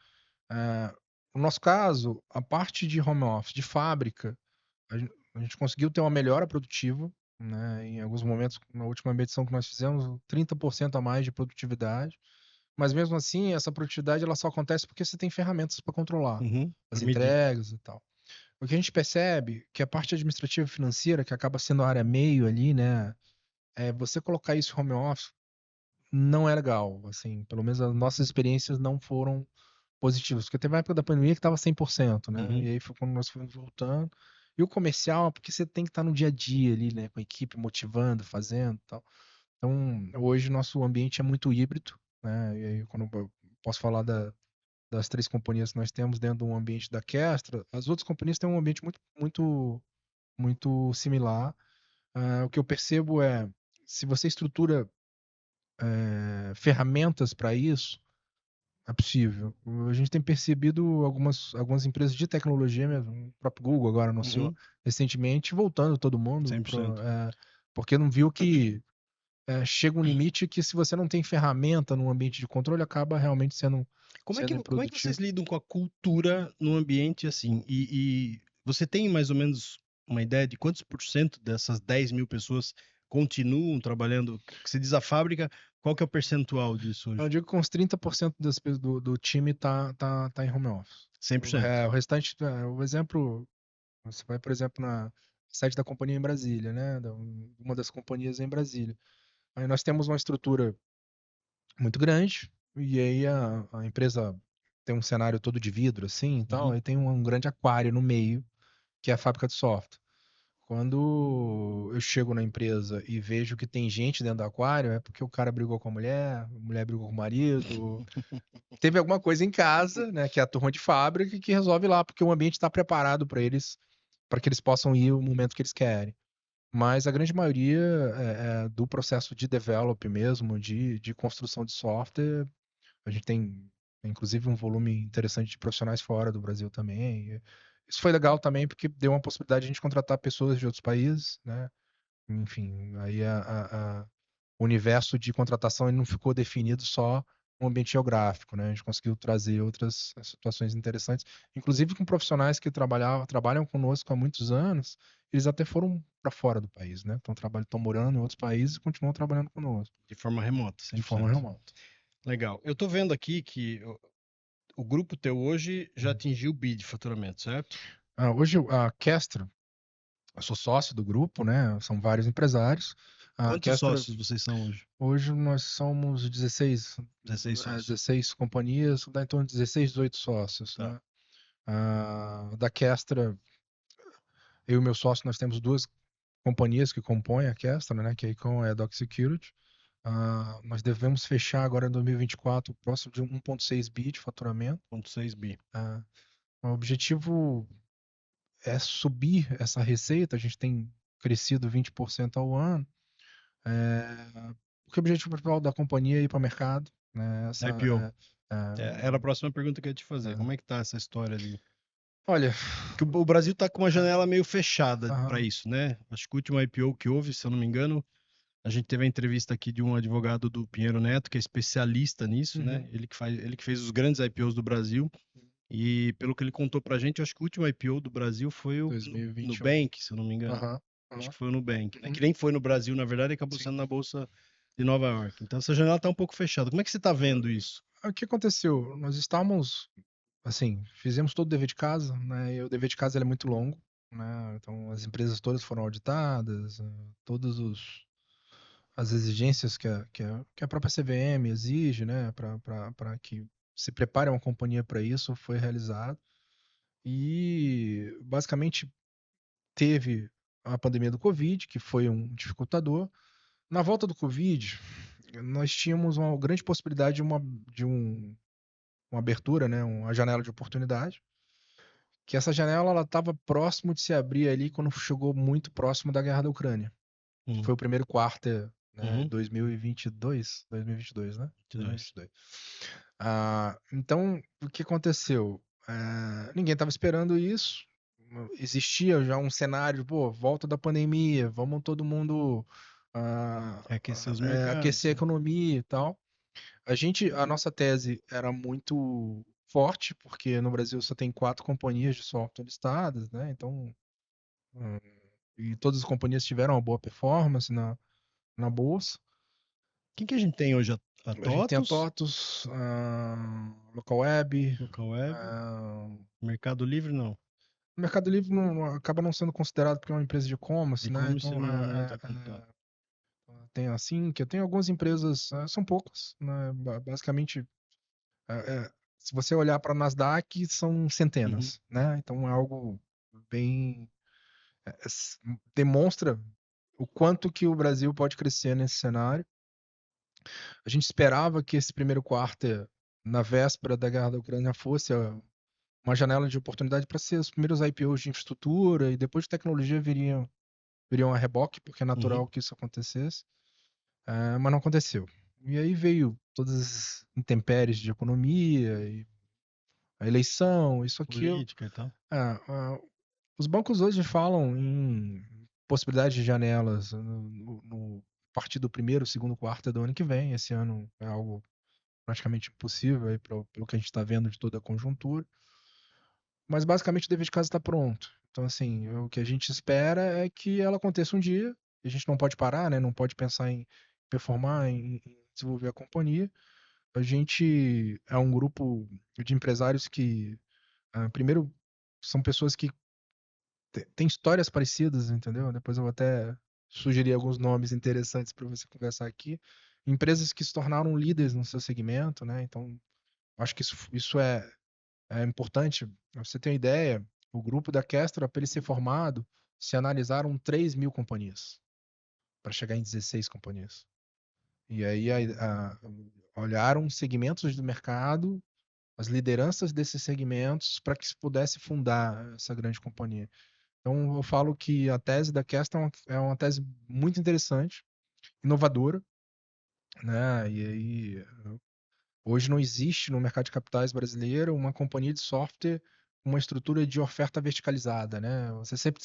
no nosso caso, a parte de home office, de fábrica, a gente conseguiu ter uma melhora produtiva, né? Em alguns momentos, na última medição que nós fizemos, 30% a mais de produtividade, mas mesmo assim, essa produtividade ela só acontece porque você tem ferramentas para controlar Uhum. as Pra medir. entregas e tal. O que a gente percebe é que a parte administrativa e financeira, que acaba sendo a área meio ali, né? Você colocar isso home office não é legal. Assim, pelo menos as nossas experiências não foram positivas. Porque teve uma época da pandemia que estava 100%, né? Uhum. E aí foi quando nós fomos voltando. E o comercial é porque você tem que estar no dia a dia ali, né, com a equipe motivando, fazendo, e tal. Então, hoje nosso ambiente é muito híbrido, né? E aí quando eu posso falar das 3 companhias que nós temos dentro de um ambiente da Kestra, as outras companhias têm um ambiente muito similar. O que eu percebo é, se você estrutura ferramentas para isso, é possível. A gente tem percebido algumas empresas de tecnologia mesmo, o próprio Google agora anunciou Uhum, recentemente, voltando todo mundo, 100%. porque não viu que chega um limite que se você não tem ferramenta no ambiente de controle, acaba realmente sendo Como é que vocês improdutivo. lidam com a cultura no ambiente assim? E você tem mais ou menos uma ideia de quantos por cento dessas 10.000 pessoas continuam trabalhando? Que se diz a fábrica, qual que é o percentual disso Eu hoje? digo que uns 30% do time tá em home office. O, 100%. é, o restante, o exemplo, você vai, por exemplo, na sede da companhia em Brasília, né? Uma das companhias em Brasília. Aí nós temos uma estrutura muito grande, e aí a empresa tem um cenário todo de vidro, assim, e tal, Uhum. aí tem um grande aquário no meio, que é a fábrica de software. Quando eu chego na empresa e vejo que tem gente dentro do aquário, é porque o cara brigou com a mulher brigou com o marido, teve alguma coisa em casa, né, que é a turma de fábrica, que resolve lá, porque o ambiente está preparado para que eles possam ir o momento que eles querem. Mas a grande maioria é do processo de develop mesmo, de construção de software. A gente tem, inclusive, um volume interessante de profissionais fora do Brasil também. Isso foi legal também, porque deu uma possibilidade de a gente contratar pessoas de outros países, né? Enfim, aí o universo de contratação ele não ficou definido só no ambiente geográfico, né? A gente conseguiu trazer outras situações interessantes, inclusive com profissionais que trabalham conosco há muitos anos, eles até foram para fora do país, né? Estão morando em outros países e continuam trabalhando conosco, De forma remota, de forma 100%. remota. Legal. Eu tô vendo aqui que o grupo teu hoje já Uhum. atingiu o bi de faturamento, certo? Hoje a Kestra, eu sou sócio do grupo, né? São vários empresários. A Quantos Kestra, sócios vocês são hoje? hoje nós somos 16, 16 sócios. 16 companhias, dá em torno de 16, 18 sócios, Tá. né? Da Kestra, eu e meu sócio, nós temos 2 companhias que compõem a Kestra, né? Que é a Icon e a Doc Security. Nós devemos fechar agora em 2024 próximo de 1,6 bi de faturamento. 1,6 bi. Ah, o objetivo é subir essa receita, a gente tem crescido 20% ao ano. Porque o objetivo principal da companhia é ir para o mercado, né? IPO. É, é, Era a próxima pergunta que eu ia te fazer. é. Como é que tá essa história de... Olha, Que o Brasil tá com uma janela meio fechada para aham, isso, né? Acho que o último IPO que houve, se eu não me engano, a gente teve a entrevista aqui de um advogado do Pinheiro Neto, que é especialista nisso, né? uhum, Ele que fez os grandes IPOs do Brasil. E pelo que ele contou pra gente, eu acho que o último IPO do Brasil foi o 2021. Nubank, se eu não me engano. Aham, Acho aham, que foi o Nubank, né? uhum, Que nem foi no Brasil, na verdade, e acabou sim. sendo na Bolsa de Nova York. Então essa janela tá um pouco fechada. Como é que você tá vendo isso? O que aconteceu? Nós estávamos, assim, fizemos todo o dever de casa, né? E o dever de casa ele é muito longo, né? Então as empresas todas foram auditadas, todos as exigências que a própria CVM exige, né? Para que se prepare uma companhia para isso, foi realizado. E basicamente teve a pandemia do Covid, que foi um dificultador. Na volta do Covid, nós tínhamos uma grande possibilidade uma abertura, né, uma janela de oportunidade, que essa janela ela estava próximo de se abrir ali quando chegou muito próximo da guerra da Ucrânia, que Hum, foi o primeiro quarto, né, Uhum. 2022, né? 22. 2022. Então, o que aconteceu? Ninguém estava esperando isso. Existia já um cenário, pô, volta da pandemia, vamos todo mundo Aquecer os aquecer a mercados. economia e tal. A nossa tese era muito forte, porque no Brasil só tem 4 companhias de software listadas, né? Então, hum, e todas as companhias tiveram uma boa performance na bolsa. Quem que a gente tem hoje? A A gente tem a TOTUS, TOTUS, Local Web, Local Web, ah, Mercado Livre, não. o Mercado Livre acaba não sendo considerado porque é uma empresa de e-commerce, né? E-commerce Então, não entra como tal. tem assim, que eu tenho algumas empresas, são poucas, né? Basicamente, é, se você olhar para a Nasdaq, são Uhum. centenas, né? Então é algo bem. demonstra o quanto que o Brasil pode crescer nesse cenário. A gente esperava que esse primeiro quarto, na véspera da guerra da Ucrânia, fosse uma janela de oportunidade para ser os primeiros IPOs de infraestrutura e depois de tecnologia viriam a reboque, porque é Uhum. natural que isso acontecesse, mas não aconteceu. E aí veio todas as intempéries de economia, e a eleição, isso, aquilo. Política e tal. Ah, os bancos hoje falam em possibilidade de janelas a partir do primeiro, segundo quarto do ano que vem. Esse ano é algo praticamente impossível aí, pelo que a gente está vendo de toda a conjuntura. Mas basicamente o dever de casa está pronto. Então, assim, o que a gente espera é que ela aconteça um dia. A gente não pode parar, né? Não pode pensar em performar, em desenvolver a companhia. A gente é um grupo de empresários que, primeiro, são pessoas que têm histórias parecidas, entendeu? Depois eu vou até sugerir alguns nomes interessantes para você conversar aqui. Empresas que se tornaram líderes no seu segmento, né? Então, acho que isso é importante. Pra você ter uma ideia, o grupo da Kestra, para ele ser formado, se analisaram 3.000 companhias para chegar em 16 companhias. E aí olharam segmentos do mercado, as lideranças desses segmentos, para que se pudesse fundar essa grande companhia. Então, eu falo que a tese da Kestra é uma tese muito interessante, inovadora, né? E aí, hoje não existe no mercado de capitais brasileiro uma companhia de software com uma estrutura de oferta verticalizada, né? Você sempre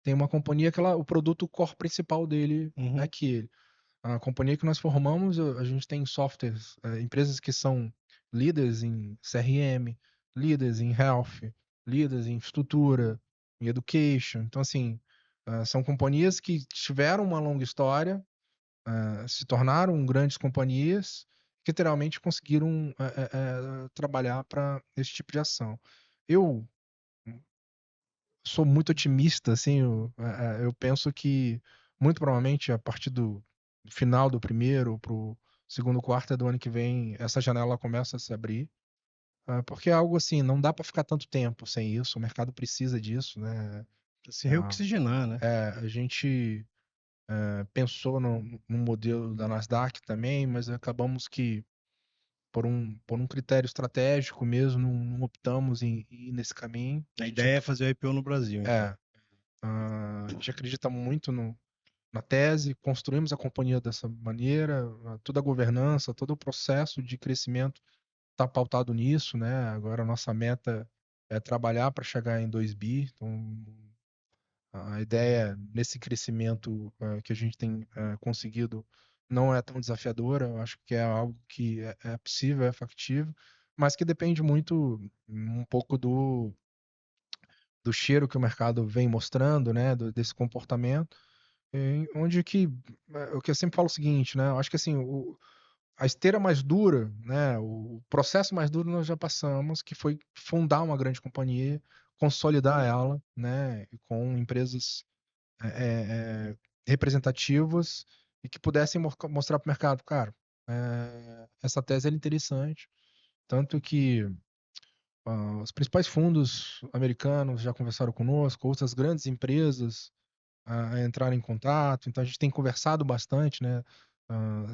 tem uma companhia que o produto core principal dele é Uhum. aquele. A companhia que nós formamos, a gente tem softwares, empresas que são líderes em CRM, líderes em health, líderes em infraestrutura, em education. Então, assim, são companhias que tiveram uma longa história, se tornaram grandes companhias que literalmente conseguiram trabalhar para esse tipo de ação. Eu sou muito otimista, assim, eu penso que muito provavelmente a partir do final do primeiro para o segundo quarto do ano que vem, essa janela começa a se abrir, porque é algo assim, não dá para ficar tanto tempo sem isso, o mercado precisa disso, né? Pra se Ah, reoxigenar, né? a gente pensou no modelo da Nasdaq também, mas acabamos que por um critério estratégico mesmo, não optamos em ir nesse caminho. A A gente, ideia é fazer o IPO no Brasil, então. é, a gente acredita muito na tese, construímos a companhia dessa maneira, toda a governança, todo o processo de crescimento está pautado nisso, né? Agora a nossa meta é trabalhar para chegar em 2 bi, então a ideia nesse crescimento que a gente tem conseguido não é tão desafiadora, eu acho que é algo que é possível, é factível, mas que depende muito um pouco do cheiro que o mercado vem mostrando, né, desse comportamento, onde que o que eu sempre falo é o seguinte, né, eu acho que assim, a esteira mais dura, né, o processo mais duro nós já passamos, que foi fundar uma grande companhia, consolidar ela, né, com empresas é, é, representativas e que pudessem mostrar para o mercado, cara, essa tese é interessante, tanto que os principais fundos americanos já conversaram conosco, outras grandes empresas a entrar em contato, então a gente tem conversado bastante, né,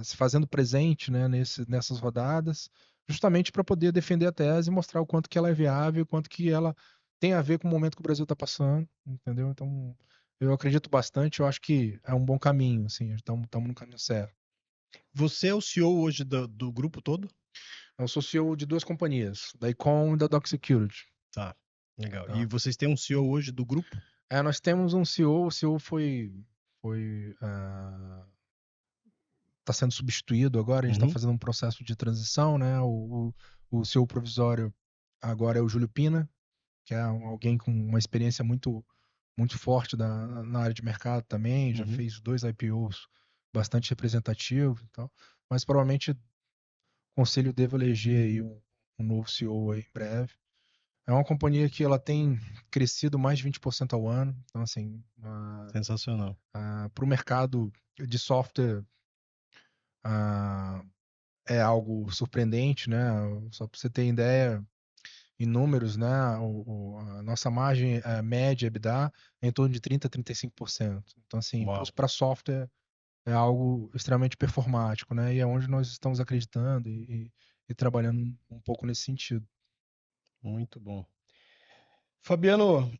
se fazendo presente, né, nessas rodadas, justamente para poder defender a tese e mostrar o quanto que ela é viável, o quanto que ela tem a ver com o momento que o Brasil está passando, entendeu? Então, eu acredito bastante, eu acho que é um bom caminho, assim, estamos no caminho certo. Você é o CEO hoje do grupo todo? Eu sou CEO de duas companhias, da Icom e da Doc Security. Tá, legal. E Tá? vocês têm um CEO hoje do grupo? Nós temos um CEO, o CEO está sendo substituído agora, a gente está Uhum, fazendo um processo de transição, né? O CEO provisório agora é o Júlio Pina, que é alguém com uma experiência muito forte na área de mercado também, já uhum. fez 2 IPOs bastante representativos e tal, mas provavelmente o conselho deve eleger aí um novo CEO aí em breve. É uma companhia que ela tem crescido mais de 20% ao ano, então assim, Sensacional. para o mercado de software, ah, é algo surpreendente, né? Só para você ter ideia, em números, né, a nossa margem média EBITDA é em torno de 30 a 35%. Então, assim, Uau, para software é algo extremamente performático, né? E é onde nós estamos acreditando e trabalhando um pouco nesse sentido. muito bom. Fabiano,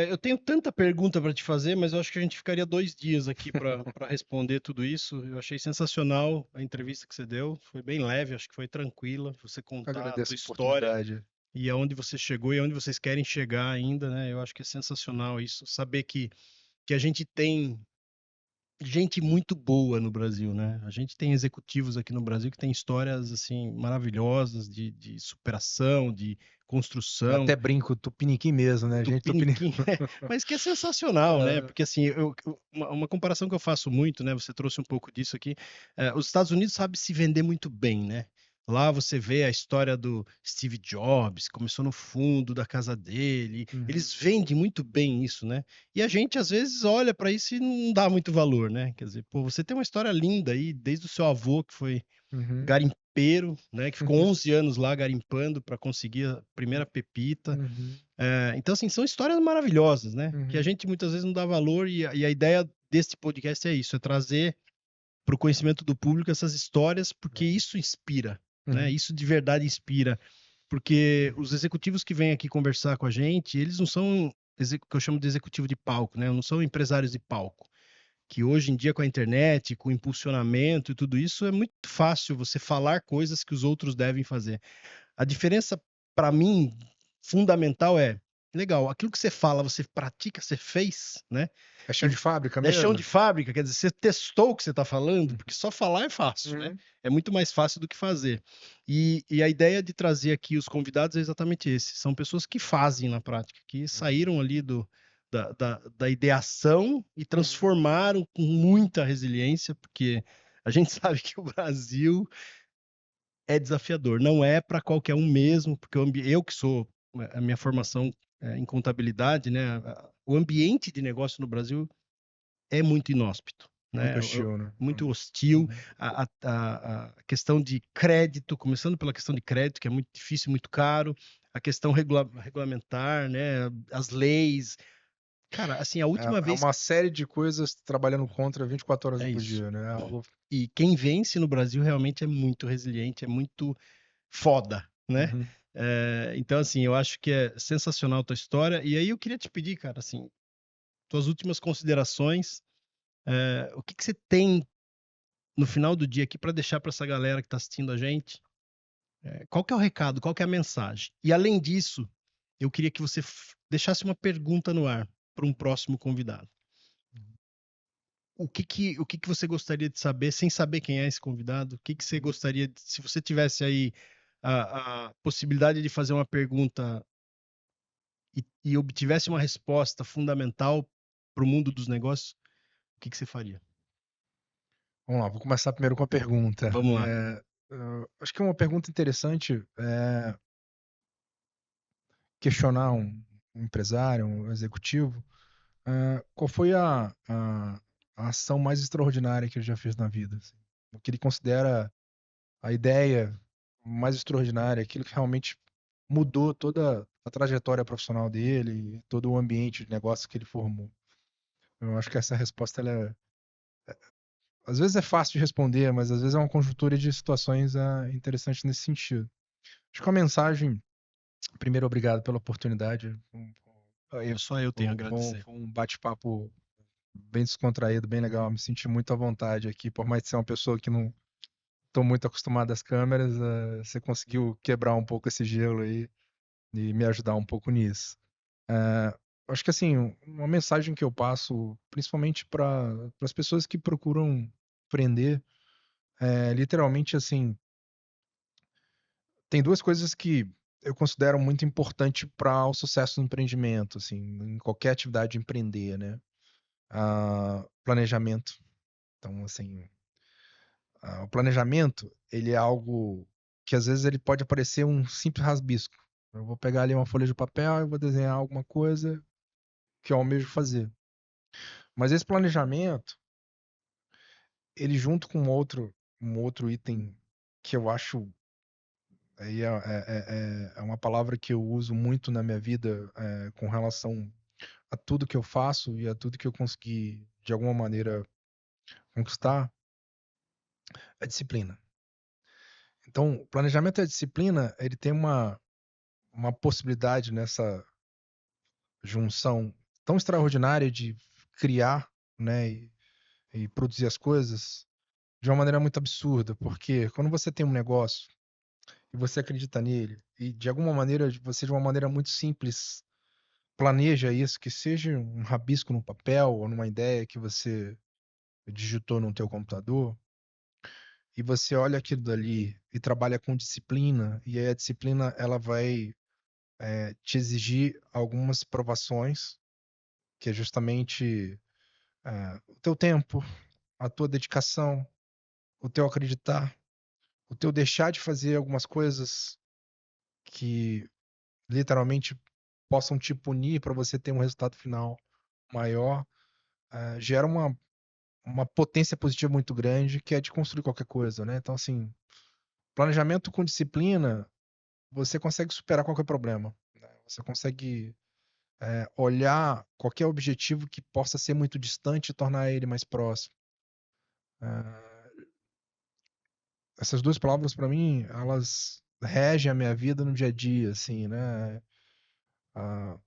eu tenho tanta pergunta para te fazer, mas eu acho que a gente ficaria 2 dias aqui para responder tudo isso. Eu achei sensacional a entrevista que você deu, foi bem leve, acho que foi tranquila. Você contar a tua Agradeço a história oportunidade. e aonde você chegou e aonde vocês querem chegar ainda, né? Eu acho que é sensacional isso, saber que a gente tem gente muito boa no Brasil, né? A gente tem executivos aqui no Brasil que têm histórias assim maravilhosas de superação, de Eu construção, até brinco, tupiniquim mesmo, né? Gente, tupiniquim. tupiniquim, mas que é sensacional, né? É, Porque assim, uma comparação que eu faço muito, né? Você trouxe um pouco disso aqui. Os Estados Unidos sabe se vender muito bem, né? Lá você vê a história do Steve Jobs, começou no fundo da casa dele. uhum, Eles vendem muito bem isso, né? E a gente às vezes olha para isso e não dá muito valor, né? Quer dizer, pô, você tem uma história linda aí, desde o seu avô que foi uhum, garimpeiro, né? Que ficou uhum, 11 anos lá garimpando para conseguir a primeira pepita. uhum, Então, assim, são histórias maravilhosas, né? Que a uhum. gente muitas vezes não dá valor e a ideia desse podcast é isso, é trazer para o conhecimento do público essas histórias, porque isso inspira, né? Uhum. Isso de verdade inspira, porque os executivos que vêm aqui conversar com a gente, eles não são o que eu chamo de executivo de palco, né? Não são empresários de palco. Que hoje em dia, com a internet, com o impulsionamento e tudo isso, é muito fácil você falar coisas que os outros devem fazer. A diferença, para mim, fundamental é, legal, aquilo que você fala, você pratica, você fez, né? É chão E de fábrica é chão de mesmo? fábrica, quer dizer, você testou o que você está falando, porque só falar é fácil, né? Uhum. É muito mais fácil do que fazer. E a ideia de trazer aqui os convidados é exatamente esse. São pessoas que fazem na prática, que saíram ali da ideação e Uhum. transformaram com muita resiliência, porque a gente sabe que o Brasil é desafiador. Não é para qualquer um mesmo, porque eu que sou a minha formação em contabilidade, né? O ambiente de negócio no Brasil é muito inóspito, Muito né? hostil, né? Muito hostil. Uhum. A questão de crédito, começando pela questão de crédito, que é muito difícil, muito caro. A questão regulamentar, né? As leis. Cara, assim, a última É vez uma série de coisas trabalhando contra 24 horas é por isso. dia, né? É algo. E quem vence no Brasil realmente é muito resiliente, é muito foda, né? Uhum. Então, assim, eu acho que é sensacional a tua história. E aí eu queria te pedir, cara, assim, tuas últimas considerações. O que que você tem no final do dia aqui para deixar para essa galera que está assistindo a gente? Qual que é o recado? Qual que é a mensagem? E além disso, eu queria que você deixasse uma pergunta no ar para um próximo convidado. O que que você gostaria de saber, sem saber quem é esse convidado? O que que você gostaria, se você tivesse aí a possibilidade de fazer uma pergunta e obtivesse uma resposta fundamental para o mundo dos negócios, o que que você faria? Vamos lá, vou começar primeiro com a pergunta. Vamos lá. Acho que uma pergunta interessante é questionar um empresário, um executivo, qual foi a ação mais extraordinária que ele já fez na vida? Assim? O que ele considera a ideia mais extraordinária, aquilo que realmente mudou toda a trajetória profissional dele, todo o ambiente de negócio que ele formou. Eu acho que essa resposta, às vezes é fácil de responder, mas às vezes é uma conjuntura de situações interessantes nesse sentido. Acho que a mensagem, primeiro, obrigado pela oportunidade. Só eu tenho a agradecer. Foi um bate-papo bem descontraído, bem legal. Me senti muito à vontade aqui, por mais de ser uma pessoa que não estou muito acostumado às câmeras, você conseguiu quebrar um pouco esse gelo aí e me ajudar um pouco nisso. Acho que assim, uma mensagem que eu passo, principalmente para as pessoas que procuram empreender, é literalmente assim, tem duas coisas que eu considero muito importante para o sucesso do empreendimento, assim, em qualquer atividade de empreender, né? Planejamento. Então, assim, o planejamento, ele é algo que às vezes ele pode parecer um simples rasbisco. Eu vou pegar ali uma folha de papel e vou desenhar alguma coisa que eu almejo fazer. Mas esse planejamento, ele junto com um outro item que eu acho Aí é uma palavra que eu uso muito na minha vida, com relação a tudo que eu faço e a tudo que eu consegui, de alguma maneira, conquistar, é disciplina. Então, o planejamento e a disciplina, ele tem uma possibilidade nessa junção tão extraordinária de criar, né, e produzir as coisas de uma maneira muito absurda, porque quando você tem um negócio e você acredita nele e de alguma maneira você de uma maneira muito simples planeja isso, que seja um rabisco no papel ou numa ideia que você digitou no teu computador, e você olha aquilo dali e trabalha com disciplina, e aí a disciplina ela vai te exigir algumas provações, que é justamente o teu tempo, a tua dedicação, o teu acreditar, o teu deixar de fazer algumas coisas que literalmente possam te punir para você ter um resultado final maior, gera uma potência positiva muito grande que é de construir qualquer coisa, né? Então, assim, planejamento com disciplina, você consegue superar qualquer problema, né? Você consegue olhar qualquer objetivo que possa ser muito distante e tornar ele mais próximo. Eh, Essas duas palavras, para mim, elas regem a minha vida no dia a dia, assim, né? Ah,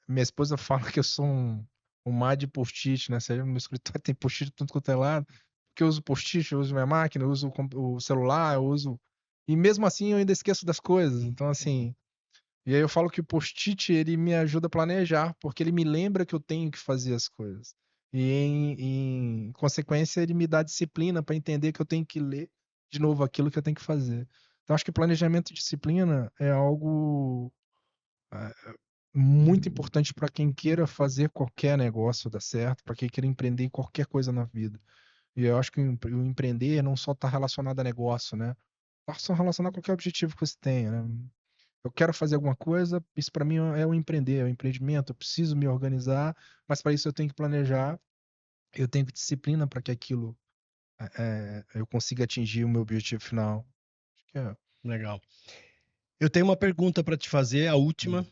minha esposa fala que eu sou um mar de post-it, né? No meu escritório tem post-it tudo quanto é lado. Porque eu uso post-it, eu uso minha máquina, eu uso o celular, eu uso. E mesmo assim eu ainda esqueço das coisas. Então, assim. E aí eu falo que o post-it ele me ajuda a planejar, porque ele me lembra que eu tenho que fazer as coisas. E em consequência, ele me dá disciplina para entender que eu tenho que ler de novo aquilo que eu tenho que fazer. Então, acho que planejamento e disciplina é algo muito importante para quem queira fazer qualquer negócio dar certo, para quem queira empreender em qualquer coisa na vida. E eu acho que o empreender não só está relacionado a negócio, né? Está só relacionado a qualquer objetivo que você tenha, né? Eu quero fazer alguma coisa, isso para mim é o empreender, é o empreendimento. Eu preciso me organizar, mas para isso eu tenho que planejar, eu tenho que disciplina para que aquilo eu consiga atingir o meu objetivo final. Acho que é. Legal. Eu tenho uma pergunta para te fazer, a última, Hum.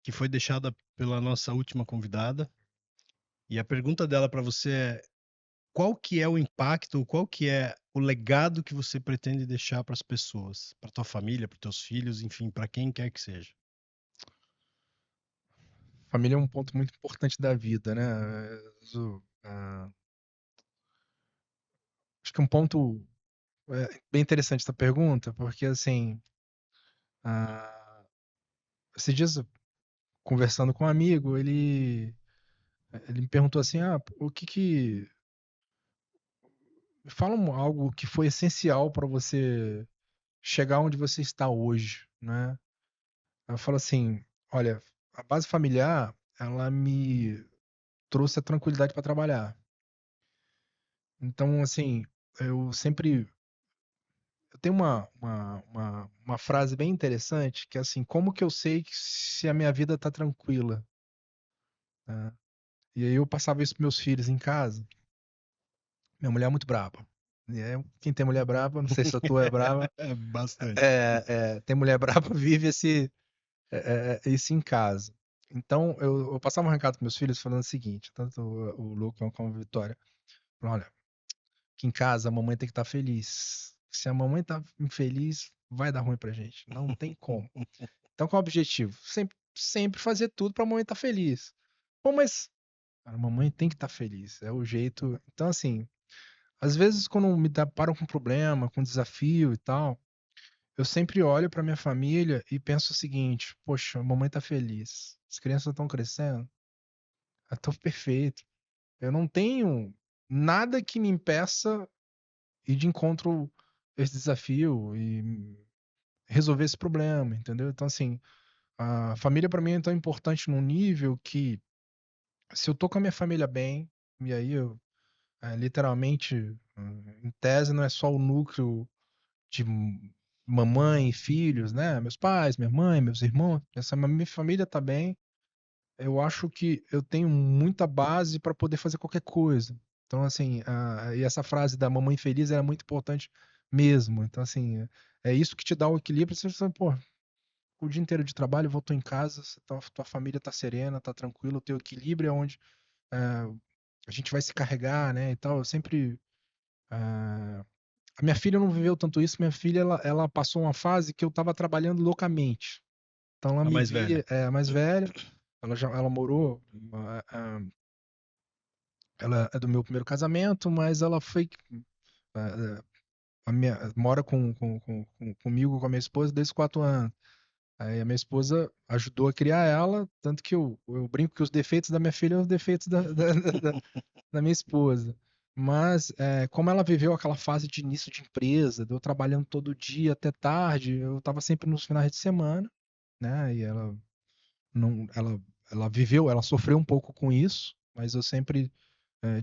que foi deixada pela nossa última convidada. E a pergunta dela para você é: qual que é o impacto, ou qual que é o legado que você pretende deixar para as pessoas, para tua família, para teus filhos, enfim, para quem quer que seja? Família é um ponto muito importante da vida, né? Acho que um ponto bem interessante essa pergunta, porque assim, ah, esses dias conversando com um amigo, ele me perguntou assim, o que que me fala algo que foi essencial para você chegar onde você está hoje, né? Eu falo assim, olha, a base familiar, ela me trouxe a tranquilidade para trabalhar. Então, assim, eu sempre eu tenho uma frase bem interessante que é assim, como que eu sei se a minha vida tá tranquila, né? E aí eu passava isso pros meus filhos em casa. Minha mulher é muito braba. E aí, quem tem mulher braba, não sei se a tua é braba, Bastante. tem mulher braba, vive isso em casa. Então, eu passava um recado para meus filhos falando o seguinte, tanto o Lucas como a Vitória, falando, olha, aqui em casa a mamãe tem que estar feliz. Se a mamãe tá infeliz, vai dar ruim pra gente. Não tem como. Então, qual é o objetivo? Sempre fazer tudo pra mamãe estar feliz. Pô, mas cara, a mamãe tem que estar feliz. É o jeito. Então, assim, às vezes quando me deparam com problema, com desafio e tal, eu sempre olho pra minha família e penso o seguinte: poxa, a mamãe tá feliz. As crianças estão crescendo. Eu tô perfeito. Eu não tenho nada que me impeça ir de encontro a esse desafio e resolver esse problema, entendeu? Então, assim, a família para mim é tão importante num nível que se eu tô com a minha família bem, e aí eu literalmente, em tese, não é só o núcleo de mamãe e filhos, né? Meus pais, minha mãe, meus irmãos, essa minha família tá bem, eu acho que eu tenho muita base para poder fazer qualquer coisa. Então, assim, e essa frase da mamãe feliz era muito importante mesmo. Então, assim, é isso que te dá o equilíbrio. Você fala, pô, o dia inteiro de trabalho, voltou em casa, tua família tá serena, tá tranquila, o teu equilíbrio é onde é, a gente vai se carregar, né, e tal. Eu sempre... a minha filha não viveu tanto isso. Minha filha, ela passou uma fase que eu tava trabalhando loucamente. Então ela A me mais via, velha. a mais velha, ela morou, ela é do meu primeiro casamento, mas ela foi, ah, mora comigo, com a minha esposa, desde os 4 anos. Aí a minha esposa ajudou a criar ela, tanto que eu brinco que os defeitos da minha filha são os defeitos da minha esposa. Mas como ela viveu aquela fase de início de empresa, de eu trabalhando todo dia até tarde, eu estava sempre nos finais de semana, né? E ela não, ela viveu, ela sofreu um pouco com isso, mas eu sempre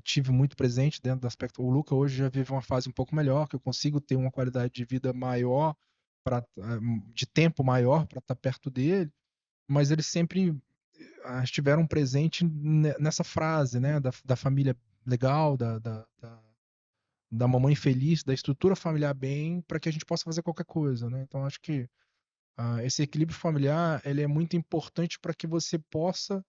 tive muito presente dentro do aspecto. O Luca hoje já vive uma fase um pouco melhor, que eu consigo ter uma qualidade de vida maior, de tempo maior para estar perto dele, mas eles sempre estiveram presentes nessa frase, né, da família legal, da mamãe feliz, da estrutura familiar bem, para que a gente possa fazer qualquer coisa, né? Então acho que esse equilíbrio familiar ele é muito importante para que você possa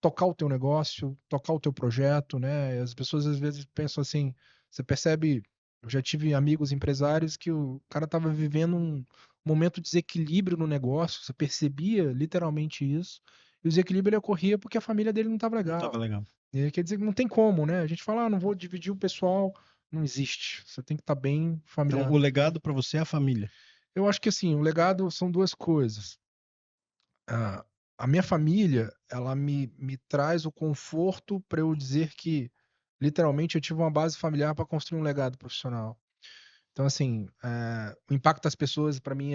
tocar o teu negócio, tocar o teu projeto, né? As pessoas às vezes pensam assim, você percebe, eu já tive amigos empresários que o cara estava vivendo um momento de desequilíbrio no negócio, você percebia literalmente isso, e o desequilíbrio ele ocorria porque a família dele não estava Não tava legal. legal. E aí quer dizer que não tem como, né? A gente fala, não vou dividir o pessoal, não existe. Você tem que estar bem Então, familiar. o legado para você é a família. Eu acho que assim, o legado são duas coisas. a, a minha família, ela me traz o conforto para eu dizer que, literalmente, eu tive uma base familiar para construir um legado profissional. Então, assim, o impacto das pessoas, para mim,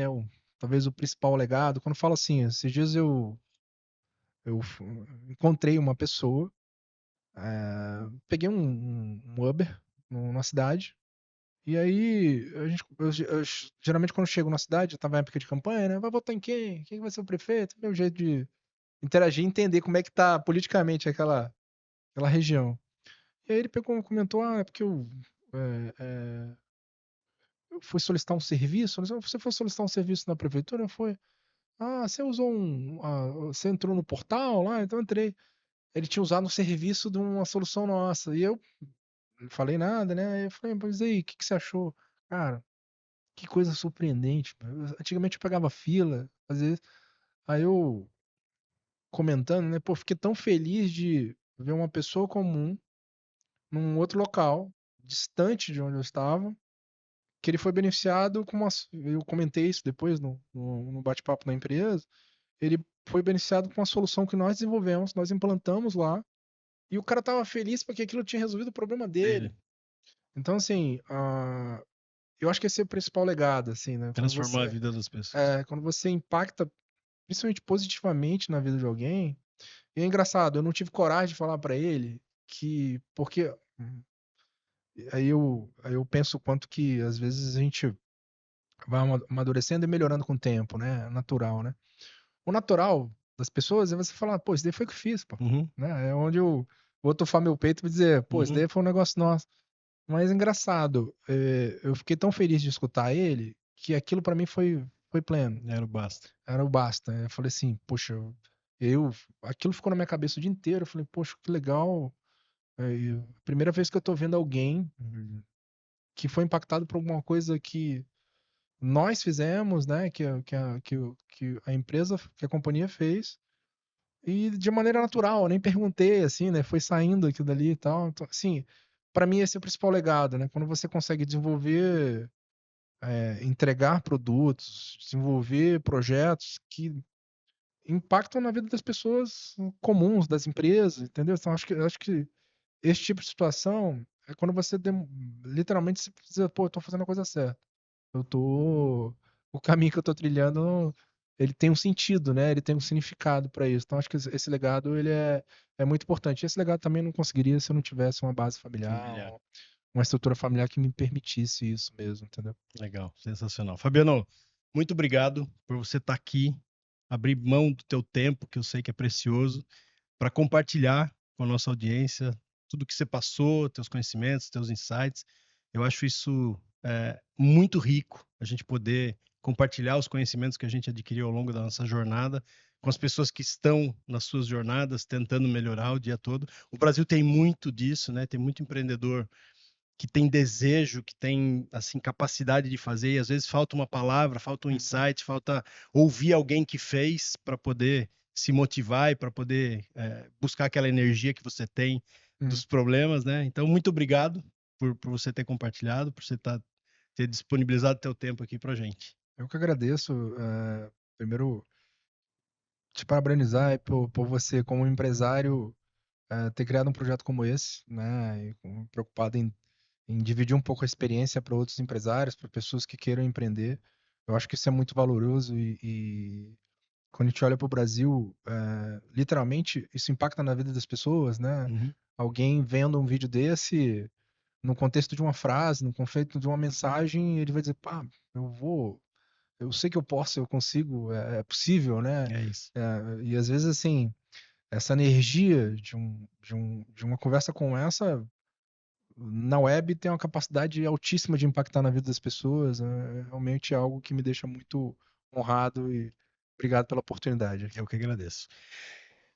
talvez o principal legado. Quando eu falo assim, esses dias eu encontrei uma pessoa, peguei um Uber numa cidade, e aí, geralmente quando eu chego na cidade, eu tava em época de campanha, né? Vai votar em quem? Quem vai ser o prefeito? Meu jeito de interagir e entender como é que tá politicamente aquela região. E aí ele pegou, comentou, é porque eu fui solicitar um serviço. Você foi solicitar um serviço na prefeitura? Foi. Você usou você entrou no portal lá? Então eu entrei. Ele tinha usado um serviço de uma solução nossa. E eu não falei nada, né? Aí eu falei, mas aí, o que você achou? Cara, que coisa surpreendente. Antigamente eu pegava fila, às vezes. Aí eu comentando, né? Pô, fiquei tão feliz de ver uma pessoa comum num outro local, distante de onde eu estava, que ele foi beneficiado com uma. Eu comentei isso depois no bate-papo da empresa. Ele foi beneficiado com uma solução que nós desenvolvemos, nós implantamos lá, e o cara estava feliz porque aquilo tinha resolvido o problema dele. Dele. Então, assim, eu acho que esse é o principal legado, assim, né? Transformou a vida das pessoas. Quando você impacta, principalmente positivamente na vida de alguém. E é engraçado, eu não tive coragem de falar para ele porque aí eu penso o quanto que às vezes a gente vai amadurecendo e melhorando com o tempo, né? Natural, né? O natural das pessoas é você falar, pô, isso daí foi o que eu fiz, pô. Uhum, Né? É onde eu vou tufar meu peito e dizer, pô, isso uhum. daí foi um negócio nosso. Mas é engraçado, eu fiquei tão feliz de escutar ele que aquilo pra mim foi pleno. Era o basta. Era o basta. Eu falei assim, poxa, eu, aquilo ficou na minha cabeça o dia inteiro. Eu falei, poxa, que legal. Primeira vez que eu tô vendo alguém que foi impactado por alguma coisa que nós fizemos, né? Que a empresa, que a companhia fez, e de maneira natural, eu nem perguntei, assim, né? Foi saindo aquilo dali e tal. Então, assim, para mim esse é o principal legado, né? Quando você consegue desenvolver, entregar produtos, desenvolver projetos que impactam na vida das pessoas comuns, das empresas, entendeu? Então, acho que esse tipo de situação é quando você literalmente se precisa, pô, eu tô fazendo a coisa certa. Eu tô. O caminho que eu tô trilhando, ele tem um sentido, né? Ele tem um significado para isso. Então, acho que esse legado, ele é muito importante. Esse legado também não conseguiria se eu não tivesse uma base familiar, Familiar. uma estrutura familiar que me permitisse isso mesmo, entendeu? Legal, sensacional. Fabiano, muito obrigado por você estar aqui, abrir mão do teu tempo, que eu sei que é precioso, para compartilhar com a nossa audiência tudo que você passou, teus conhecimentos, teus insights. Eu acho isso muito rico a gente poder compartilhar os conhecimentos que a gente adquiriu ao longo da nossa jornada com as pessoas que estão nas suas jornadas, tentando melhorar o dia todo. O Brasil tem muito disso, né? Tem muito empreendedor que tem desejo, que tem assim capacidade de fazer, e às vezes falta uma palavra, falta um insight, falta ouvir alguém que fez para poder se motivar e para poder buscar aquela energia que você tem dos problemas, né? Então, muito obrigado por você ter compartilhado, por você ter disponibilizado teu tempo aqui para gente. Eu que agradeço. Primeiro, te parabenizar por você, como empresário, ter criado um projeto como esse, né? E preocupado em dividir um pouco a experiência para outros empresários, para pessoas que queiram empreender. Eu acho que isso é muito valoroso e quando a gente olha para o Brasil, literalmente isso impacta na vida das pessoas, né? Uhum. Alguém vendo um vídeo desse, no contexto de uma frase, no contexto de uma mensagem, ele vai dizer, pá, eu sei que eu posso, eu consigo, é possível, né? É isso. E às vezes, assim, essa energia de uma conversa como essa, na web, tem uma capacidade altíssima de impactar na vida das pessoas. É realmente algo que me deixa muito honrado e obrigado pela oportunidade. Eu que agradeço.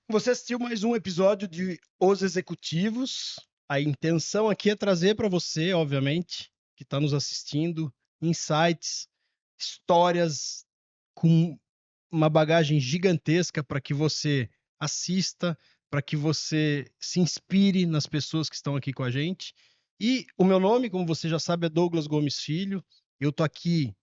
Você assistiu mais um episódio de Os Executivos. A intenção aqui é trazer para você, obviamente, que está nos assistindo, insights, histórias com uma bagagem gigantesca para que você assista, para que você se inspire nas pessoas que estão aqui com a gente. E o meu nome, como você já sabe, é Douglas Gomes Filho. Eu estou aqui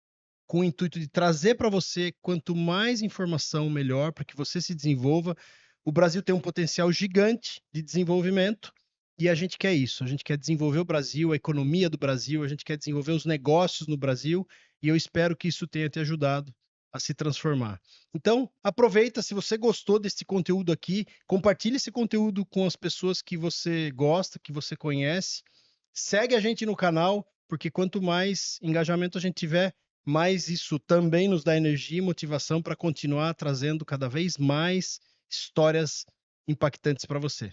com o intuito de trazer para você quanto mais informação, melhor, para que você se desenvolva. O Brasil tem um potencial gigante de desenvolvimento e a gente quer isso. A gente quer desenvolver o Brasil, a economia do Brasil, a gente quer desenvolver os negócios no Brasil e eu espero que isso tenha te ajudado a se transformar. Então, aproveita, se você gostou desse conteúdo aqui, compartilhe esse conteúdo com as pessoas que você gosta, que você conhece. Segue a gente no canal, porque quanto mais engajamento a gente tiver, mais isso também nos dá energia e motivação para continuar trazendo cada vez mais histórias impactantes para você.